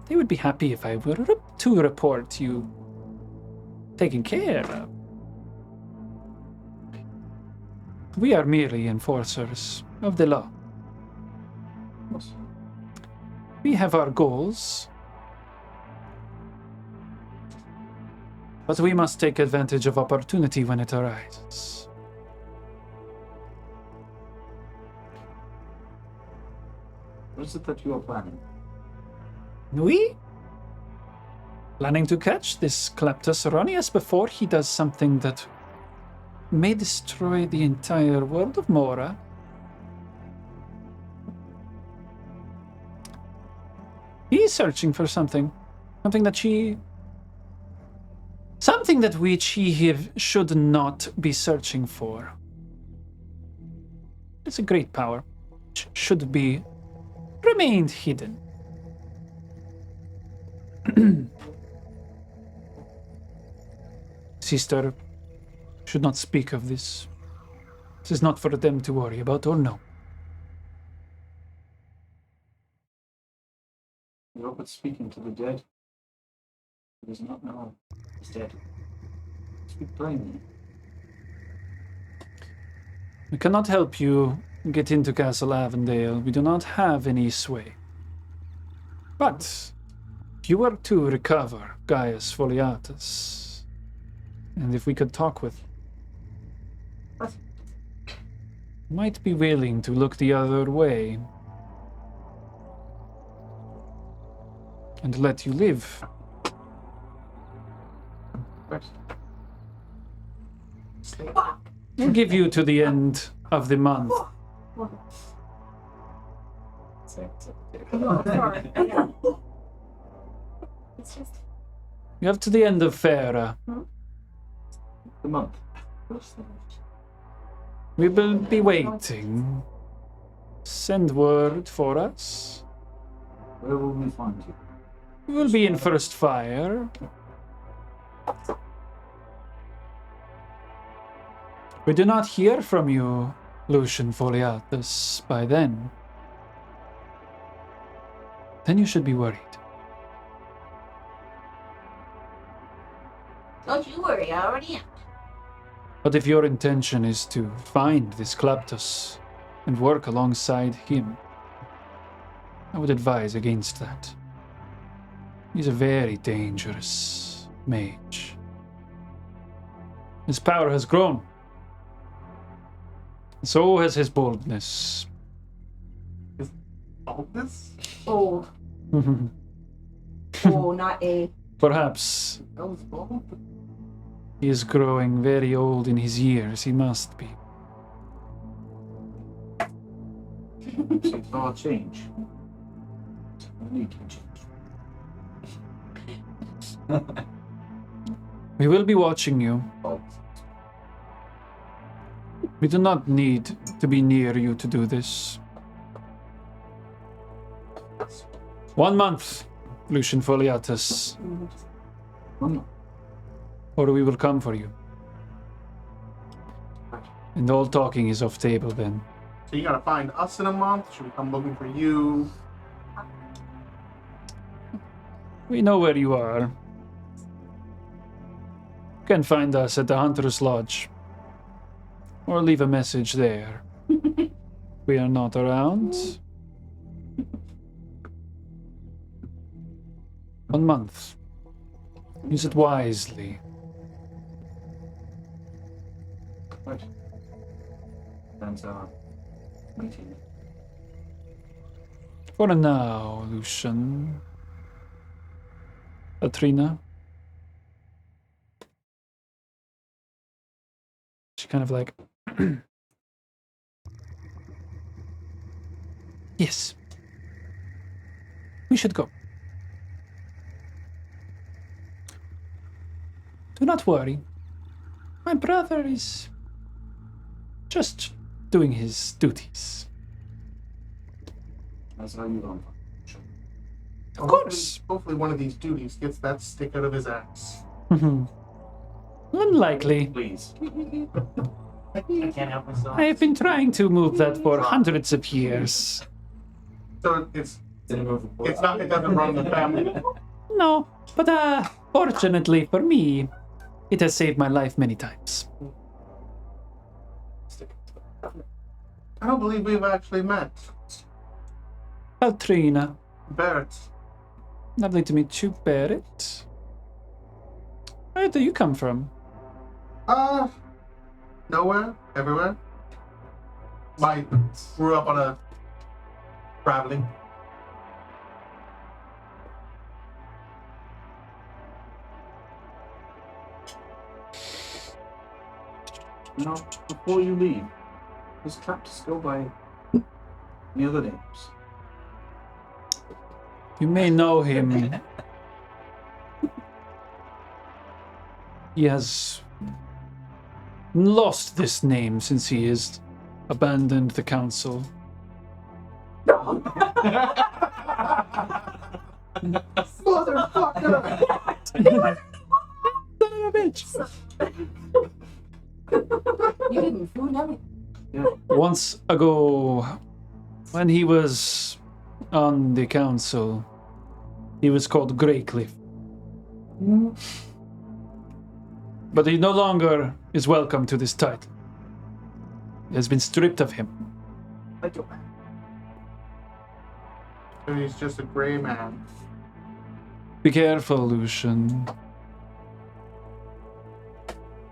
they would be happy if I were to report you taken care of. We are merely enforcers of the law. Yes. We have our goals, but we must take advantage of opportunity when it arises. What is it that you are planning? We? Planning to catch this Klaptas Erroneous before he does something that may destroy the entire world of Mora. He's searching for something. Something that which he should not be searching for. It's a great power, which should be remained hidden. Sister should not speak of this. This is not for them to worry about or know. You are but speaking to the dead. He does not know he is dead. Speak plainly. We cannot help you get into Castle Avondale. We do not have any sway. But if you were to recover Gaius Foliatus, and if we could talk with you, might be willing to look the other way and let you live. Right. We'll give you to the end of the month. Sorry. It's just You have to the end of Farah. The month. We will be waiting. Send word for us. Where will we find you? We will be in First Fire. We do not hear from you, Lucian Foliatus, by then. Then you should be worried. Don't you worry, I already am. But if your intention is to find this Klaptos and work alongside him, I would advise against that. He's a very dangerous mage. His power has grown. So has his boldness. Boldness? Oh, oh, not a. Perhaps That was bold. he is growing very old in his years. He must be. It's all change. We need to change. We will be watching you. We do not need to be near you to do this. 1 month, Lucian Foliatus, or we will come for you. And all talking is off table then. So you gotta find us in a month? Should we come looking for you? We know where you are. You can find us at the Hunter's Lodge. Or leave a message there. We are not around. 1 month. Use it wisely. Right. That's our meeting. For now, Lucian. Faltrina. She kind of like... Yes. We should go. Do not worry. My brother is just doing his duties. That's how you want. Of course. Hopefully one of these duties gets that stick out of his ass. Unlikely. Please. I can't help myself. I have been trying to move that for hundreds of years. So it doesn't run in the family. No, but fortunately for me, it has saved my life many times. I don't believe we've actually met. Faltrina, Barrett. lovely to meet you, Barrett. Where do you come from? Nowhere, everywhere. I grew up on a traveling. Now, before you leave, does Klaptos go by any other names? You may know him. He has lost this name since he has abandoned the council. Motherfucker! Son of a bitch! You didn't food everything. Once ago, when he was on the council, he was called Greycliff. But he no longer is welcome to this title. It has been stripped of him. So he's just a gray man. Be careful, Lucian.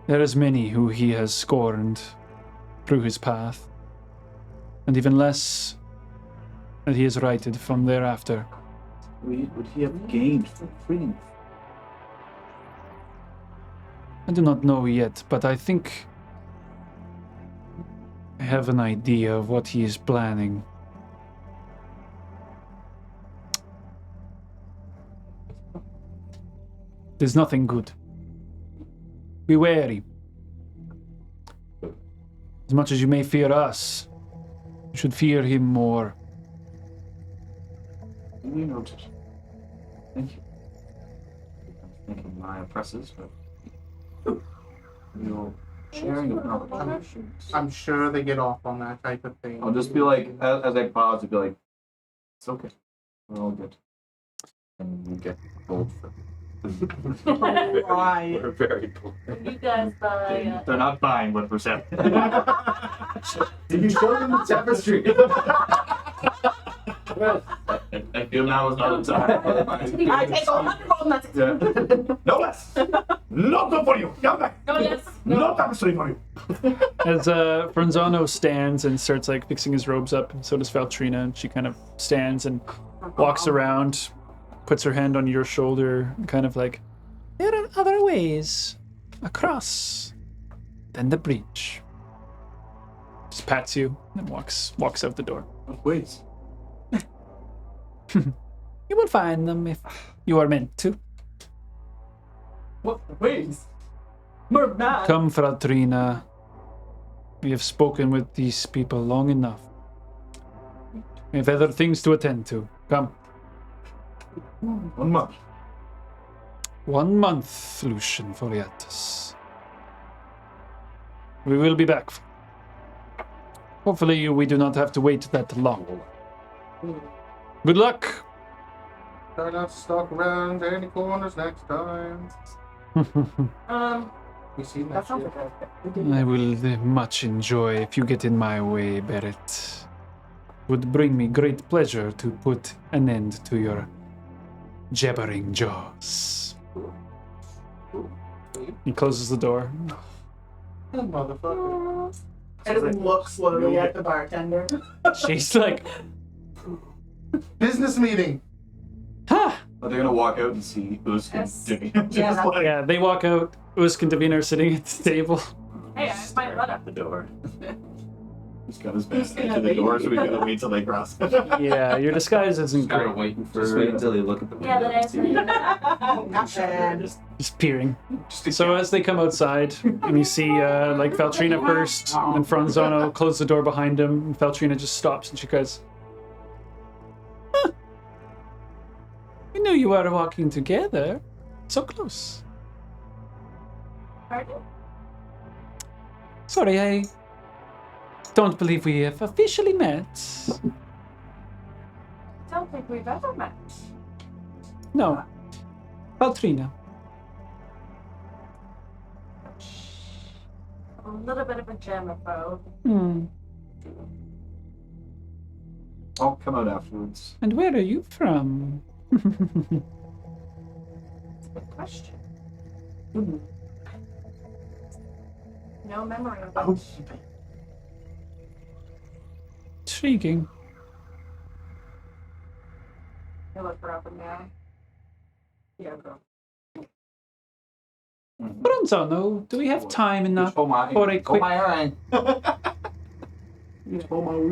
There is many who he has scorned through his path, and even less that he has righted from thereafter. Would he have gained from freedom? I do not know yet, but I think I have an idea of what he is planning. There's nothing good. Be wary. As much as you may fear us, you should fear him more. You noted. Thank you. I'm thinking my oppressors, but you're sharing of knowledge. I'm sure they get off on that type of thing. I'll just be like, as I pause, I'll be like, it's okay. We're all good. And you get gold for it. Right. We're very poor. You guys buy. They're not buying what we're selling. Did you show them the tapestry? I feel now is not the time. I take 100 gold nuts. Yeah. No less. Not good for you. Come back. Oh yes. No tapestry for you. As Fronzono stands and starts like fixing his robes up, and so does Faltrina, and she kind of stands and walks around, puts her hand on your shoulder, and kind of like, there are other ways across than the breach. Just pats you and walks out the door. Wait. You will find them if you are meant to. What ways? We're mad. Come, Faltrina. We have spoken with these people long enough. We have other things to attend to. Come. 1 month. 1 month, Lucian Foriatus. We will be back. Hopefully we do not have to wait that long. Good luck! Try not to stalk around any corners next time. You see that That sounds shit? like a I will much enjoy if you get in my way, Barrett. Would bring me great pleasure to put an end to your jabbering jaws. He closes the door. That motherfucker. I just look slowly at the bartender. She's like, Business meeting. ha! Are they gonna walk out and see Usk and Yes. Jimmy? Yeah, Just that's- like, Yeah, they walk out. Usk and Davina are sitting at the table. Hey, I have my letter. the door. He's got his back Who's to gonna the door, be? so we gotta wait till they cross. Yeah, your disguise isn't Kind great. of waiting for. Just wait until they look at the window. Yeah, but and see. Gotcha. Just peering. Just So as they come outside, and you see like Faltrina first, and Fronzono close the door behind him, and Faltrina just stops and she goes, huh. We knew you were walking together. So close. Pardon? Sorry, I don't believe we have officially met. Don't think we've ever met. No. Faltrina. A little bit of a germaphobe. Hmm. I'll come out afterwards. And where are you from? Good question. No memory of it. Intriguing. I look her up and down. Yeah, girl. Fronzono, do we have time enough Oh my! for a quick my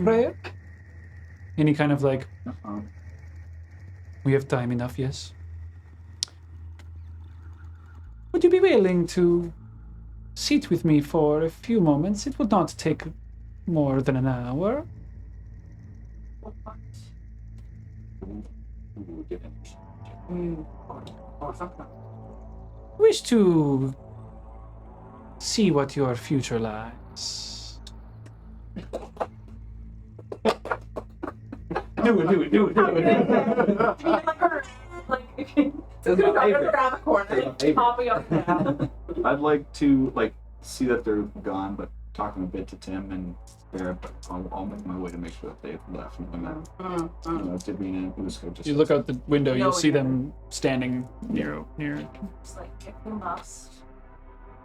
prayer? And he kind of like, we have time enough, yes. Would you be willing to sit with me for a few moments? It would not take more than an hour. What? Wish to see what your future lies. Do it. Like, Just gonna go around the corner. popping up now. I'd like to see that they're gone, but talking a bit to Tim and Bear, but I'll make my way to make sure that they've left. And then Davina and Usko just. You look out the window, you'll No, see yeah. them standing near. Just like, if we must.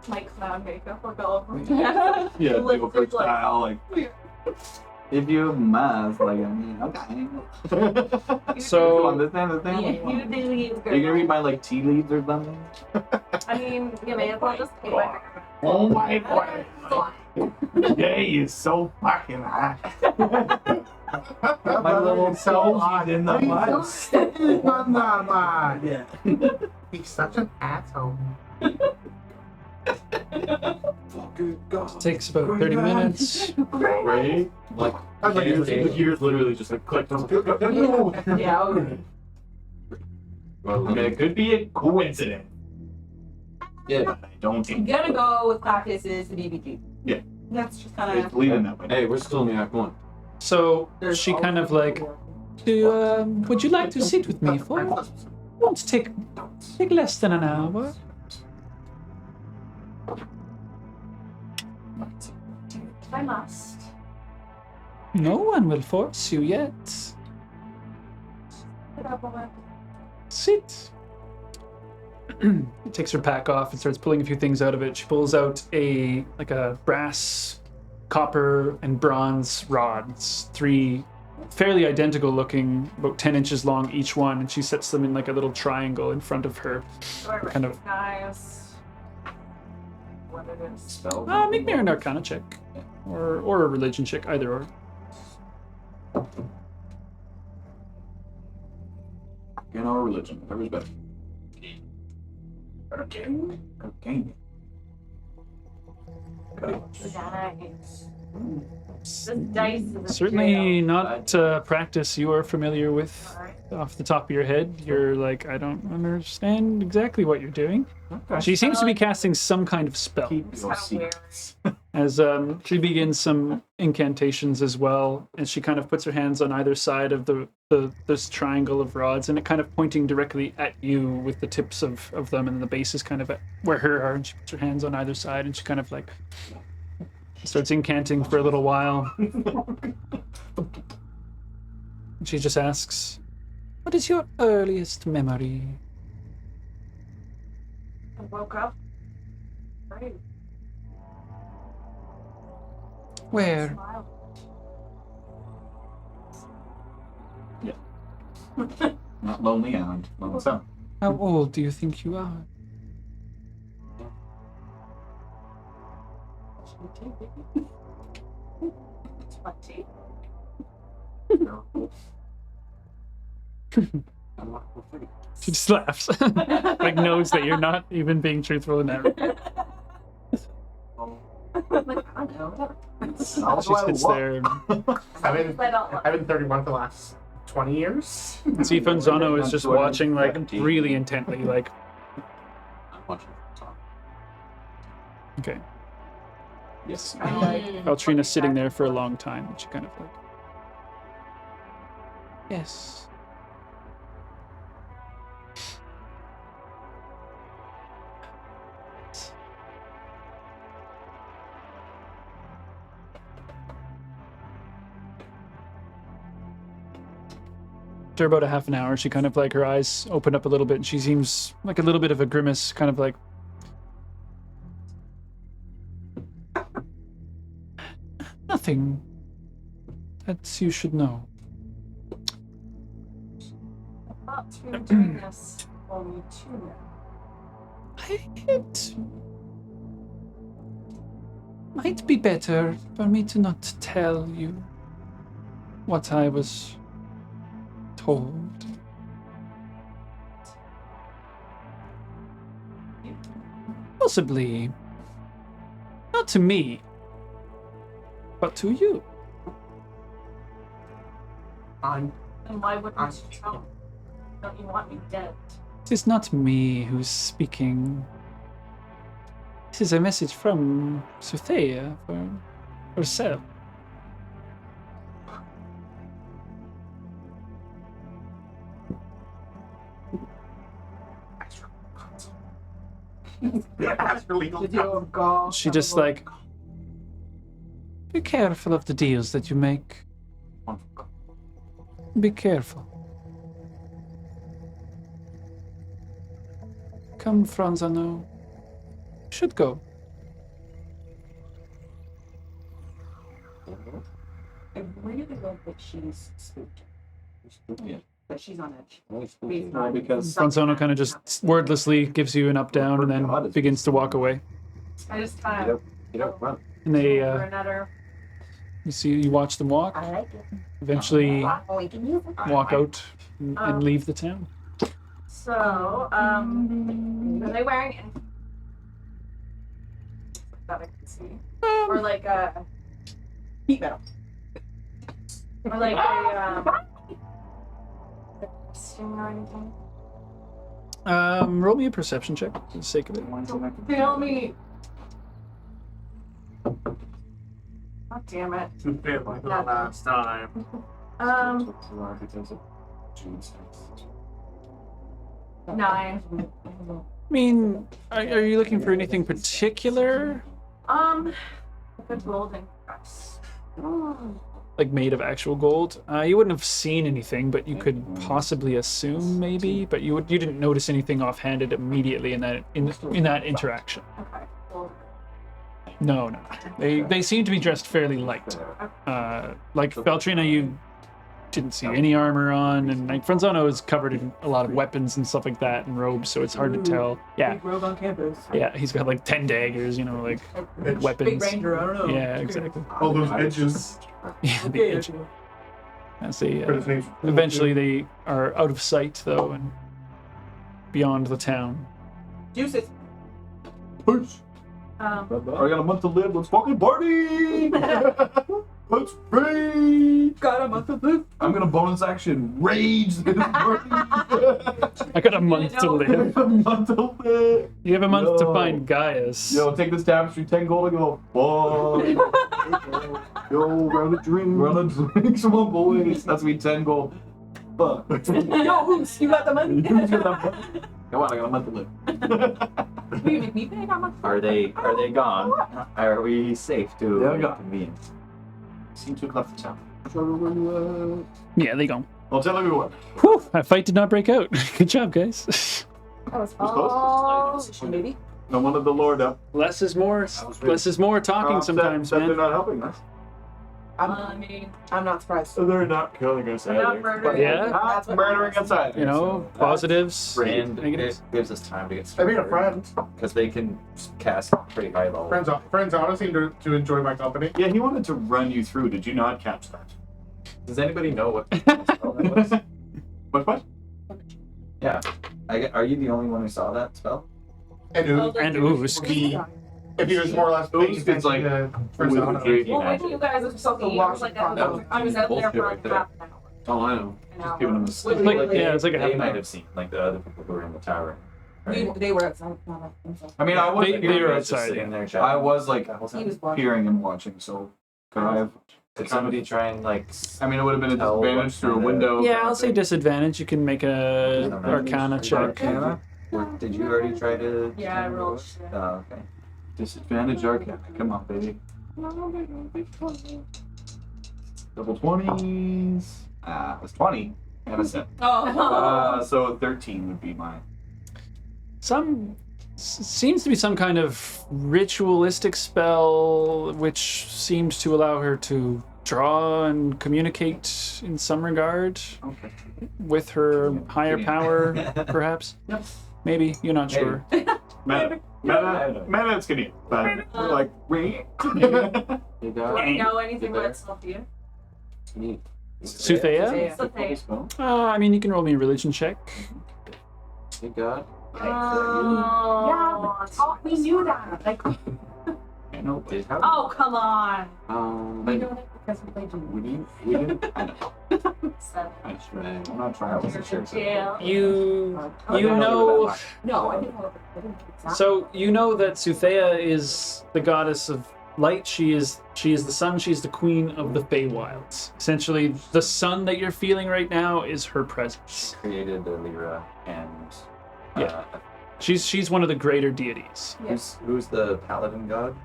My clown makeup will go over. Yeah, Like, Joker like- style, if you must, okay. So- understand the Yeah, thing? you do you, girl. Are you gonna read my tea leaves or something? I mean, you may as well just pay my Oh my god. Jay is so fucking hot. My little so toes in the mud. Yeah. He's such an asshole. Fucking God. Takes about 30 minutes. Right? Like, I was like, the gears literally just like clicked on. Yeah. Okay. Well, I mean, it could be a coincidence. yeah. But I don't I'm think gonna go with practices the BBQ. Yeah. That's just kind it's of. leading that way. Hey, we're still in the Act 1. So she kind of like, would you like to sit with me for? Won't take less than an hour. If I must. No one will force you yet. Put up a weapon. Sit. Takes her pack off and starts pulling a few things out of it. She pulls out a brass, copper, and bronze rods, 3 fairly identical looking, about 10 inches long each one, and she sets them in like a little triangle in front of her. Do I Kind of- recognize what it is? Spell. Make me an Arcana check, or a religion check, either or. In our religion, whatever's better. Okay. Okay. Nice. This dice is a Certainly jail. not a practice you are familiar with Alright. off the top of your head. You're like, I don't understand exactly what you're doing. She seems to be casting some kind of spell. Keep It's your kind of weird. secrets. As she begins some incantations as well, and she kind of puts her hands on either side of this triangle of rods, and it kind of pointing directly at you with the tips of them, and the base is kind of at where her are, and she puts her hands on either side, and she kind of like starts incanting for a little while. She just asks, "What is your earliest memory?" I woke up. Right. Where? Smile. Not lonely and lonesome. How old do you think you are? 20. She just laughs, like knows that you're not even being truthful in that. Like, I don't know. How She do I sits look? there. I've been 31 for the last 20 years. See, Fronzono is just 217. watching like really intently, like, I'm watching. okay. Yes. Faltrina's sitting there for a long time, and she kind of like, yes. After about a half an hour, she kind of like, her eyes open up a little bit, and she seems like a little bit of a grimace, kind of like, nothing that you should know. I thought we were doing this only 2 now. It might be better for me to not tell you what I was told. Possibly not to me, but to you. I'm Then why wouldn't you tell me? Don't you want me dead? It is not me who's speaking. This is a message from Suthea for herself. ask for legal Oh god. She just like, be careful of the deals that you make. Be careful. Come, Fronzono. Should go. I really love that she's spooked. Yeah. That she's on edge. Well, because Fronzono kind of just wordlessly gives you an up down and then begins to walk away. I just kind of Get up, run. And they, Or another. you watch them walk, I like it. eventually We can use it. walk out and leave the town. So, are they wearing anything that I can see? Or like a, Heat metal. or like a costume or anything? Roll me a perception check for the sake of it. Tell me. God damn it. To fit like the last time. 9. I mean, are you looking for anything particular? A good golden dress. Like made of actual gold? You wouldn't have seen anything, but you could possibly assume maybe. But you didn't notice anything offhanded immediately in that interaction. Okay. Golden. No. They seem to be dressed fairly light. Like Faltrina, you didn't see any armor on, and like Fronzono is covered in a lot of weapons and stuff like that and robes, so it's hard to tell. Yeah, Big rogue on campus. yeah, he's got like 10 daggers, like Big weapons. ranger, I don't know. Yeah, exactly. All those edges. Yeah, the edge. As they, But his name's- eventually they are out of sight though, and beyond the town. Juices. Peace. I got a month to live. Let's fucking party! Let's rage! Got a month of food. I'm gonna bonus action rage this party. I got a month to live. A month to live. You have a month to Yo. find Gaius. Yo, take this tapestry, 10 gold, and go. Fuck. Yo, round a drink. Round a drink, come on, boys. That's me 10 gold. Fuck. Yo, Hoos, you got the money? Come on, I got a month to live. Will you make me pay that much? Are they gone? Are we safe to They're gone. convene? Seem to have left the town. Yeah, they go. I'll tell everyone. Whew, that fight did not break out. Good job, guys. That was close. maybe. No one of the Lord up. Less is more. was really- Less is more talking sometimes, They're man. not helping us. I mean, I'm not surprised. They're not killing us They're not either. murdering. Yeah. Not That's what murdering matters. us either. You know, so positives, And negatives. it gives us time to get I made a started. friend. Because they can cast pretty high level. Fronzono seemed to enjoy my company. Yeah, he wanted to run you through. Did you not catch that? Does anybody know what spell that was? What? Yeah. Are you the only one who saw that spell? And And Usk. if he was more or less paying Ooze is attention like to with Fronzono. the- Well, when you guys were talking, I was like, I was out there for like half an hour. Oh, I know. An Just hour. giving him a It's like, yeah, it's like a half They an might hour. have seen, like the other people who were in the tower. Right? They were outside. Not inside. I mean, I was They were Just outside. sitting there I chatting was like the whole He time. was watching. peering and watching, so could I have? Did somebody try and like? I mean, it would have been a tell disadvantage what through a kind of- window. Yeah, I'll say disadvantage. You can make a Arcana check. Arcana? Did you already try to? Yeah, I rolled shit. Oh, okay. Disadvantage Arcana. Come on, baby. Double 20s. It's 20. And a 7. Oh. So 13 would be mine. Seems to be some kind of ritualistic spell which seems to allow her to draw and communicate in some regard Okay. with her higher power, perhaps. Yep. Maybe, you're not sure. Meta, it's gonna be better. We're like, wait. You Do got I know anything about Sophia? Suthea? Sophia. I mean, you can roll me a religion check. You got. Oh. Oh, we knew that. Like, I know. Oh, come on. We know that because we played you. We didn't. I know. Seven. I'm not trying. I wasn't sure. Jail. You I you don't know No, I didn't know. I didn't exactly. so you know that Suthea is the goddess of light. She is the sun. She's the queen of the Feywilds. Essentially, the sun that you're feeling right now is her presence. Created the Lyra and. Yeah. She's one of the greater deities. Who's the paladin god?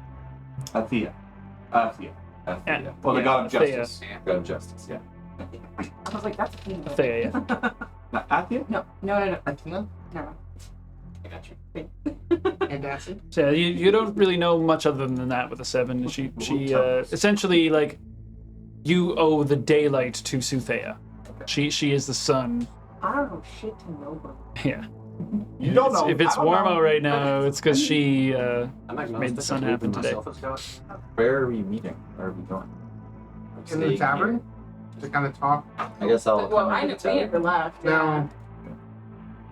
Athea. Athea. Well, the Yeah, god of Athea. justice. God of justice. Yeah. I was like, that's a thing. Thea, yeah. Not Athea? No. Athena No. I got you. and acid. So yeah, you don't really know much other than that with a 7. She essentially, like, you owe the daylight to Suthea. She is the sun. I don't know shit to know, bro. Yeah. You don't know. If it's I don't warm know. out right now, it's because she I'm agnostic. made the sun I believe in happen today. myself as God. Where are we meeting? Where are we going? In the Staying tavern here? to kind of talk. I guess I'll. Well, come I into the never tavern. left. Now,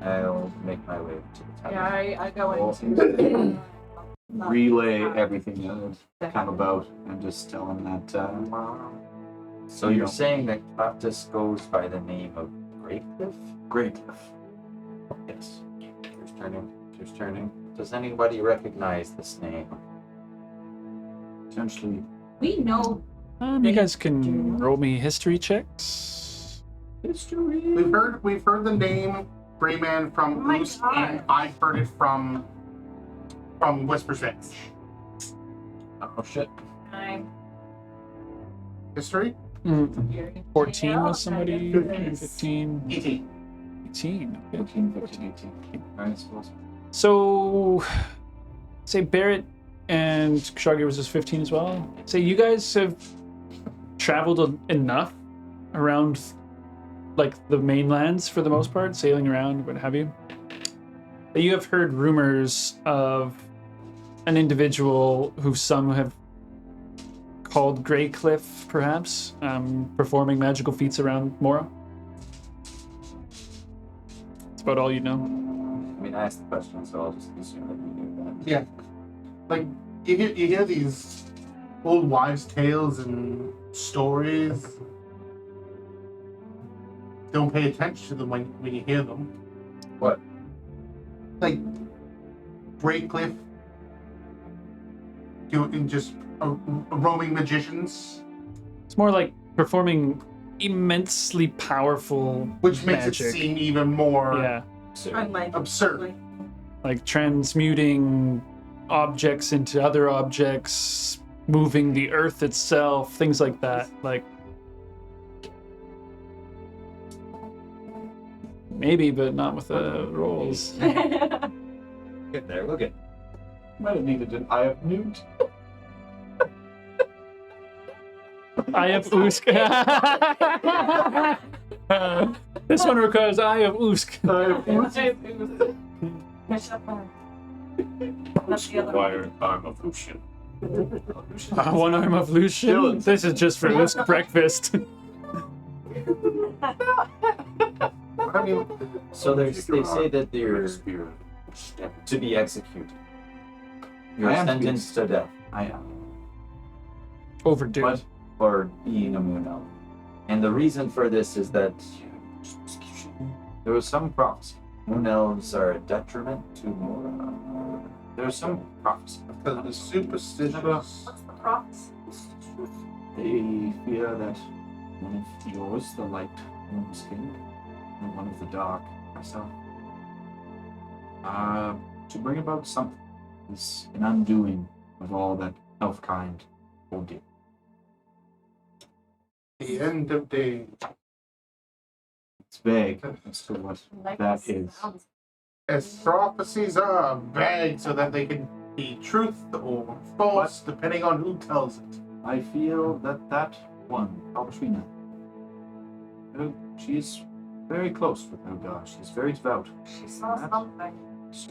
I'll make my way to the tavern. Yeah, I go into. Relay everything that come about and just tell them that. So You you're know. saying that Claptus goes by the name of Great Cliff? Great. Yes. Here's turning. Here's turning. Does anybody recognize this name? Potentially. We know you guys can roll me history checks. History. we've heard the name Greyman from Oh my Goose, God. and I've heard it from Whisper Six. Oh shit. History? 14 was somebody. Yes. 15. 18. 18. Okay. 14, 15, 18. I suppose. So, say Barrett and Kshagi was just 15 as well. Say you guys have traveled enough around, like, the mainlands for the most part, sailing around, what have you, that you have heard rumors of an individual who some have called Greycliff, perhaps, performing magical feats around Mora. That's about all you know. I mean, I asked the question, so I'll just assume that you knew that. Yeah. Like, you hear these old wives' tales and stories. Don't pay attention to them when you hear them. What? Like, Greycliff doing just roaming magicians, It's more like performing immensely powerful which makes magic. it seem even more Yeah, So, Unlike absurd. like transmuting objects into other objects, moving the earth itself, things like that. Like, maybe, but not with the rolls. get there, we'll get. Might have needed an eye of newt. Eye of Usk. This one requires Eye of Usk. Require arm of Lucian. One arm of Lucian. This is just for Usk breakfast. I mean, So they say that they're Spear. to be executed. You're I am to be sentenced to death I am. Overdue. But for being a moon elf. And the reason for this is that there was some prophecy. moon elves are a detriment to Mora. There was some prophecy. because the superstitious. What's the props? They fear that one of yours, the light moon-skinned, and one of the dark, myself, to bring about something is an undoing of all that elf-kind did. The end of days. It's vague as to what that is. As prophecies are vague so that they can be truth or false, depending on who tells it. I feel that that one, Faltrina, she's very close with her God. She's very devout. She saw something. She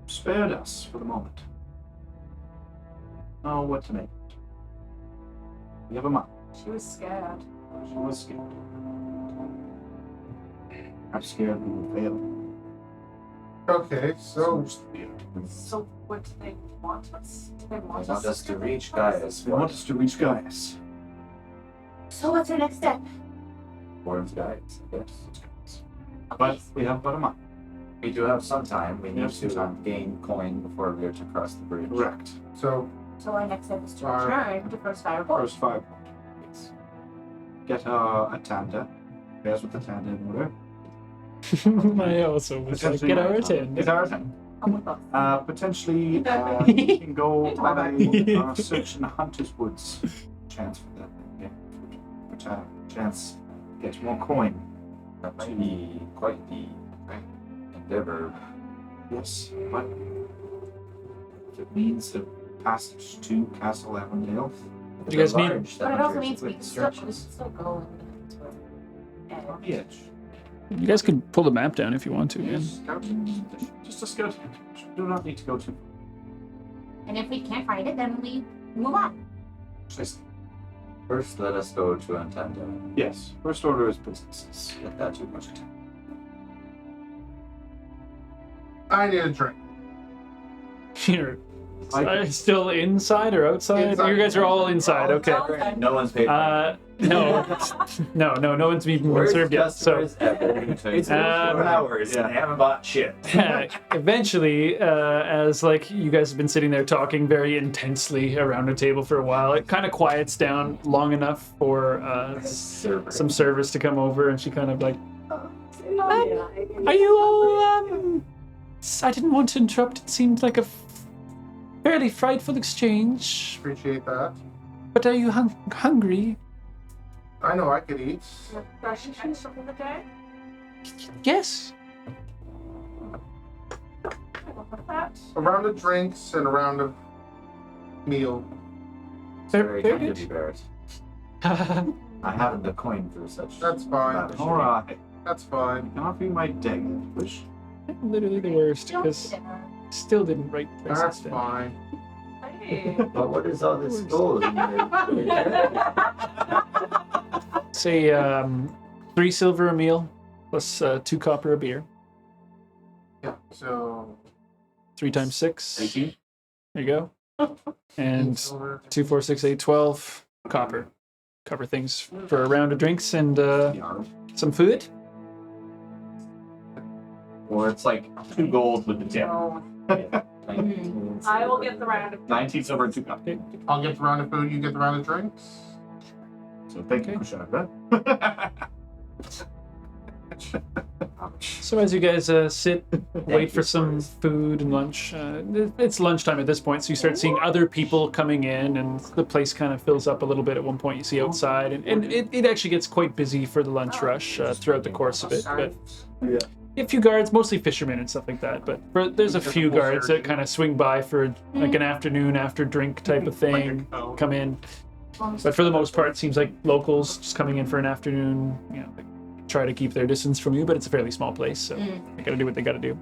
spared us for the moment. Know what to make of it. We have a month. She was scared. She was scared. I'm scared we will fail. Okay, so So what do they want us? Do they They want want us to reach Gaius. They want us to reach Gaius. So what's our next step? Towards Gaius, yes. But we have about a month. We do have some time. We need have some to time. gain coin before we are to cross the bridge. Correct. so So our next step is to Alright. return to First Firebolt. First 5 points. Get a Tanda. Bears with the Tanda in order. I also was like, Potentially get our my- attend. Get our attend. Come with us. Potentially, we can go Bye-bye. on a search in the Hunter's Woods. Chance for that. Yeah. Which chance to get more coin. That might be quite the endeavor. Yes, but if it means a passage to Castle Avondale, You guys need- Large, But it that also there's means we quick can still searches. go and on the edge. You guys could pull the map down if you want to, man. Just a scout. Do not need to go too. And if we can't find it, then we move on. First, let us go to Antanda. Yes. First order is businesses. Get that too much time. I need a drink. You're still inside or outside? Inside. You guys are all inside. Okay. No one's paid. No one's even been served yet. So It's 4 hours and they haven't bought shit. eventually, as like you guys have been sitting there talking very intensely around a table for a while, it kind of quiets down long enough for some servers to come over, and she kind of like, are you all? I didn't want to interrupt. It seemed like a fairly frightful exchange. Appreciate that. But are you hungry? I know I could eat. Refreshments for the day? Yes. What's that? A round of drinks and a round of meal. Very Very kind of good. you, Barrett. I haven't the coin for such. That's fine. lavish All right. That's fine. Can offer you my dagger, wish. Literally the worst, because still didn't write That's prices down. fine. Hey. But what is all this gold? Say 3 silver a meal, plus 2 copper a beer. Yeah. So 3 times 6. 18. There you go. And 2, 4, 6, 8, 12 copper. Cover things for a round of drinks and some food. Or it's like 2 gold with the tip. I will get the round of 19 silver and 2 copper. I'll get the round of food. You get the round of drinks. So thank you, Okay. Kushaga. So as you guys sit, wait for some food and lunch. It's lunchtime at this point, so you start seeing other people coming in, and the place kind of fills up a little bit at one point. You see outside, and it actually gets quite busy for the lunch rush throughout the course of it. But a few guards, mostly fishermen and stuff like that. But there's a few guards that kind of swing by for like an afternoon after drink type of thing, come in. But for the most part, it seems like locals just coming in for an afternoon, you know, like, try to keep their distance from you, but it's a fairly small place, so they gotta do what they gotta do. You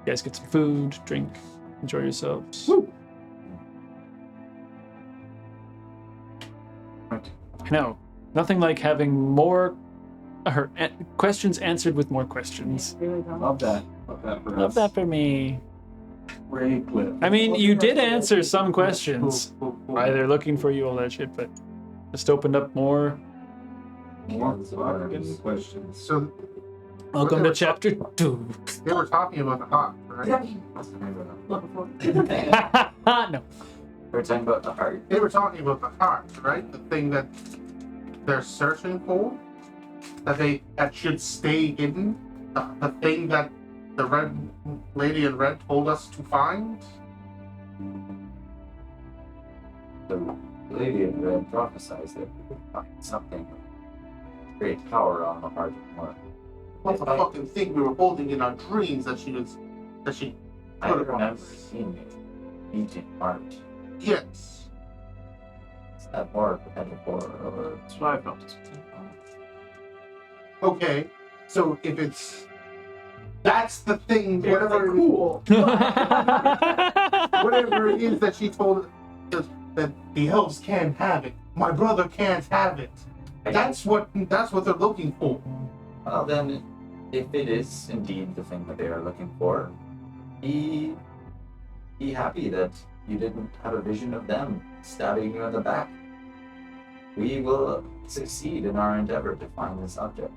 guys get some food, drink, enjoy yourselves. Woo. I know. Nothing like having more questions answered with more questions. Love that. Love that for Love us. that for me. Ray Cliff. I mean, you did answer some questions. Why they're looking for you, all that shit, but just opened up more. More fucking questions. So Welcome to chapter 2. they were talking about the heart, right? No. We're talking about the heart. They were talking about the heart, right? The thing that they're searching for, that should stay hidden. The thing that the red lady in red told us to find. The lady in red prophesied that we could find something of great power on the Heart of Mora. What's the fucking thing we were holding in our dreams that she I put upon remember us? seeing it. Beating heart. Yes. Is that more of a metaphor or That's what I felt. Okay. So if that's the thing, whatever whatever it is that she told us that the elves can't have it. My brother can't have it. That's what they're looking for. Well then, if it is indeed the thing that they are looking for, be happy that you didn't have a vision of them stabbing you in the back. We will succeed in our endeavor to find this object.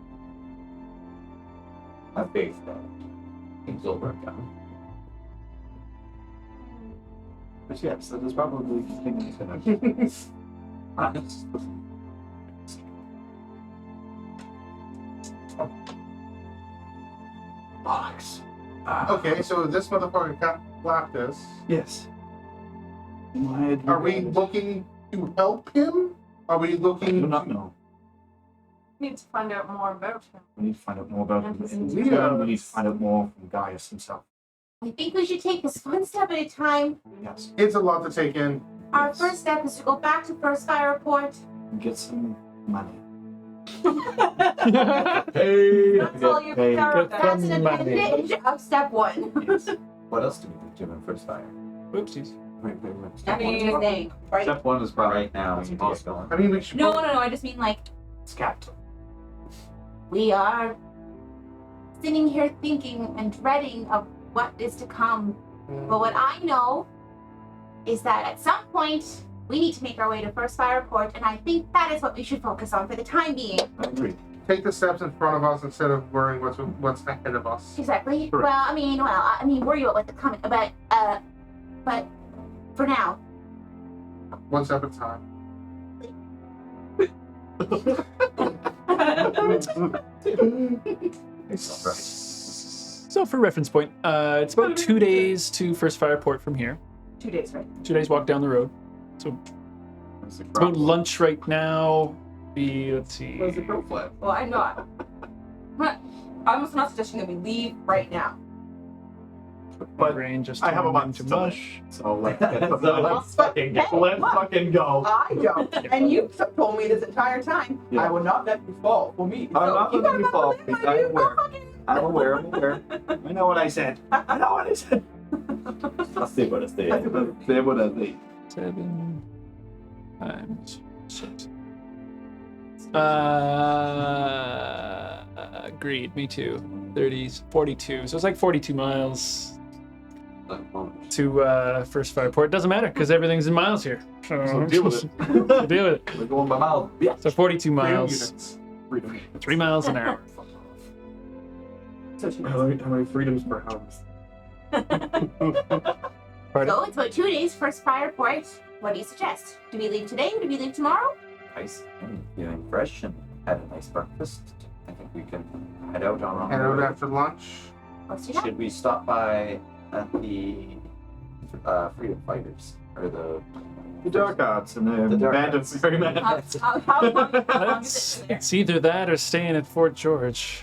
Have faith that things will work out. But yes, that is probably the thing that's honest. Bollocks. Okay, so this motherfucker clapped us. Yes. Why did Are we looking to help him? Are we I do looking? not know. Need to find out more about him. We need to find out more about him. And We need to find out more from Gaius himself. I think we should take this one step at a time. Yes. It's a lot to take in. Our first step is to go back to First Fire Report. And get some money. That's all you Hey. care about. That's an Money. appendage of step 1. Yes. What else do we do in first fire? Oopsies. Wait. That's what you're saying, right? Step 1 is probably Right now, it's impossible. I mean, we should. No, I just mean like It's capped. we are sitting here thinking and dreading of what is to come. But what I know is that at some point we need to make our way to First Fire Port, and I think that is what we should focus on for the time being. I agree. Take the steps in front of us instead of worrying what's ahead of us. Exactly. Correct. Well, I mean, worry about what's coming, but for now, One step at a time. So for reference point, it's about 2 days to First Fire Port from here. 2 days, right? 2 days walk down the road. So It's it's about lunch right now. Let's see. Where's the crow fly? Well, I'm not. I'm also not suggesting that we leave right now. But Brain just I have a turned month into to mush. So let's fucking go. I don't. And you told me this entire time Yeah. I would not let you fall for me. I'm So not you letting you gotta fall. fucking live, I'm you aware. go fucking- I'm aware. I know what I said. I know what I said. I'll see what it's there. Say what I think. 7 times 6. Agreed. Me too. 30s, 42. So it's like 42 miles to First Fire Port. Doesn't matter because everything's in miles here. So deal with it. So deal with it. We're going by mile. So 42 Freedom miles, units. 3 miles an hour. So she How many freedoms per house? Pardon? so it's about 2 days First Fire Port. What do you suggest? Do we leave today? Do we leave tomorrow? Nice and feeling fresh and had a nice breakfast. I think we can head out on And our out road. after lunch. Let's do that. Should we stop by at the Freedom Fighters or the? The Dark Arts and the Dark Band of Arts. Ferrymen. how long is It's, it there? it's either that or staying at Fort George.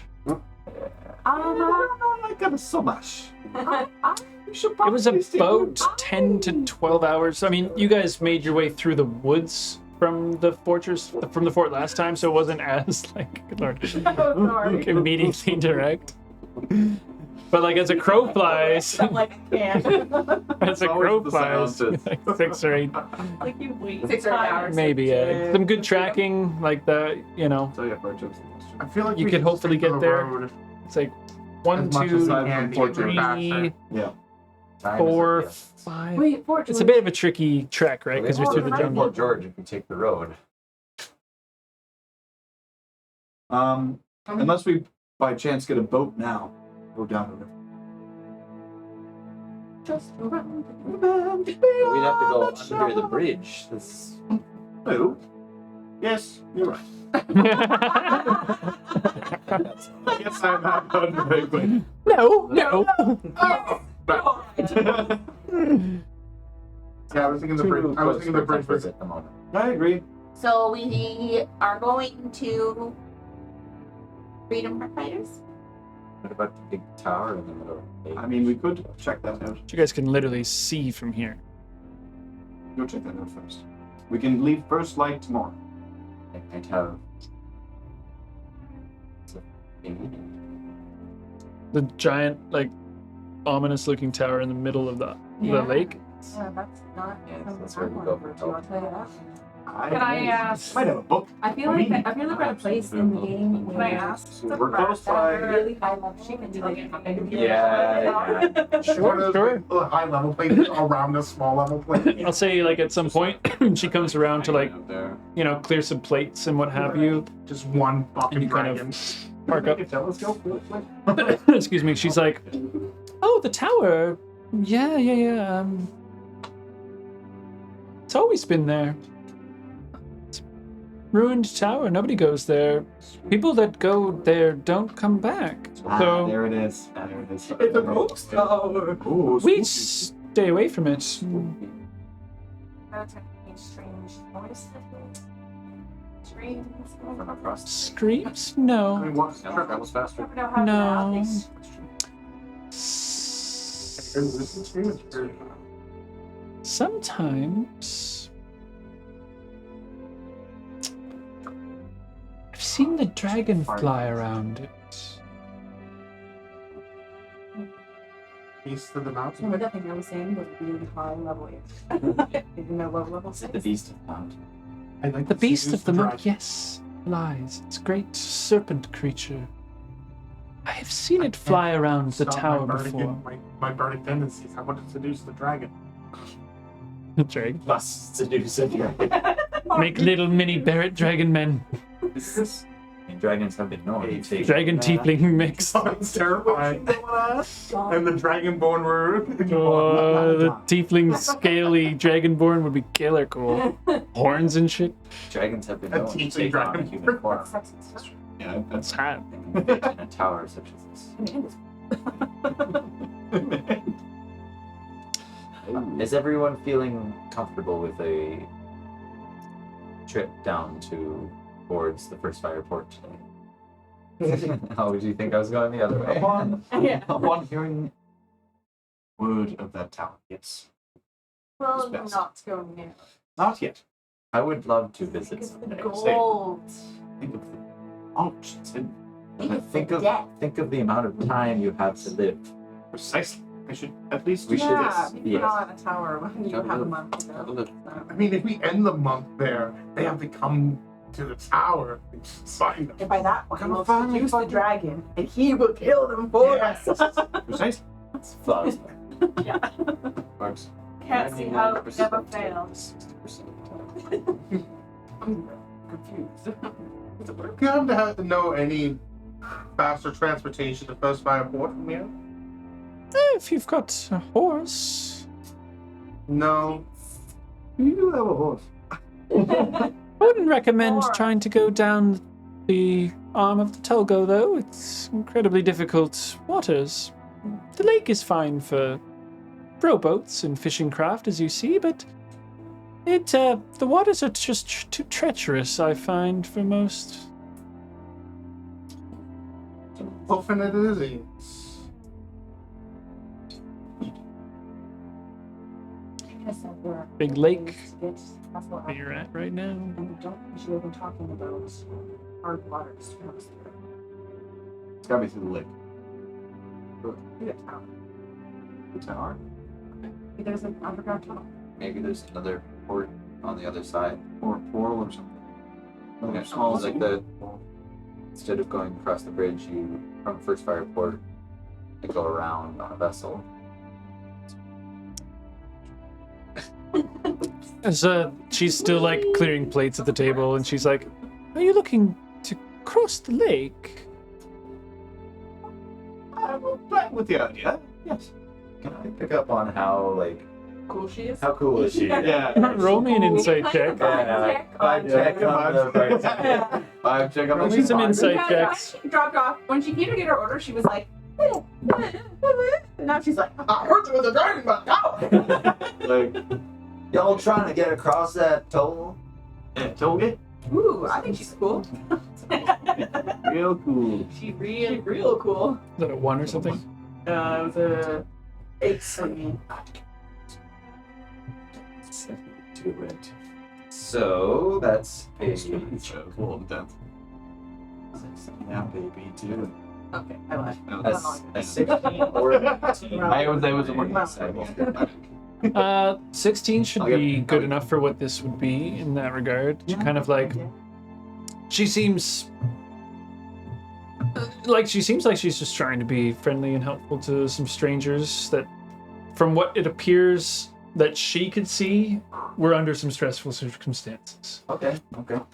I got so much. We should It was probably stay about 10 to 12 hours. I mean, you guys made your way through the woods from the fortress, from the fort last time, so it wasn't as, like, good lord, Oh, sorry. immediately direct. But, like, as a crow flies, I'm like, yeah. as a It's crow always the flies, sounds. like 6 or 8, Like you wait 6 or 8 hours. maybe. Some good tracking, like that, you know. So yeah, Fort George. I feel like You we could should hopefully stick to get the there. road It's like 1, as much as 2, we can to get there 3, faster. Yeah. Time 4, is of the 5. Wait, Fort It's a bit of a tricky trek, right? Because essence. we're through the We'll get to jungle. Fort George if we take the road. Unless we by chance get a boat now, go down the river. Just around. We'd have to go under the bridge. This Oh, yes, you're right. I guess I'm not done very quick. No. Yeah, I was thinking the bridge. I was thinking the bridge was. at the moment. I agree. So we are going to Freedom Fighters. What about the big tower in the middle? I mean, we could check that out. You guys can literally see from here. Go check that out first. We can leave first light tomorrow. I'd have. The giant, like, ominous-looking tower in the middle of the Yeah. lake. Yeah, that's not. Yes, something that's where I we wanna go for do, I'll tell you that. Can I might have a book. I feel like we're at a place in the game. Can I ask? We're close by. Really high level. She can tell you. Yeah. One of those big, high level places around a small level place. I'll say, like, at some point, she comes around to, like, you know, clear some plates and what have you. Just one And fucking you kind dragon. of park up. Telescope. Excuse me. She's like, oh, the tower. Yeah. It's always been there. It's a ruined tower. Nobody goes there. People that go there don't come back. So There it is. There it is. It's a ghost tower. Ooh, we spooky. stay away from it. That's a strange noise. Strange. Screams? I No. mean, what's That was faster. Never know how to No. have these. Sometimes I've seen the dragon fly around it. East of the mountain. Remember that thing I was saying was really high level 8. Even though low level Is it 6. the beast of the mountain? I like The to beast seduce of the moon, dragon. yes, flies. It's a great serpent creature. I have seen it fly around the Stop tower my burning, before. my burning tendencies. I want to seduce the dragon. Dragon. Must seduce a dragon. Make little mini Barrett dragon men. And dragons have been known to take Dragon tiefling mix. Sounds terrifying. And the dragonborn were. Oh, the tiefling scaly dragonborn would be killer cool. Horns and shit. Dragons have been A known to teaching take on a dragon. human form. Yeah, That's hot. And fit in a tower such as this. Is everyone feeling comfortable with a trip down towards the first fire port today? How would you think I was going the other way? Upon hearing word of that tower, yes. Well, It's best. not go near. Not yet. I would love to visit Because of the someday. gold. Think of the options and Think of the amount of time you have to live. precisely. I should at least We do should- Yeah, this. you Yes. not in a tower when you have a month to go. I mean, if we end the month there, they have to come to the tower and sign them. And by that point, Come we'll on, seduce the fucking- dragon, and he will kill them for Yes. us. Precisely. Flowers. Bugs. Can't see how it never fails. 60% of the time. I'm confused. Do you happen to know any faster transportation to First Fire Port from here? If you've got a horse. No. You do have a horse. I wouldn't recommend Or- trying to go down the arm of the Togo, though. It's incredibly difficult waters. The lake is fine for rowboats and fishing craft, as you see, but the waters are just too treacherous, I find, for most. Often it is. Big lake Get Castle where you're at right now. And we don't usually been talking about hard waters to us through. It's gotta be through the lake. We got tower. The tower? Maybe there's an underground tunnel. Maybe there's another port on the other side. Or a portal or something. Okay, Small like instead of going across the bridge, you from First Fire Port and go around on a vessel. As she's still like clearing plates at the table, and she's like, "Are you looking to cross the lake?" I will play with the idea. Yes. Can I pick up on how Cool she is. how cool is she? Yeah. Roll me an insight check. Vibe check on the bright side. Vibe check on Roll the me some vibe. insight Yeah, checks. She dropped off. When she came to get her order, she was like, and now she's like, I heard there was a dragon in the tower! Like, Y'all trying to get across that toll? yeah, tollgate? ooh, I think she's cool. Real cool. She real cool. Is that a 1 or something? It was a 8 for me. Do it. So that's a Cool to death. Yeah, baby, too. Okay, I lied. a 16 or a 18. I was a one. 16 should I'll get- be I'll good get- enough for what this would be in that regard. She kind of like, she seems like she's just trying to be friendly and helpful to some strangers that, from what it appears that she could see, were under some stressful circumstances. Okay.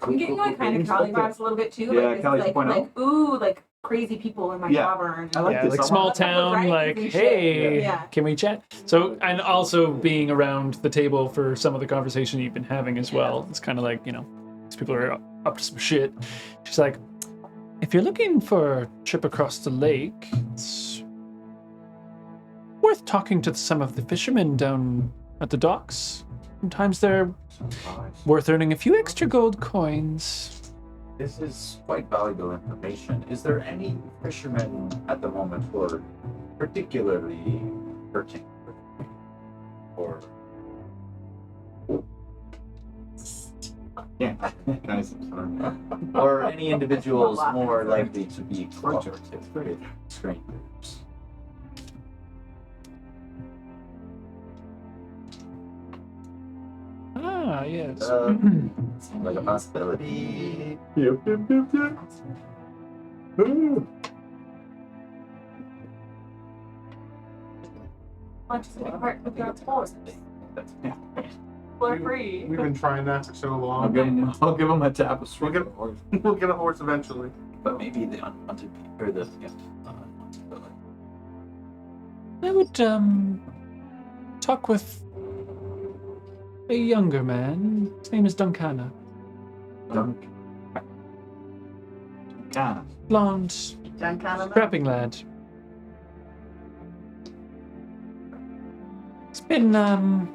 I'm getting like kind of Cali vibes a little bit too. Yeah, like, Cali it's 2.0. like ooh, like crazy people in my Yeah. tavern. I like Yeah, this. like I small want- town, Right? like, Crazy shit. hey, Yeah. can we chat? So, and also being around the table for some of the conversation you've been having as well. It's kind of like, these people are up to some shit. She's like, if you're looking for a trip across the lake, it's worth talking to some of the fishermen down at the docks. Sometimes they're worth earning a few extra gold coins. This is quite valuable information. Is there any fishermen at the moment who are particularly hurting? Or Yeah. Guys. Or any individuals more likely to be cooperative with strangers. Ah, yes. Seems like a possibility. Yep. Lunch is a big part of your horse. For free. We've been trying that for so long. I'll give him a tapestry. We'll get, we'll get a horse eventually. But maybe the unwanted people, or the unwanted villain. I would talk with a younger man. His name is Duncana. Kind Blonde, Done kind of scrapping lad. He's been on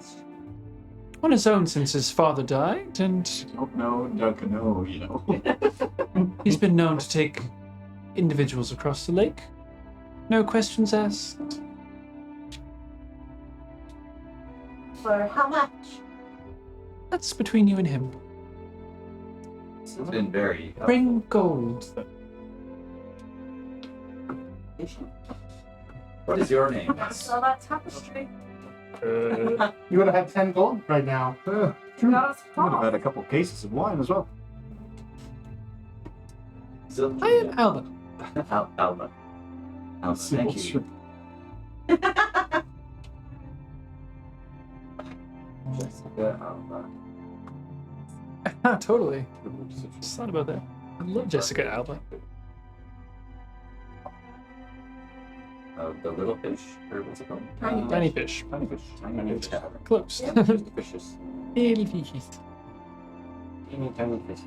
his own since his father died, and don't know, Duncan, no, you know. he's been known to take individuals across the lake. No questions asked. For how much? That's between you and him. This has been very helpful. Bring gold. What is your name? So that tapestry. You would have had 10 gold right now. Got us I would have wrong. had a couple cases of wine as well. I am Alba. Alba. Alba, thank you. Jessica Alba. Totally. Just thought about that. I love Jessica Alba. The little fish, or what's it called? Tiny fish. Tiny fish. Tiny fish. Close. Fishes. Little fishes. Tiny fish.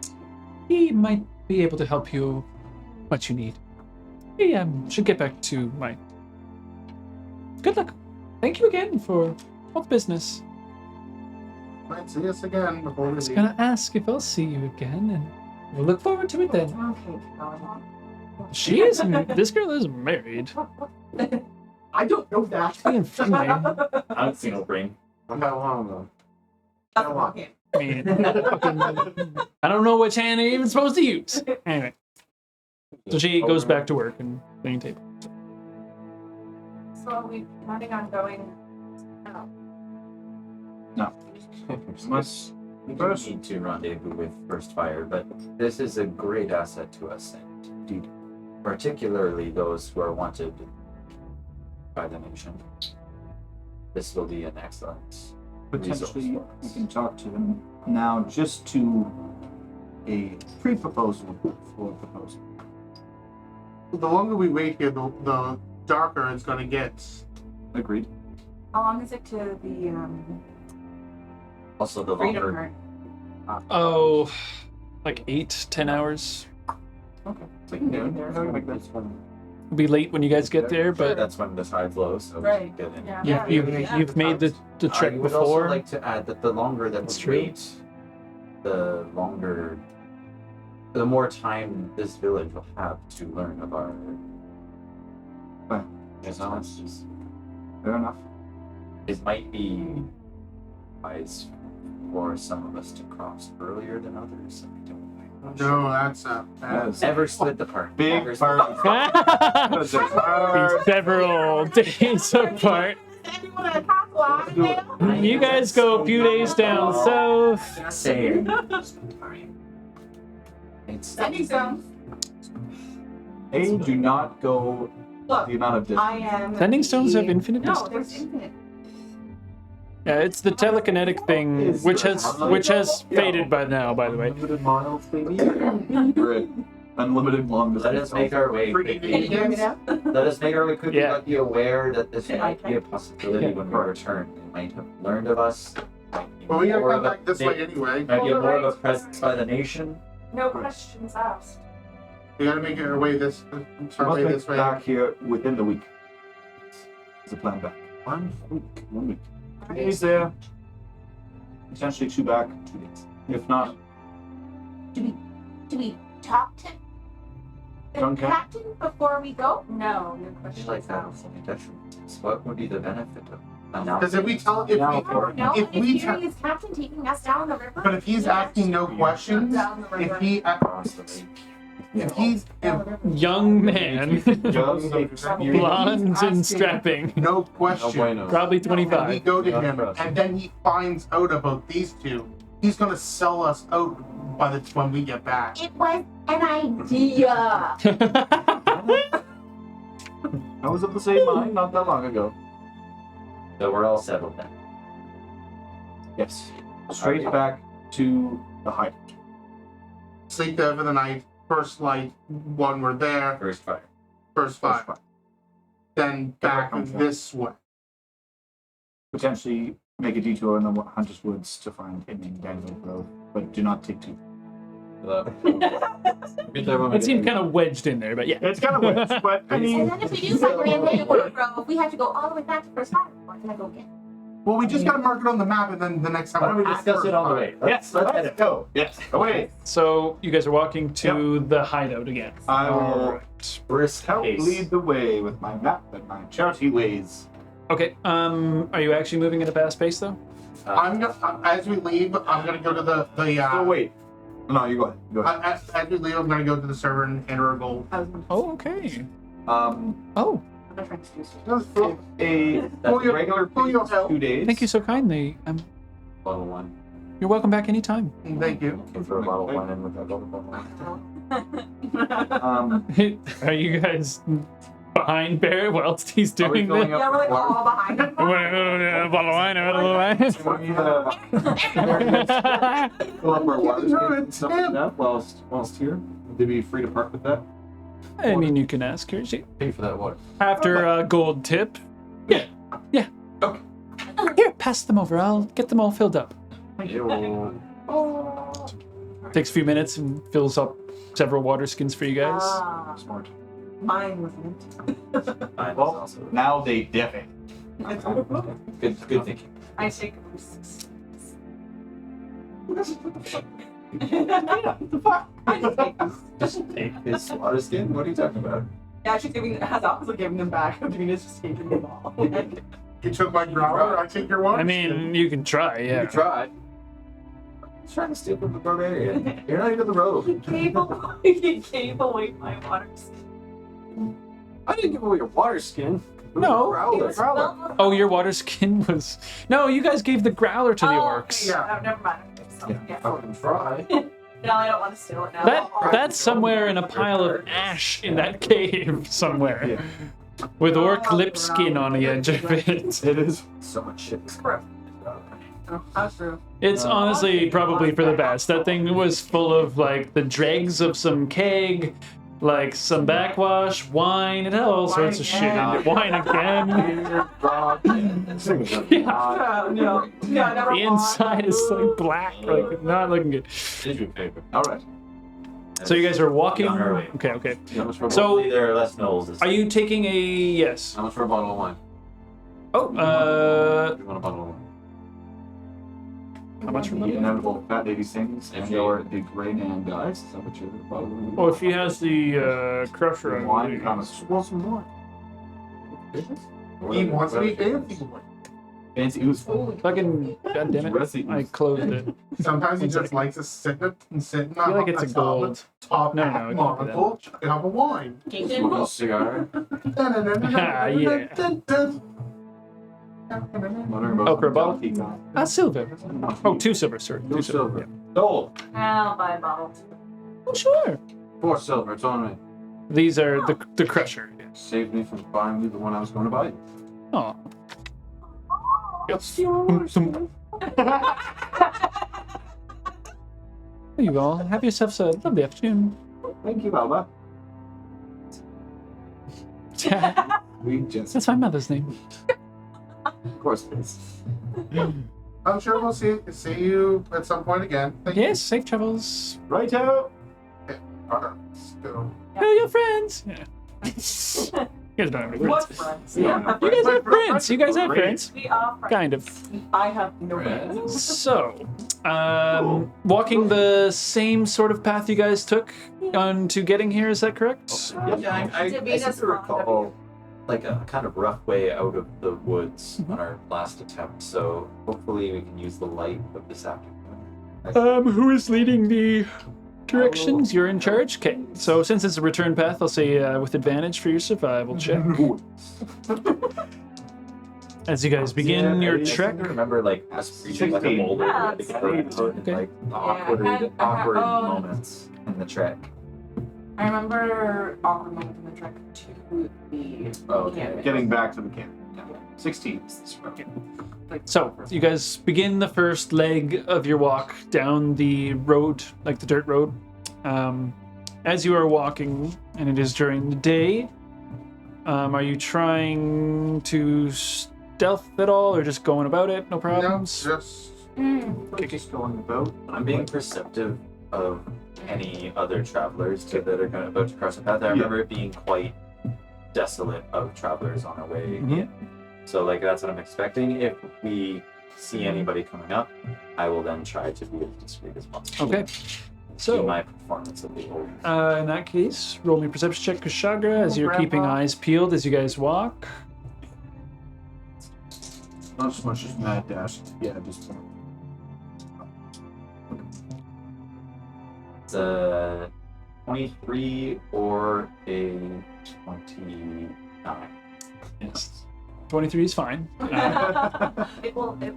He might be able to help you what you need. He should get back to mine. Good luck. Thank you again for all the business. Might see us again before I we was leave. gonna ask if I'll see you again, and we'll look forward to it then. Okay, Colin. She is. This girl is married. I don't know that. Being female. I don't see no brain. How long though? That's a wrong hand. I mean, I don't know which hand you're even supposed to use. Anyway, so she goes back to work and cleaning table. So are we planning on going out? Must We do need to rendezvous with First Fire, but this is a great asset to us, and indeed, particularly those who are wanted by the nation. This will be an excellent potentially resource for we us. can talk to him now just to a pre-proposal for a proposal. The longer we wait here, the darker it's going to get. Agreed. How long is it to the Also, the Freedom longer Heart. Oh, like 8-10 hours. we can do It'll be late when you guys get there, but that's when the tide flows, so we Right. can get in. Yeah. you've made the trek I would also before. like to add that the longer that That's we true. wait, the more time this village will have to learn of our Well, responses. fair enough. It might be wise for some of us to cross earlier than others. I don't know. No, that's Never split the party. Big Never split party. Be several days apart. Anyone at a castle, I know. You guys go a few days down south. Same. It's Sending stones. A, do not go Look, the amount of distance. I am. Sending stones have infinite No, distance. there's infinite. Yeah, it's the telekinetic thing, which has faded by now, by the way. Unlimited miles, baby. We're at unlimited long Let distance. us make our way Pretty quickly. Can you hear me now? Let us make our way quickly, Yeah. but be aware that this might be a possibility when we return. They might have learned of us. Might be Well, we gotta more come of a- back this way anyway. Might be more of a presence by the nation. no questions asked? We gotta make our way this. We Our must way be this way. back here within the week. Is the plan back? 1 week. 1 week. 2 days there. Potentially 2 back. 2 days. If not, Do we talk to the Duncan? captain before we go? No, no I questions feel like that asked. would be detriment. So what would be the benefit of Because if we tell, if I don't know. if we If tell, Fury is captain taking us down the river. but if he's asking no questions, if he, if he's, if Young man, Just blonde and strapping, no No question, bueno. probably and we 25. go to Not him, trust. and then he finds out about these two, he's gonna sell us out by the when we get back. It was an idea. I was of the same mind not that long ago. So we're all settled then. Yes. Straight back to the height. Sleep there for the night. First light, when we're there, First fire. first fire. Then back comes back. this way. Potentially make a detour in the Hunter's Woods to find him in Danville Grove, but do not take too. It seemed kind of wedged in there, but yeah. It's kind of weird, but I And mean, then if we do find Danville Grove, we have to go all the way back to first fire. Or can I go again? Well, we just gotta mark it on the map, and then the next time Why don't we we're discuss it on the way? yes, let's go. Yes, away. So you guys are walking to the hideout again. I will Alright. Brisk help pace. lead the way with my map and my charity ways. Okay. Are you actually moving at a fast pace though? I'm gonna, as we leave, I'm gonna go to the Oh wait, no, you go ahead. Go ahead. as we leave, I'm gonna go to the server and enter a gold. Oh, okay. Um, Oh, a Pull your- regular pull your pace, help. 2 days. thank you so kindly. Bottle one. You're welcome back anytime. Thank you. Looking for a bottle of wine in with that bottle Are you guys behind Barrett whilst he's Are we doing filling this? up Yeah, we're like water? all behind him. Bottle of wine, a bottle of wine. Fill up our water No, skins and it's stuff like him. that whilst here. Would they be free to park with that? I mean, you can ask her. Pay for that water. After a gold tip. Yeah. Yeah. Okay. Here, pass them over. I'll get them all filled up. Takes a few minutes and fills up several water skins for you guys. Ah, Smart. mine was empty. Well, now they definitely. Good thinking. I take risks. I just take them. Just take his water skin? What are you talking about? Yeah, she's giving, has opposite giving them back. Davina's just taking them all. You took my growler, I take your water. I mean, you can try, yeah. You tried. He's trying to steal from the barbarian. You're not even the road. He gave away my water skin. I didn't give away your water skin. No. Growler. Oh, your water skin was. No, you guys gave the growler to the orcs. Yeah. Oh, never mind. So, yeah. I can try. No, I don't want to steal it now. That's somewhere in a pile of ash in that cave somewhere. With orc lip skin on the edge of it. It is. So much shit. That's true. It's honestly probably for the best. That thing was full of like the dregs of some keg, like some backwash, wine, and all sorts of shit in it. Wine again. Yeah. No, never The inside is like black, like not looking good. Did you favor? All right. So you guys are walking. On our way. Okay, okay. How much for a So- bottle? Hopefully there are less knolls. this Are time. you taking a yes? How much for a bottle of wine? Oh, You want a bottle of wine? how much for The that? inevitable fat lady sings If and she- or the gray man dies. Is that what you're probably? Oh, she has the crusher. Wine comes. Well, some more. He wants to be fancy. Fancy. It was full. Fucking goddammit! I closed it. Sometimes he just likes to sit in I feel like it's a gold. top No, hat it can't be that. monocle, chugging up a wine. Want a cigar? Oh, for a bottle? Silver. Oh, 2 silver, sorry. 2 silver. Gold. I'll buy a bottle. Oh, sure. 4 silver, it's on me. These are the crusher. Saved me from buying you the one I was going to buy. Oh. There you go. Have yourselves a lovely afternoon. Thank you, Alba. That's We just. my mother's name. Of course it is. I'm sure we'll see you at some point again. Thank you. Yes, safe travels. Right out. Alright, let's go. Tell your friends. Yeah. You guys don't have any What friends. friends? Yeah. You guys have friends. You guys have friends. We are friends. Kind of. I have no friends. So, walking the same sort of path you guys took on to getting here, is that correct? Yeah, I Davina's seem to recall like a kind of rough way out of the woods on our last attempt, so hopefully we can use the light of this afternoon. Who is leading the directions? You're in charge? Okay, so since it's a return path, I'll say with advantage for your survival check. As you guys begin your I trek. seem to remember like us reaching like a boulder Yeah, together, okay. like Yeah, awkward oh. moments in the trek. I remember awkward moments in the trek to the Okay. Getting back to the camp. Yeah. 16. So, you guys begin the first leg of your walk down the road, like the dirt road. As you are walking, and it is during the day, are you trying to stealth at all, or just going about it? No No, problems? just Just going about. I'm being perceptive of any other travelers that are about to cross the path. I remember it being quite desolate of travelers on our way in. So like that's what I'm expecting. If we see anybody coming up, I will then try to be as discreet as possible. Okay. So So, my performance of the old. in that case, roll me a perception check, Kushagra, as you're keeping eyes peeled as you guys walk. Not so much as mad dash. Yeah, just. It's a 23 or a 29. Yes. 23 is fine. It will do.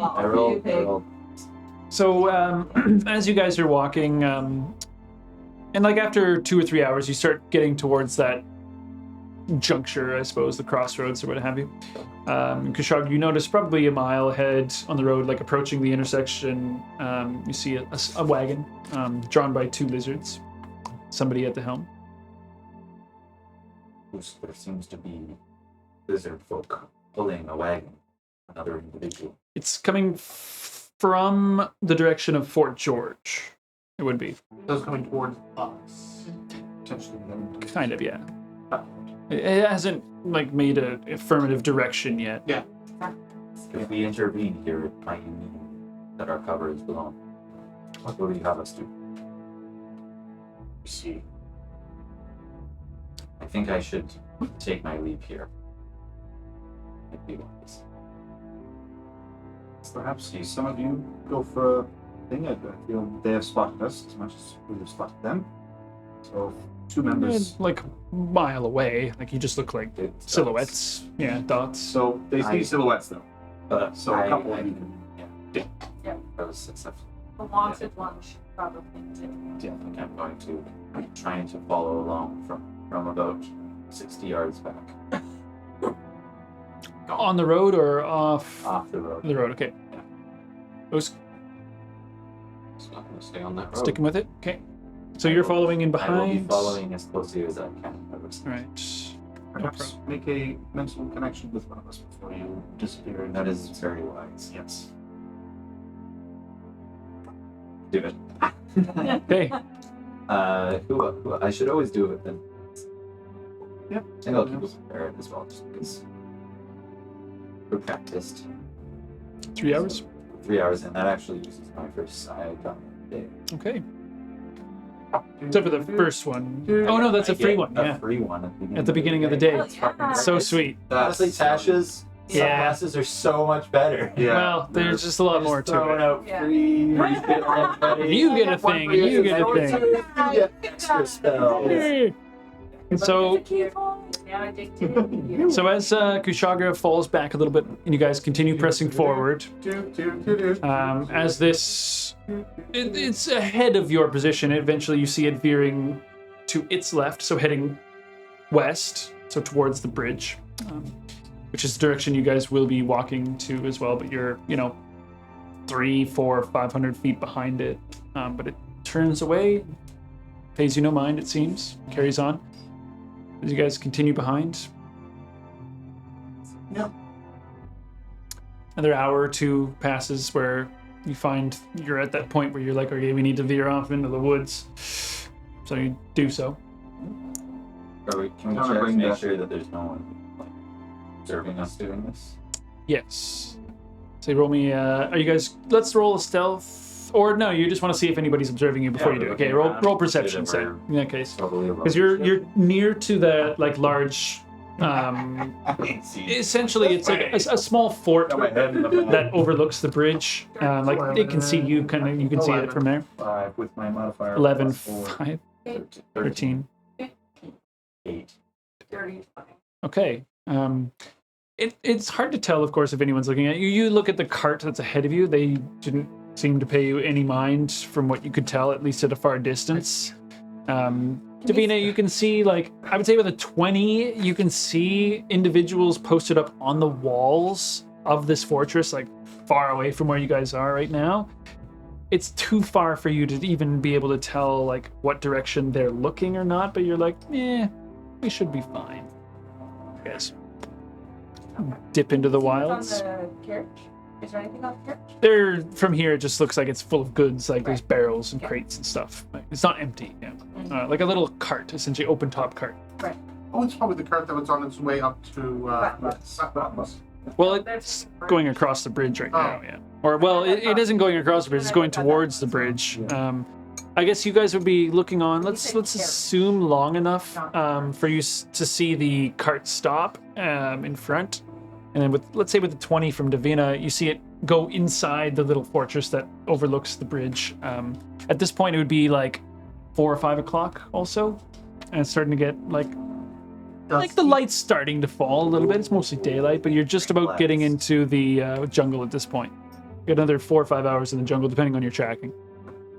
I rolled. So, as you guys are walking, and like after 2 or 3 hours, you start getting towards that juncture, I suppose, the crossroads or what have you. Kushag, you notice probably a mile ahead on the road, like approaching the intersection, you see a wagon drawn by 2 lizards. Somebody at the helm. There seems to be lizard folk pulling a wagon. Another individual. It's coming from the direction of Fort George. It would be. those coming towards us. Potentially. Kind of, yeah. It hasn't like made an affirmative direction yet. If we intervene here, it might mean that our cover is blown. What will you have us do? See. I think I should take my leave here. If you want this. Perhaps some of you go for a thing. I feel they have spotted us as much as we have spotted them. So, 2 members. Like a mile away. Like you just look like It's silhouettes. Yeah, dots. So, they see I- silhouettes though. So a couple of you. Yeah. That was successful. The longest one should probably do. I think I'm going to trying to follow along from about 60 yards back. On the road or off Off the road. the road? Okay. Yeah. Who's It's not going to stay on that road. sticking with it? Okay. So you're following in I will be behind. following as closely as I can. I would say. All right. Perhaps make a mental connection with one of us before you disappear. That is very wise. Yes. Do it. Okay. Who I should always do it then. Yeah. I think I'll keep it prepared as well, just because we're practiced. 3 hours. 3 hours, and that actually uses my first side on the day. Okay. Except for the first one. Oh no, that's a I free get one. a Yeah. free one At the beginning of the day. Oh, yeah. So sweet. Honestly, Tasha's Yeah. sunglasses are so much better. Yeah. Well, there's just a lot more to throwing it. out Yeah. free shit already. You get a thing, and you get a thing. You get extra spells. Yay. So, Now addicted. so as Kushagra falls back a little bit, and you guys continue pressing forward, as this, it's ahead of your position. Eventually, you see it veering to its left, so heading west, so towards the bridge, which is the direction you guys will be walking to as well. But you're, 300, 400, 500 feet behind it. But it turns away, pays you no mind, it seems, carries on. As you guys continue behind. No. Another hour or 2 passes where you find you're at that point where you're like, okay, we need to veer off into the woods. So you do so. Can we I'm gonna check to bring make that- sure that there's no one observing us doing this? Yes. So roll me, are you guys, let's roll a stealth Or no, you just want to see if anybody's observing you before Yeah, you do. we're Okay, looking roll around, roll see perception. that Say we're in that case, Totally because you're near to that like large. Essentially, it's like a small fort Got my head in the bag. that overlooks the bridge. Like it can see you, you can see it from there. 5 with my modifier. 11, plus 4. 5, 13. 8. 30. Okay. It's hard to tell, of course, if anyone's looking at you. You look at the cart that's ahead of you. They didn't seem to pay you any mind from what you could tell, at least at a far distance. Davina, you can see, like, I would say with a 20, you can see individuals posted up on the walls of this fortress, like, far away from where you guys are right now. It's too far for you to even be able to tell, like, what direction they're looking or not, but you're like, we should be fine. You guys dip into the wilds. On the carriage? Is there anything on the carriage? There, from here, it just looks like it's full of goods, like there's Right. barrels and Okay. crates and stuff. Like, it's not empty, like a little cart, essentially open top cart. Oh, it's probably the cart that was on its way up to. Buttons. Well, it's going across the bridge right now, yeah. Or, well, it isn't going across the bridge, it's going towards the bridge. I guess you guys would be looking on, let's assume long enough for you to see the cart stop in front. And then let's say with the 20 from Davina, you see it go inside the little fortress that overlooks the bridge. At this point, it would be like 4 or 5 o'clock also. And it's starting to get like the light's starting to fall a little bit. It's mostly daylight, but you're just about getting into the jungle at this point. You got another 4 or 5 hours in the jungle, depending on your tracking.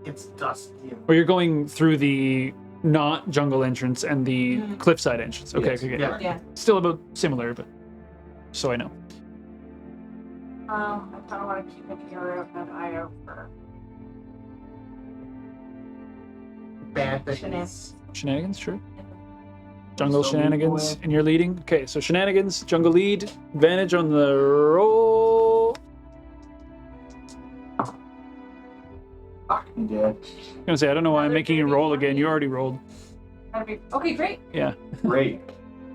It's dusty. Or you're going through the not jungle entrance and the cliffside entrance. Okay, Yes. okay. Yeah. Yeah. Still about similar, but so I know. I kind of want to keep an eye out for Bad things. Shenanigans. Shenanigans, sure. Jungle So shenanigans, and you're leading. Okay, so shenanigans, jungle lead, advantage on the roll. Fuck me dead. I'm gonna say I don't know why I'm making you roll again. You already rolled. That'd be Okay, great. Yeah, Great.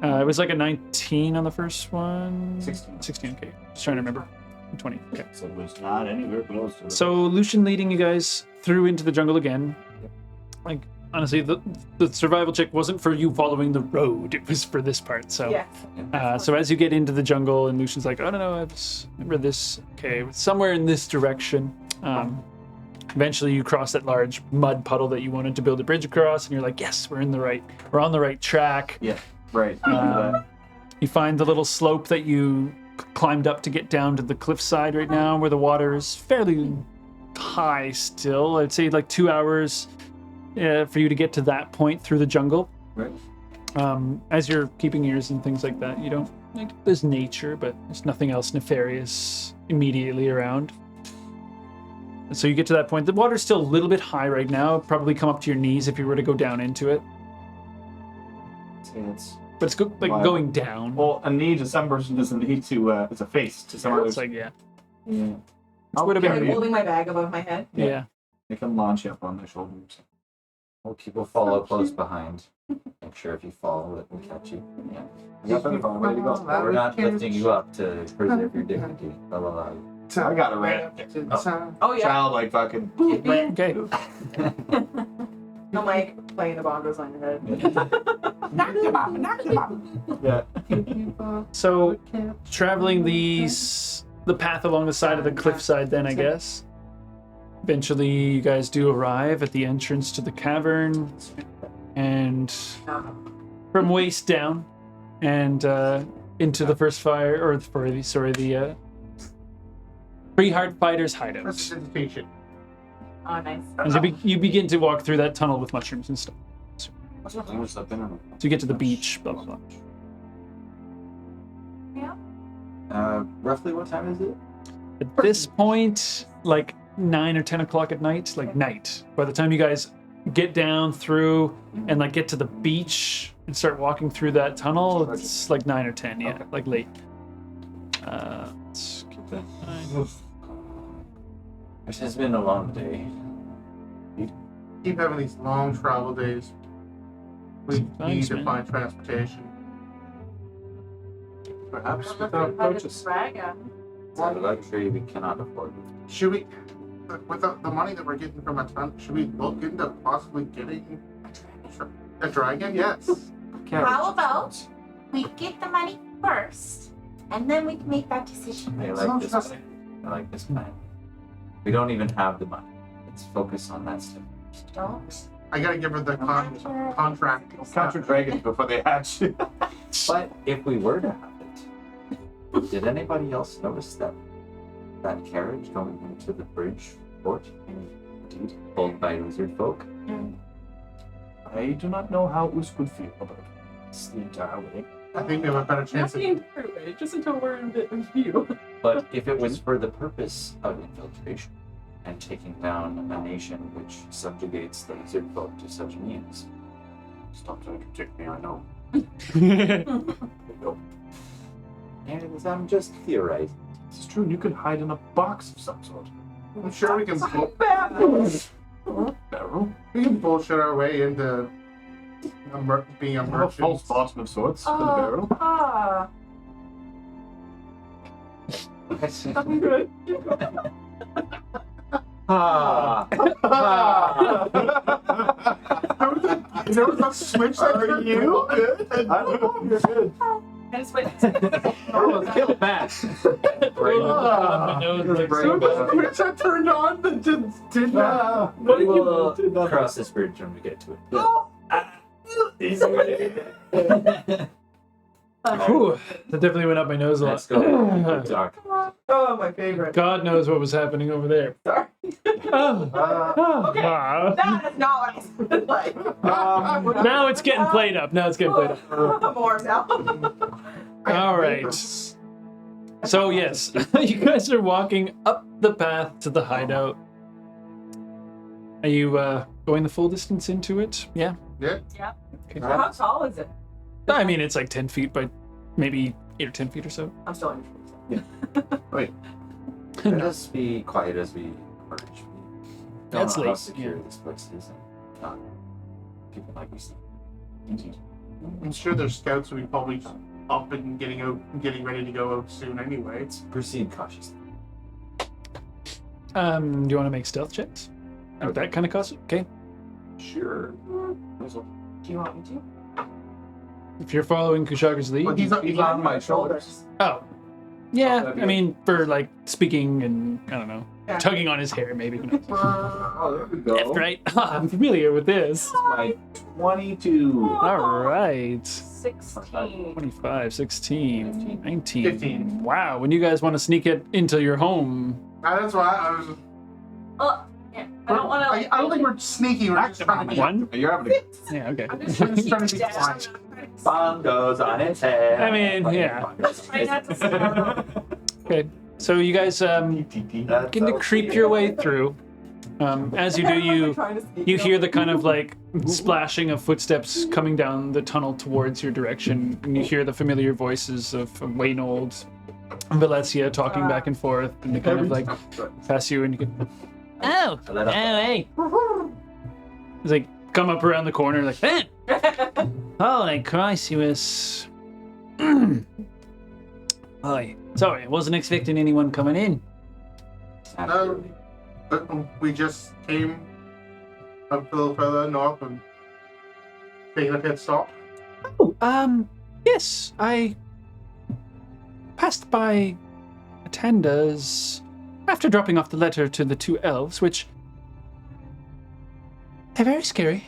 it was like a 19 on the first one. 16. 16. Okay, just trying to remember. 20. Okay. So it was not anywhere close to it. So Lucian leading you guys through into the jungle again. Like honestly, the survival check wasn't for you following the road; it was for this part. So, Yeah. so as you get into the jungle, and Lucian's like, "I don't know, I remember this. Okay, somewhere in this direction." Eventually, you cross that large mud puddle that you wanted to build a bridge across, and you're like, "Yes, we're on the right track." Yeah, right. You find the little slope that you climbed up to get down to the cliffside right now, where the water is fairly high still. I'd say like 2 hours for you to get to that point through the jungle. Right. As you're keeping ears and things like that, you don't like there's nature, but there's nothing else nefarious immediately around. And so you get to that point. The water's still a little bit high right now. Probably come up to your knees if you were to go down into it. It's But it's Wow. going down. well, a knee to some person is a knee to it's a face to some others. It's like yeah. Yeah. would have been I'm you. holding my bag above my head. Yeah. They can launch you up on their shoulders. Well, people follow close behind. Make sure if you fall, it will catch you. Yeah. Yep, I'm fine. Ready to go. But we're not lifting you up to preserve your dignity. Blah, blah, blah. I got it right. Oh yeah. Child like fucking. Okay. I'm like playing the bongos on your head. Knock them out. Knock them out. Yeah. So traveling the path along the side of the cliffside, then I guess. Eventually, you guys do arrive at the entrance to the cavern, and from waist down, and into the first fire, or the Free-Heart Fighters hideout. Precipitation. Oh nice. As you begin to walk through that tunnel with mushrooms and stuff. So you get to the beach, blah blah blah. Roughly what time is it? At this point, like 9 or 10 o'clock at night, like night. By the time you guys get down through and like get to the beach and start walking through that tunnel, it's like 9 or 10, yeah, like late. Let's keep that 9. This has been a long day. Keep having these long travel days. We need Thanks, to man. find transportation. Perhaps How to brag on. It's a luxury we cannot afford. Should we? with the money that we're getting from a ton, should we look into possibly getting a dragon? Yes. How about we get the money first, and then we can make that decision. I like this plan. I like this plan. We don't even have the money. Let's focus on that stuff. Don't. I gotta give her the contract. Count your dragons before they hatch. But if we were to have it, did anybody else notice that carriage going into the bridge port? Indeed, pulled by lizard folk. I do not know how Us could feel about this the entire way. I think we have a better chance of Nothing through it, just until we're in the view. But if it was for the purpose of infiltration and taking down a nation which subjugates the lizard folk to such means, Stop trying to protect me, I know. and I'm just theorizing. This is true, and you could hide in a box of some sort. I'm sure we can Barrel? bullshit our way into being a A merchant. false bottom of sorts for the barrel. I'm good. There was a switch that Are you good? I don't know if you're good. I just went. Kill that. There was a switch that turned on that did that. We will cross this bridge when we get to it. Whew, that definitely went up my nose a lot. Let's go. Talk. Oh, my favorite. God knows what was happening over there. Sorry. Okay. That is not what I sounded like. Now it's getting played up. More now. All right. So yes, you guys are walking up the path to the hideout. Are you going the full distance into it? Yeah. Yeah. Yeah. Okay. How tall is it? I mean, it's like 10 feet by maybe 8 or 10 feet or so. I'm still in. Let us be quiet as we emerge. Don't That's know how late, secure yeah. this place is, and not people like we see. I'm sure there's scouts will be probably up and getting ready to go out soon anyway. Proceed cautiously. Do you want to make stealth checks? Would that kind of cost it? Okay. Sure. Do you want me to? If you're following Kushaga's lead. Well, he's on my shoulders. Oh. Yeah, that'd be I mean, for like speaking and, I don't know, Yeah. tugging on his hair, maybe. Who knows? Oh, there we go. Left, right? I'm familiar with this. My 22. All right. 16. 25, 16, 15. 19. 15. Wow, when you guys want to sneak it into your home. That's why I was. Oh, yeah. I don't want to. I don't think we're sneaky. We're just trying to be. One? You're having a Yeah, okay. I'm just trying to Trying to keep be it down. quiet. Bomb goes on its head. I mean, yeah. Try not to startle. Okay, so you guys begin to creep your way through. As you do, you hear the kind of like splashing of footsteps coming down the tunnel towards your direction, and you hear the familiar voices of Waynold and Valencia talking back and forth, and they kind of like pass you, and you can. Oh, hey! It's like come up around the corner, like, eh! Holy Christ, you was. Hi. Sorry, I wasn't expecting anyone coming in. Absolutely. But we just came up a little further north and taking a pit stop. Oh, yes, I passed by Atanda's after dropping off the letter to the two elves, which they're very scary.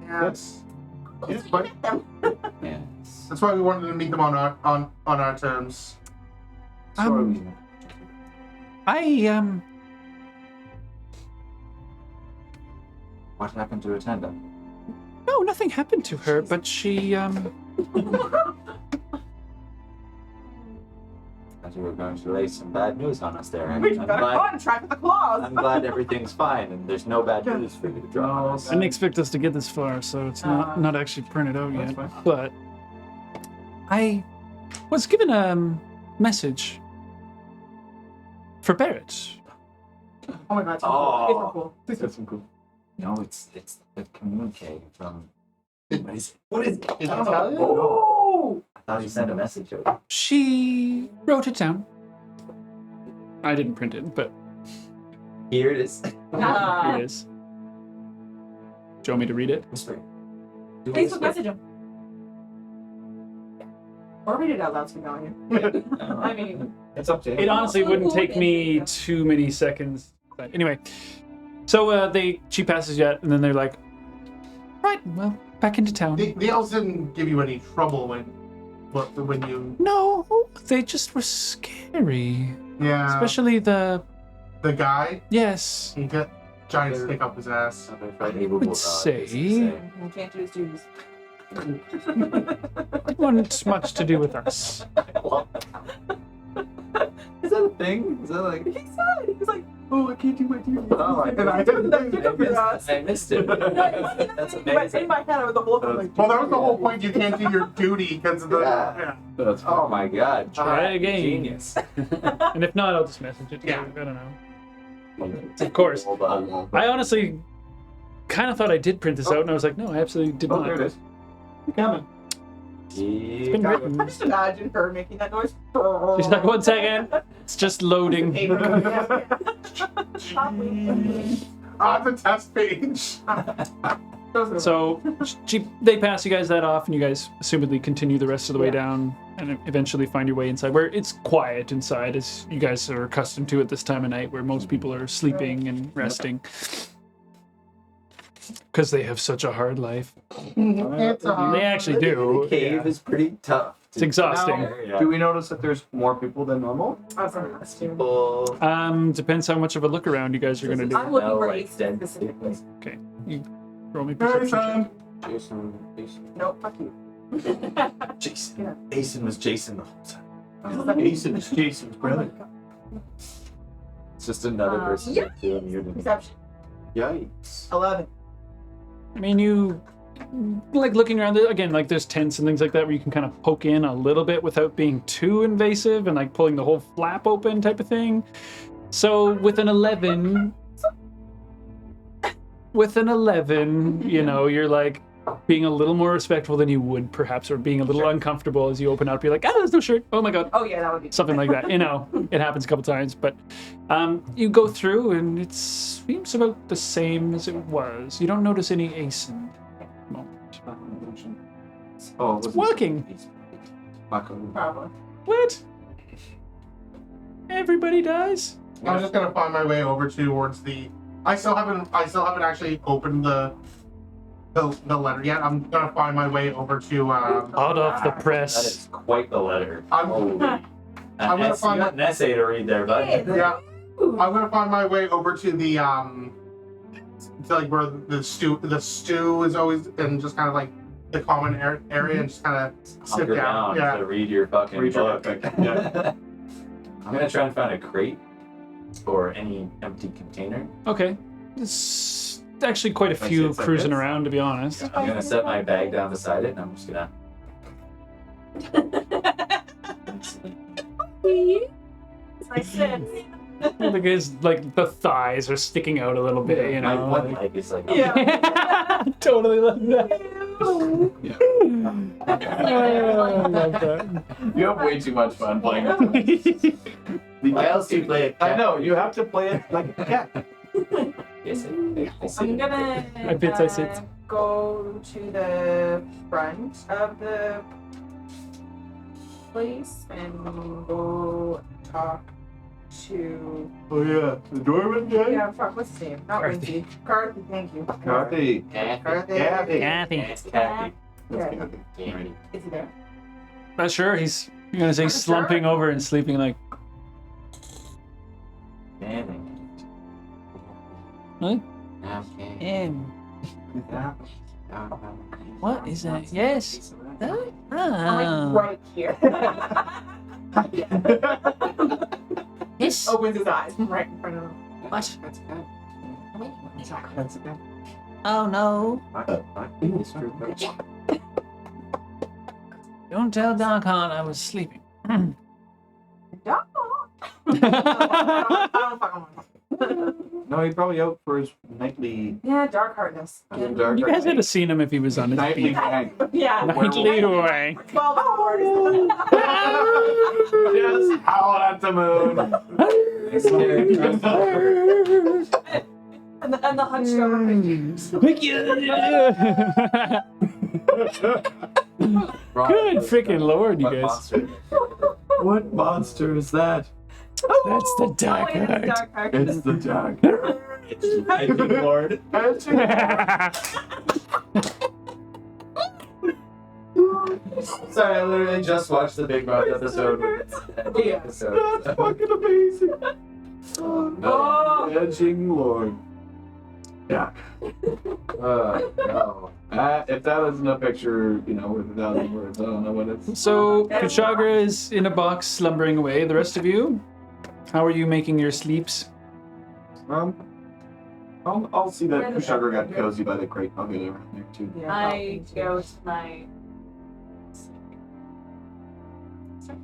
Yes. Yes, but Yes. that's why we wanted to meet them on our terms. What happened to Attenda? No, nothing happened to her, but she, As you were going to lay some bad news on us there. I'm We got a glad, contract with the claws. I'm glad everything's fine and there's no bad news for you to draw on us. I didn't expect us to get this far, so it's not actually printed out yet. But I was given a message for Barrett. Oh my god, it's Oh. cool. That's some cool. No, it's the communique from. What is it? Is it I don't know. Italian? Oh! I thought you sent a message out. She wrote it down. I didn't print it, but Here it is. Here it is. Do you want me to read it? Whisper. Do a Facebook whisper. message him. Or read it out loud so we know you. I mean, It's up to It you. honestly wouldn't take me too many seconds. But anyway, so she passes you out, and then they're like, right, well, back into town. The elves didn't give you any trouble when you. No, they just were scary. Yeah. Especially the, The guy. yes. He got giant stick up his ass. I would say you can't do his duties. it wasn't much to do with us. Is that a thing? Is that like? He said, he's like, oh, I can't do my duties. Oh, And I didn't. I missed it. That's amazing. In my head, I was the whole time like, Well, that was the whole point. You can't do your duty because of the. Yeah. That's Oh my god. Try again. Genius. And if not, I'll just message it to Yeah. you. I don't know. Of course. Hold on. I honestly kind of thought I did print this out, and I was like, no, I absolutely did Oh, not. there it is. You're coming. It's been written. I just imagine her making that noise. She's like, 1 second. It's just loading. On the test page. So they pass you guys that off, and you guys assumedly continue the rest of the way down, and eventually find your way inside, where it's quiet inside, as you guys are accustomed to at this time of night, where most people are sleeping and resting. Because they have such a hard life. It's They actually do. The cave is pretty tough. It's exhausting. Now, do we notice that there's more people than normal? I was gonna ask you. People. Depends how much of a look around you guys are going to do. I'm looking No, for like, Ace dead specifically. Okay. You roll me Very perception. fun. Jason. No, fuck you. Jason. Yeah. Jason was Jason the whole time. Jason is Jason's brother. It's just another person yeah. doing muted. Perception. Yikes. 11. I mean, you like looking around again, like there's tents and things like that where you can kind of poke in a little bit without being too invasive and like pulling the whole flap open type of thing. So with an 11, you know, you're like being a little more respectful than you would perhaps, or being a little uncomfortable as you open up. You're like, oh, there's no shirt. Oh my God. Oh, yeah, that would be. Something like that. You know, it happens a couple times, but you go through and it seems about the same as it was. You don't notice any ASIN at the moment. Oh, It's working. Probably. What? Everybody dies? I'm just gonna find my way over towards the. I still haven't actually opened the letter yet. I'm gonna find my way over to. Out of the That press. is quite the letter. I'm- Holy. I'm gonna You find got an essay to read there, bud. Yeah, I'm gonna find my way over to the to like where the stew is always, and just kind of like the common area, and just kind of sit Hunker down. down to read your fucking Read your book. book, yeah. I'm gonna try and find a crate or any empty container. Okay. It's actually quite a Like few it's like cruising this? around, to be honest. I'm gonna set my bag down beside it, and I'm just gonna. I said, The guy's like the thighs are sticking out a little bit, you My know. one like- leg is like. Totally like that. Yeah. I love that. You have way too much fun playing it. Why else do you play it? I know, you have to play it like a cat. Yes, I see I'm it. gonna I bits, I sits. go to the front of the place and go talk to Oh yeah, the doorman guy? fuck, what's his name? Not Carthy. Lindsay. Carthy, thank you. Kathy. Carthy. Kathy. Kathy. It's Kathy. Yeah. Kathy. Is he there? Not sure. He's gonna say Not slumping over and sleeping like. Kathy. What? Okay. What is that? Yes. I'm Ah. like right here. Yes. Opens his eyes right in front of him. What? That's okay. Oh no! Don't tell Doc Hahn I was sleeping. I don't fucking want No, he's probably out for his nightly. Yeah, dark hardness. Yeah. You guys would have seen him if he was on his Nightly feet. hang. Yeah. Nightly way. 12 hours. Just howl at the moon. And the hunched over figures. Good freaking lord, you guys. Monster? What monster is that? That's the dark Oh, wait, it's heart. dark heart. It's the dark. Edging Lord. Sorry, I literally just watched the Big Mouth episode. That's fucking amazing. No. Edging Lord. Yeah. No. If that wasn't a picture, with 1,000 words, I don't know what it's. So, Kushagra is in a box slumbering away. The rest of you, how are you making your sleeps? I'll see that Where the Kushagra got fuck- cozy by the crate. I'll get around there too. I go to my.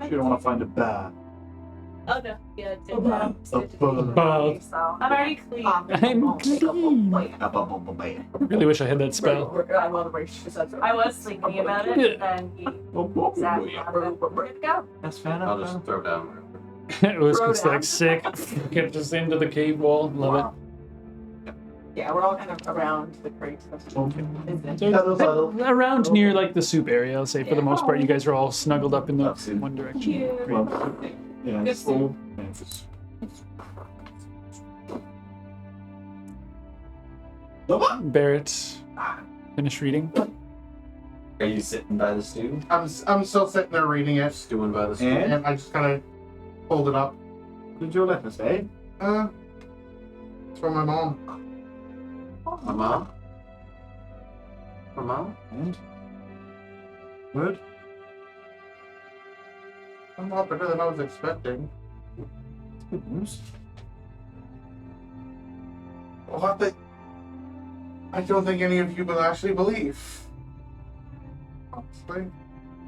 You don't want to find a bat. Oh no, yeah, A bath. so I'm already clean. I'm clean. A bubble bat. Really wish I had that spell. I was thinking about it, and then he sat down and we're good to go. That's fan I'll just throw down. It was Throw just like down. sick. Get just into the cave wall. Love Yeah, we're all kind of around the crate. Okay. it. So, around near like the soup area, I'll say for the most part, you guys are all snuggled up in the one direction. Great. Yeah, Good it's soup. Barrett, finish reading. Are you sitting by the stew? I'm still sitting there reading it, Stewing by the stew? And? and I just kind of hold it up. What did you let us say? It's from my mom. My mom? My mom? And? Good? I'm not better than I was expecting. Good news. What the? I don't think any of you will actually believe. Honestly.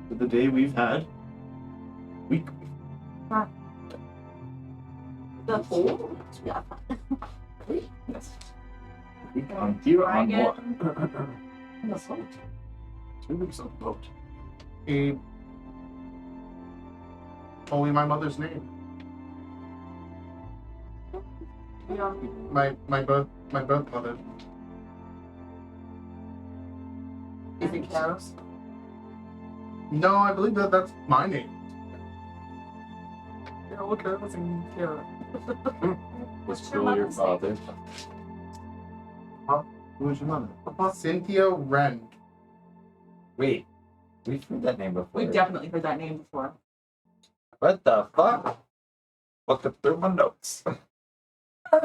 For the day we've had. Week. The whole. Yeah. Week on here on Dragon. more. That's not. 2 weeks on the boat. He told me my mother's name. Yeah. My birth mother. Is it Karos? No, I believe that's my name. Carol, Karos, and Kara. Was What's your Phil your mother's father? Who was your mother? Cynthia Wren. Wait, we've heard that name before. We've definitely heard that name before. What the fuck? Looking through my notes.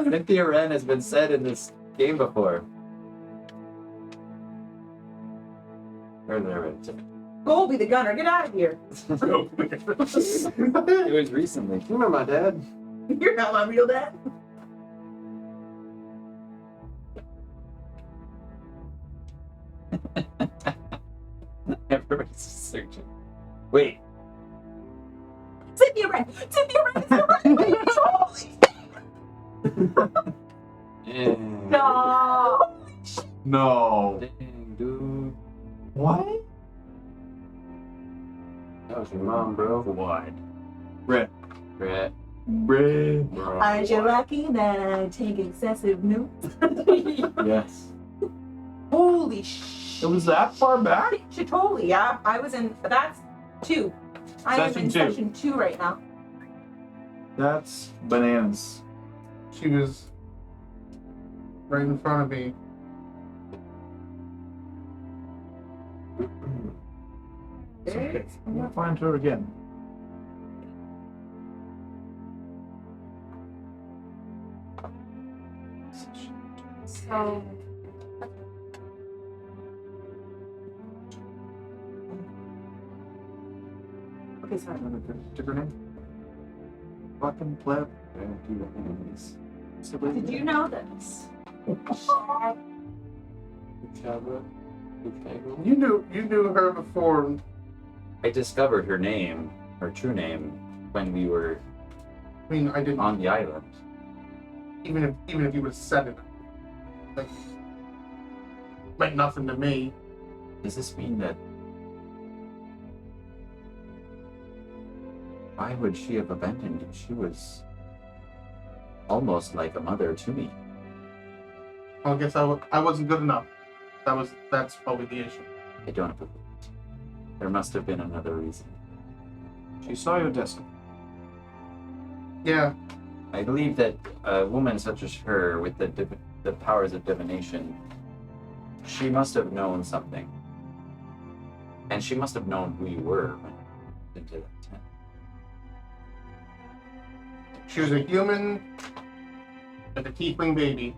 Cynthia Wren has been said in this game before. Where's there it? Colby the gunner, get out of here. It was recently. You remember my dad? You're not my real dad. Everybody's searching. Wait. Cynthia Wren! Cynthia Wren is the right No. No. Dang, dude. What? That was your mom, bro. What? Red. Brett. Red. Bro. Aren't you lucky that I take excessive notes? Yes. Holy shit. It was that far back? Totally, yeah. I was in, that's 2. I am Session in 2. session 2 right now. That's bananas. She was right in front of me. It's okay. We'll find her again. So. Okay, sorry. Different name? Fucking pleb. Don't do enemies. Did you know this? You knew her before. I discovered her name, her true name, when we were I mean, I didn't. on the island. Even if you would have said it, like, meant nothing to me. Does this mean that? Why would she have abandoned you? She was almost like a mother to me. I guess I wasn't good enough. That's probably the issue. I don't believe it. There must have been another reason. She saw your destiny. Yeah. I believe that a woman such as her, with the powers of divination, she must have known something. And she must have known who you were when you went into that tent. She was a human with a tiefling baby.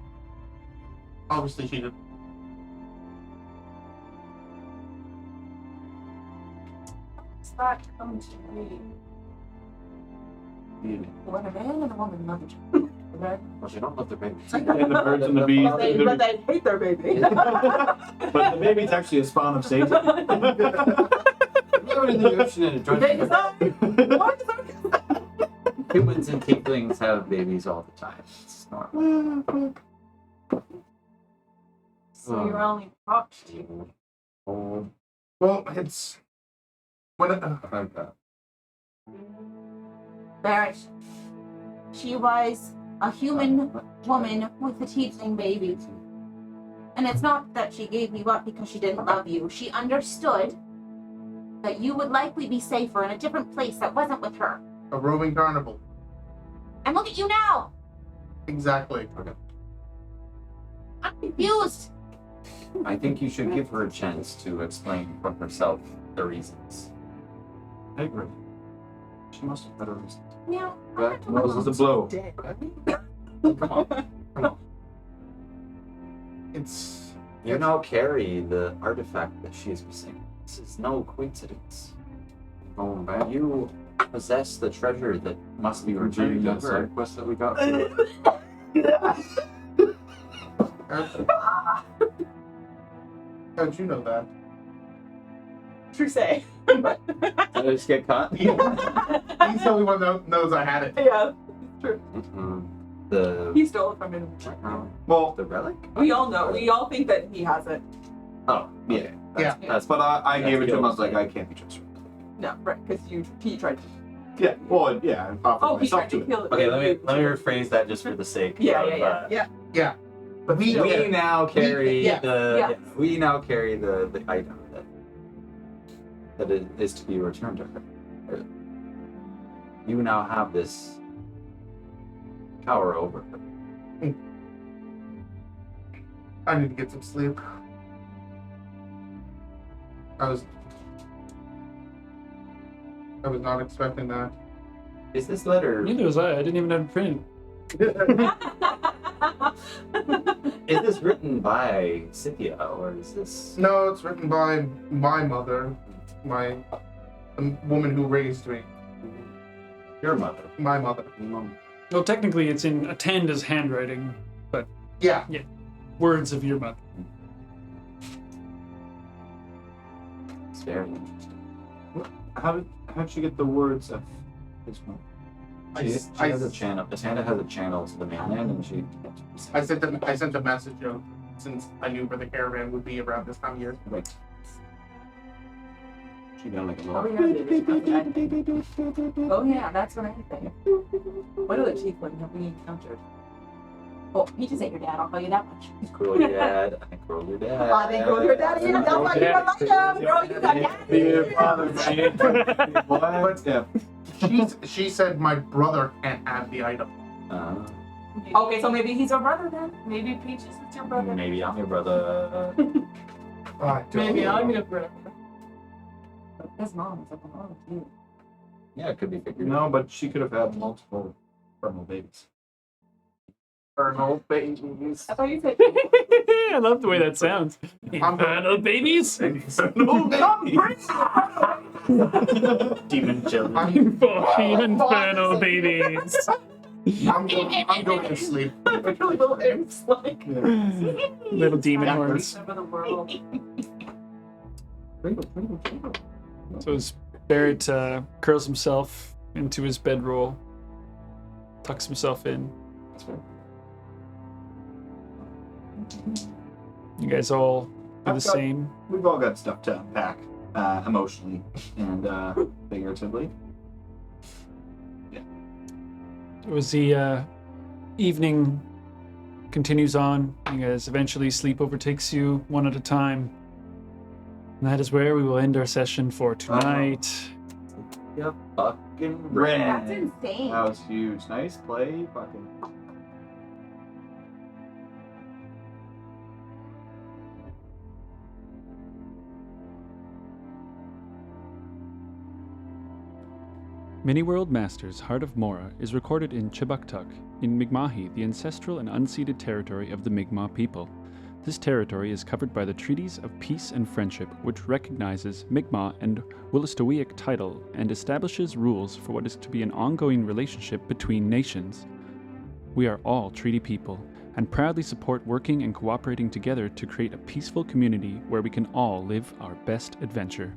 Obviously, she did. Does that come to me? When a man and a woman love each other, okay? Well, she don't love the baby. And the birds and the bees. But they hate their baby. But the baby's actually a spawn of Satan. Throw it in the ocean and it joins Humans and tieflings have babies all the time. It's normal. So you're only proxy. Oh, Well, it's when about that. Barrett, she was a human woman with a tiefling baby. And it's not that she gave you up because she didn't love you. She understood that you would likely be safer in a different place that wasn't with her. a roving carnival. And look at you now! Exactly. I'm confused. I think you should give her a chance to explain from herself the reasons. I agree. She must have had a reason. Yeah. That nose is a blow. Dead. Come on. Come on. It's You now carry the artifact that she is missing. This is no coincidence. Going back. You possess the treasure that must be returned to that her. side quest that we got. how'd you know that? True say. Did I just get caught? He's the only one that knows I had it. Yeah, true. The He stole it from him. Well, the relic? We all know. We all think that he has it. oh, yeah. Yeah. That's But I gave it to him. I was like, I can't be trusted. No, right? Because he tried to. Yeah. Well, yeah. I offered Oh, he myself tried to it. kill it. Okay, let me rephrase that just for the sake Yeah, of yeah. But we now carry yeah, the we now carry the item that is to be returned to her. You now have this power over her. I need to get some sleep. I was not expecting that. Is this letter Neither was I. I didn't even have it printed. is this written by Scythia or is this No, it's written by my mother, the woman who raised me. your mother? My mother. Well, technically, it's in Atanda's handwriting, Yeah. words of your mother. It's very interesting. How'd you get the words of his mom? She has a channel. Santa has a channel to the mainland, and she. I sent a message out since I knew where the caravan would be around this time of year. Right. She got like a Oh little. yeah, oh yeah, that's what I think. What other tiefling have we encountered? Oh, Peaches ain't your dad, I'll tell you that much. Cruel your dad. I cruel your dad. I think your dad is. That's why you're like him, bro. You got dad. What? Yeah. She said my brother can't have the item. Okay, so maybe he's our brother then. Maybe Peaches is your brother. Maybe I'm your brother. Maybe I'm your brother. But his mom is up along with you. Yeah, it could be figured. No, but she could have had multiple fertile babies. Fertile babies. I thought you said. I love the way that sounds. Infernal babies? Infernal Demon children. Infernal babies. I'm going to sleep. Really little imps, like. Little demon horns. Over the world. So as Barrett curls himself into his bedroll, tucks himself in. You guys all do the same. We've all got stuff to unpack, emotionally and figuratively. Was he evening continues on. You guys eventually sleep overtakes you one at a time. And that is where we will end our session for tonight. You fucking That's ran. insane. That was huge. Nice play. Fucking. Many World Masters' Heart of Mora is recorded in Chibuktuk, in Mi'kmahi, the ancestral and unceded territory of the Mi'kmaq people. This territory is covered by the Treaties of Peace and Friendship, which recognizes Mi'kmaq and Wolastoqiyik title and establishes rules for what is to be an ongoing relationship between nations. We are all treaty people, and proudly support working and cooperating together to create a peaceful community where we can all live our best adventure.